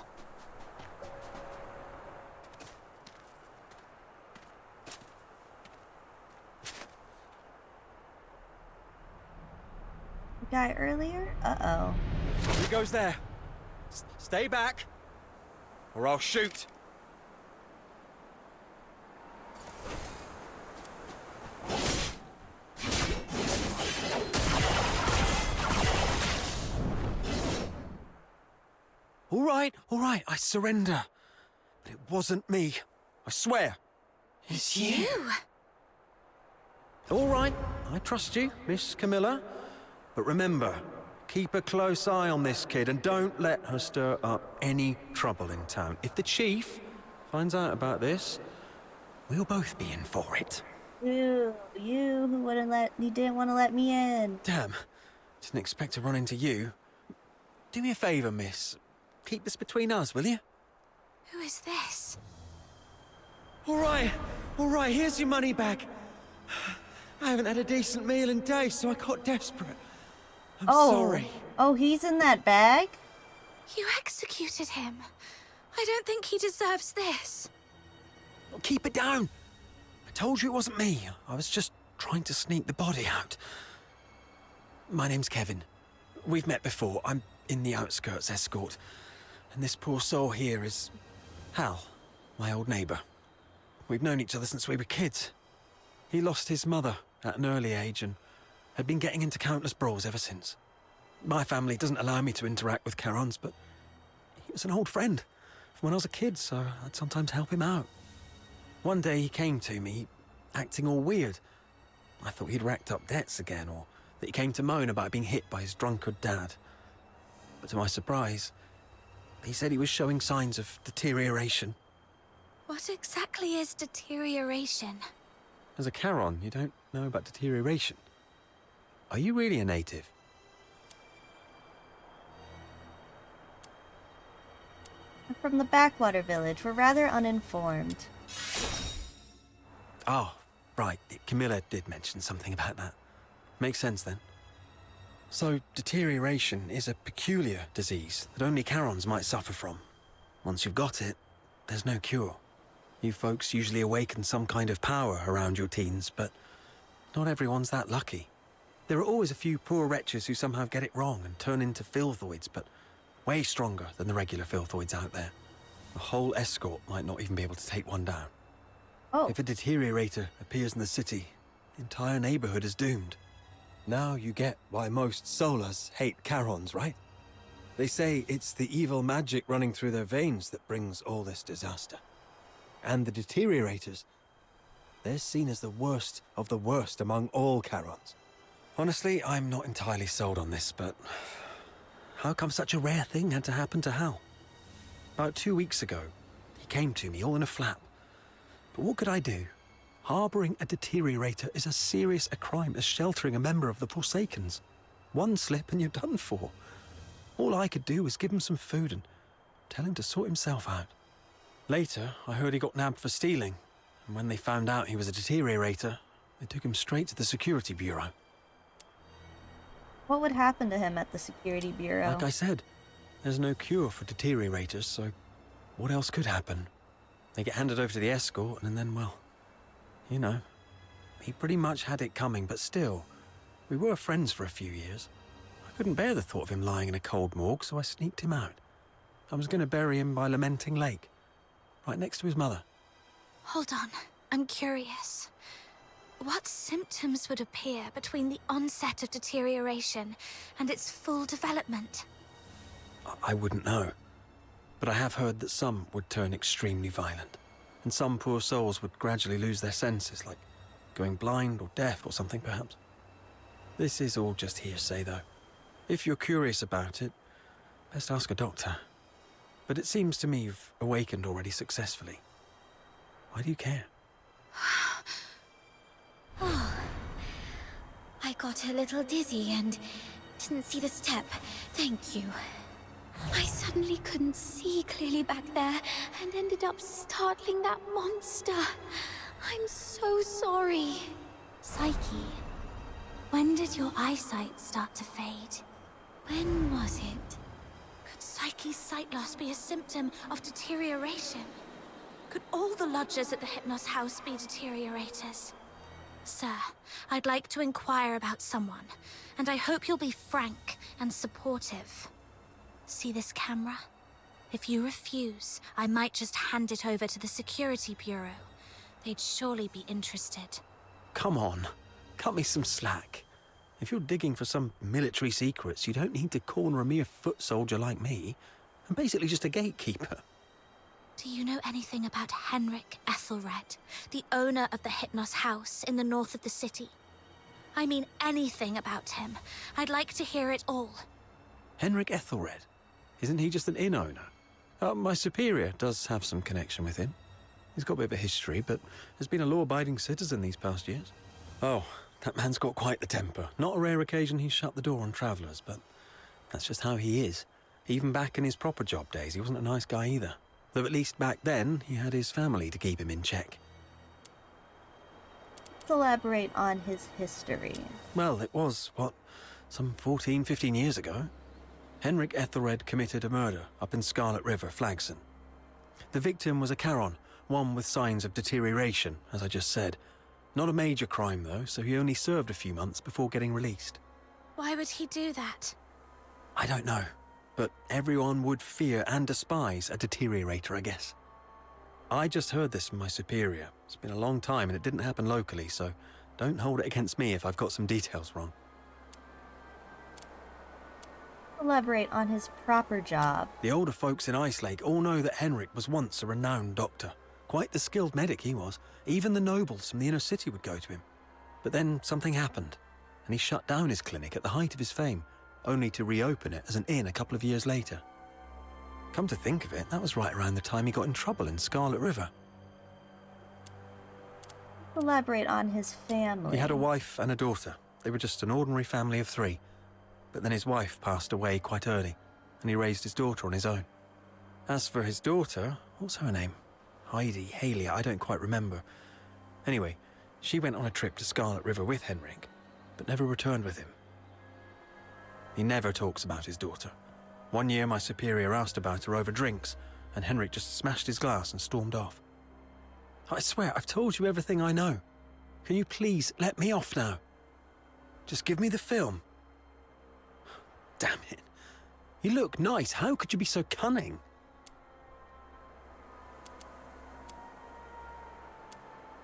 The guy earlier? Uh-oh. Who goes there? Stay back, or I'll shoot. All right, I surrender. But it wasn't me. I swear. It's you? All right, I trust you, Miss Camilla. But remember, keep a close eye on this kid and don't let her stir up any trouble in town. If the chief finds out about this, we'll both be in for it. You who didn't want to let me in. Damn, didn't expect to run into you. Do me a favor, miss. Keep this between us, will you? Who is this? All right, here's your money back. I haven't had a decent meal in days, so I got desperate. I'm sorry. Oh, he's in that bag? You executed him. I don't think he deserves this. Well, keep it down. I told you it wasn't me. I was just trying to sneak the body out. My name's Kevin. We've met before. I'm in the outskirts escort. And this poor soul here is Hal, my old neighbor. We've known each other since we were kids. He lost his mother at an early age and had been getting into countless brawls ever since. My family doesn't allow me to interact with Charons, but he was an old friend from when I was a kid, so I'd sometimes help him out. One day he came to me, acting all weird. I thought he'd racked up debts again, or that he came to moan about being hit by his drunkard dad. But to my surprise, he said he was showing signs of deterioration. What exactly is deterioration? As a Charon, you don't know about deterioration. Are you really a native? I'm from the backwater village. We're rather uninformed. Oh, right. Camilla did mention something about that. Makes sense then. So, deterioration is a peculiar disease that only Charons might suffer from. Once you've got it, there's no cure. You folks usually awaken some kind of power around your teens, but not everyone's that lucky. There are always a few poor wretches who somehow get it wrong and turn into filthoids, but way stronger than the regular filthoids out there. A whole escort might not even be able to take one down. Oh. If a deteriorator appears in the city, the entire neighborhood is doomed. Now you get why most Solars hate Charons, right? They say it's the evil magic running through their veins that brings all this disaster. And the deteriorators, they're seen as the worst of the worst among all Charons. Honestly, I'm not entirely sold on this, but how come such a rare thing had to happen to Hal? About 2 weeks ago, he came to me all in a flap. But what could I do? Harboring a deteriorator is as serious a crime as sheltering a member of the Forsakens. One slip and you're done for. All I could do was give him some food and tell him to sort himself out. Later, I heard he got nabbed for stealing, and when they found out he was a deteriorator, they took him straight to the security bureau. What would happen to him at the security bureau? Like I said, there's no cure for deteriorators, so what else could happen? They get handed over to the escort, and then, well, you know, he pretty much had it coming, but still, we were friends for a few years. I couldn't bear the thought of him lying in a cold morgue, so I sneaked him out. I was going to bury him by Lamenting Lake, right next to his mother. Hold on, I'm curious. What symptoms would appear between the onset of deterioration and its full development? I wouldn't know. But I have heard that some would turn extremely violent. And some poor souls would gradually lose their senses, like going blind or deaf or something, perhaps. This is all just hearsay, though. If you're curious about it, best ask a doctor. But it seems to me you've awakened already successfully. Why do you care? Oh, I got a little dizzy and didn't see the step. Thank you. I suddenly couldn't see clearly back there and ended up startling that monster. I'm so sorry. Psyche, when did your eyesight start to fade? When was it? Could Psyche's sight loss be a symptom of deterioration? Could all the lodgers at the Hypnos house be deteriorators? Sir, I'd like to inquire about someone, and I hope you'll be frank and supportive. See this camera? If you refuse, I might just hand it over to the Security Bureau. They'd surely be interested. Come on, cut me some slack. If you're digging for some military secrets, you don't need to corner a mere foot soldier like me. I'm basically just a gatekeeper. Do you know anything about Henrik Ethelred, the owner of the Hypnos house in the north of the city? I mean anything about him. I'd like to hear it all. Henrik Ethelred? Isn't he just an inn owner? My superior does have some connection with him. He's got a bit of a history, but has been a law-abiding citizen these past years. Oh, that man's got quite the temper. Not a rare occasion he's shut the door on travellers, but that's just how he is. Even back in his proper job days, he wasn't a nice guy either. Though at least back then, he had his family to keep him in check. Let's elaborate on his history. Well, it was, some 14, 15 years ago. Henrik Ethelred committed a murder up in Scarlet River, Flagson. The victim was a Charon, one with signs of deterioration, as I just said. Not a major crime, though, so he only served a few months before getting released. Why would he do that? I don't know, but everyone would fear and despise a deteriorator, I guess. I just heard this from my superior. It's been a long time and it didn't happen locally, so don't hold it against me if I've got some details wrong. Elaborate on his proper job. The older folks in Ichelake all know that Henrik was once a renowned doctor. Quite the skilled medic he was. Even the nobles from the inner city would go to him. But then something happened, and he shut down his clinic at the height of his fame, only to reopen it as an inn a couple of years later. Come to think of it, that was right around the time he got in trouble in Scarlet River. Elaborate on his family. He had a wife and a daughter. They were just an ordinary family of 3. But then his wife passed away quite early, and he raised his daughter on his own. As for his daughter, what's her name? Heidi, Haley, I don't quite remember. Anyway, she went on a trip to Scarlet River with Henrik, but never returned with him. He never talks about his daughter. One year my superior asked about her over drinks, and Henrik just smashed his glass and stormed off. I swear, I've told you everything I know. Can you please let me off now? Just give me the film. Damn it. You look nice. How could you be so cunning?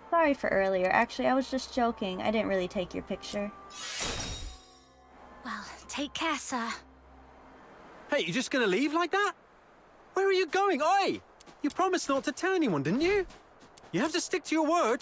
Sorry for earlier. Actually, I was just joking. I didn't really take your picture. Well, take care, sir. Hey, you just gonna leave like that? Where are you going? Oi! You promised not to tell anyone, didn't you? You have to stick to your word.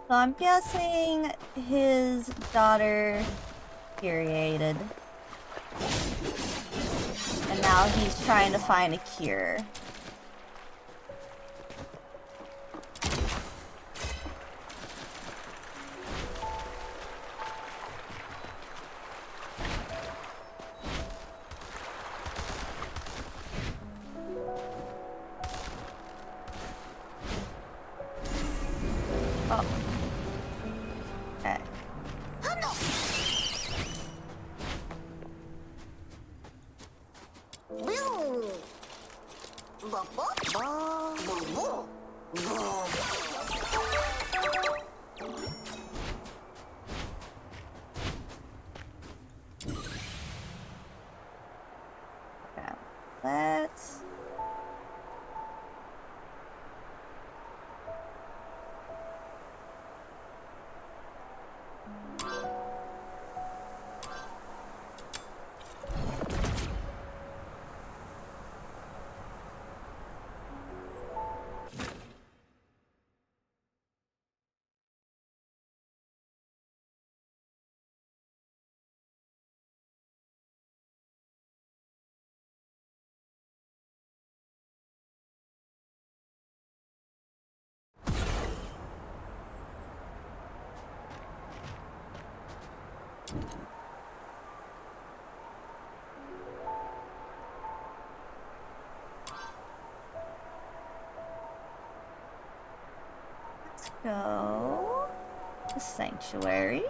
So I'm guessing his daughter deteriorated. And now he's trying to find a cure. Oh. Okay. Okay. Let's... go to Sanctuary.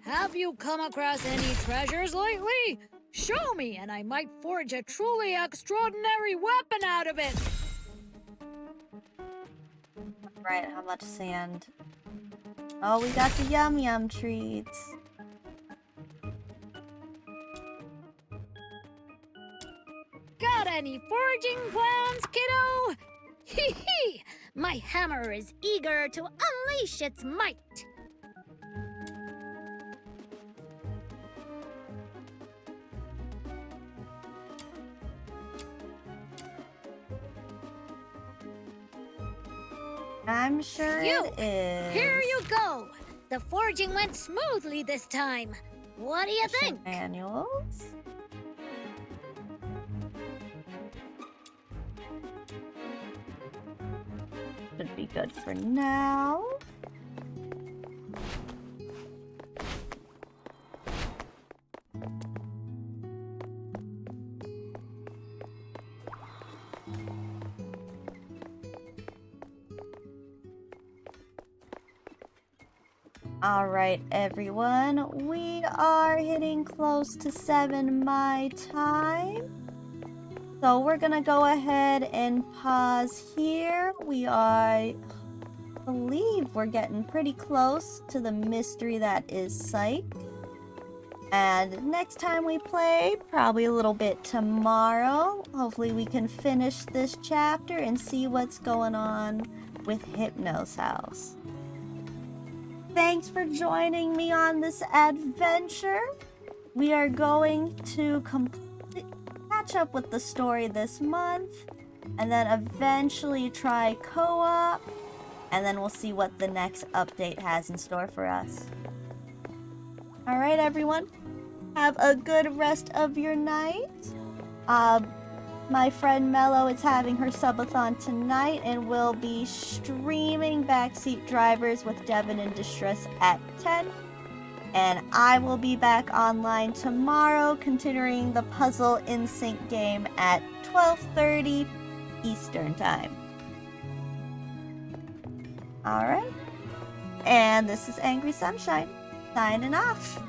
Have you come across any treasures lately? Show me, and I might forge a truly extraordinary weapon out of it! Right, how much sand? Oh, we got the yum yum treats. Got any foraging plans, kiddo? Hee hee! My hammer is eager to unleash its might! I'm sure it is. Here you go! The forging went smoothly this time. What do you think? Manuals. Should be good for now. Alright, everyone, we are hitting close to 7 my time. So we're gonna go ahead and pause here. I believe we're getting pretty close to the mystery that is Psych. And next time we play, probably a little bit tomorrow, hopefully we can finish this chapter and see what's going on with Hypno's house. Thanks for joining me on this adventure. We are going to catch up with the story this month, and then eventually try co-op, and then we'll see what the next update has in store for us. Alright, everyone. Have a good rest of your night. My friend Mello is having her subathon tonight and will be streaming Backseat Drivers with Devin in Distress at 10. And I will be back online tomorrow continuing the Puzzle in Sync game at 12:30 Eastern Time. Alright. And this is Angry Sunshine, signing off.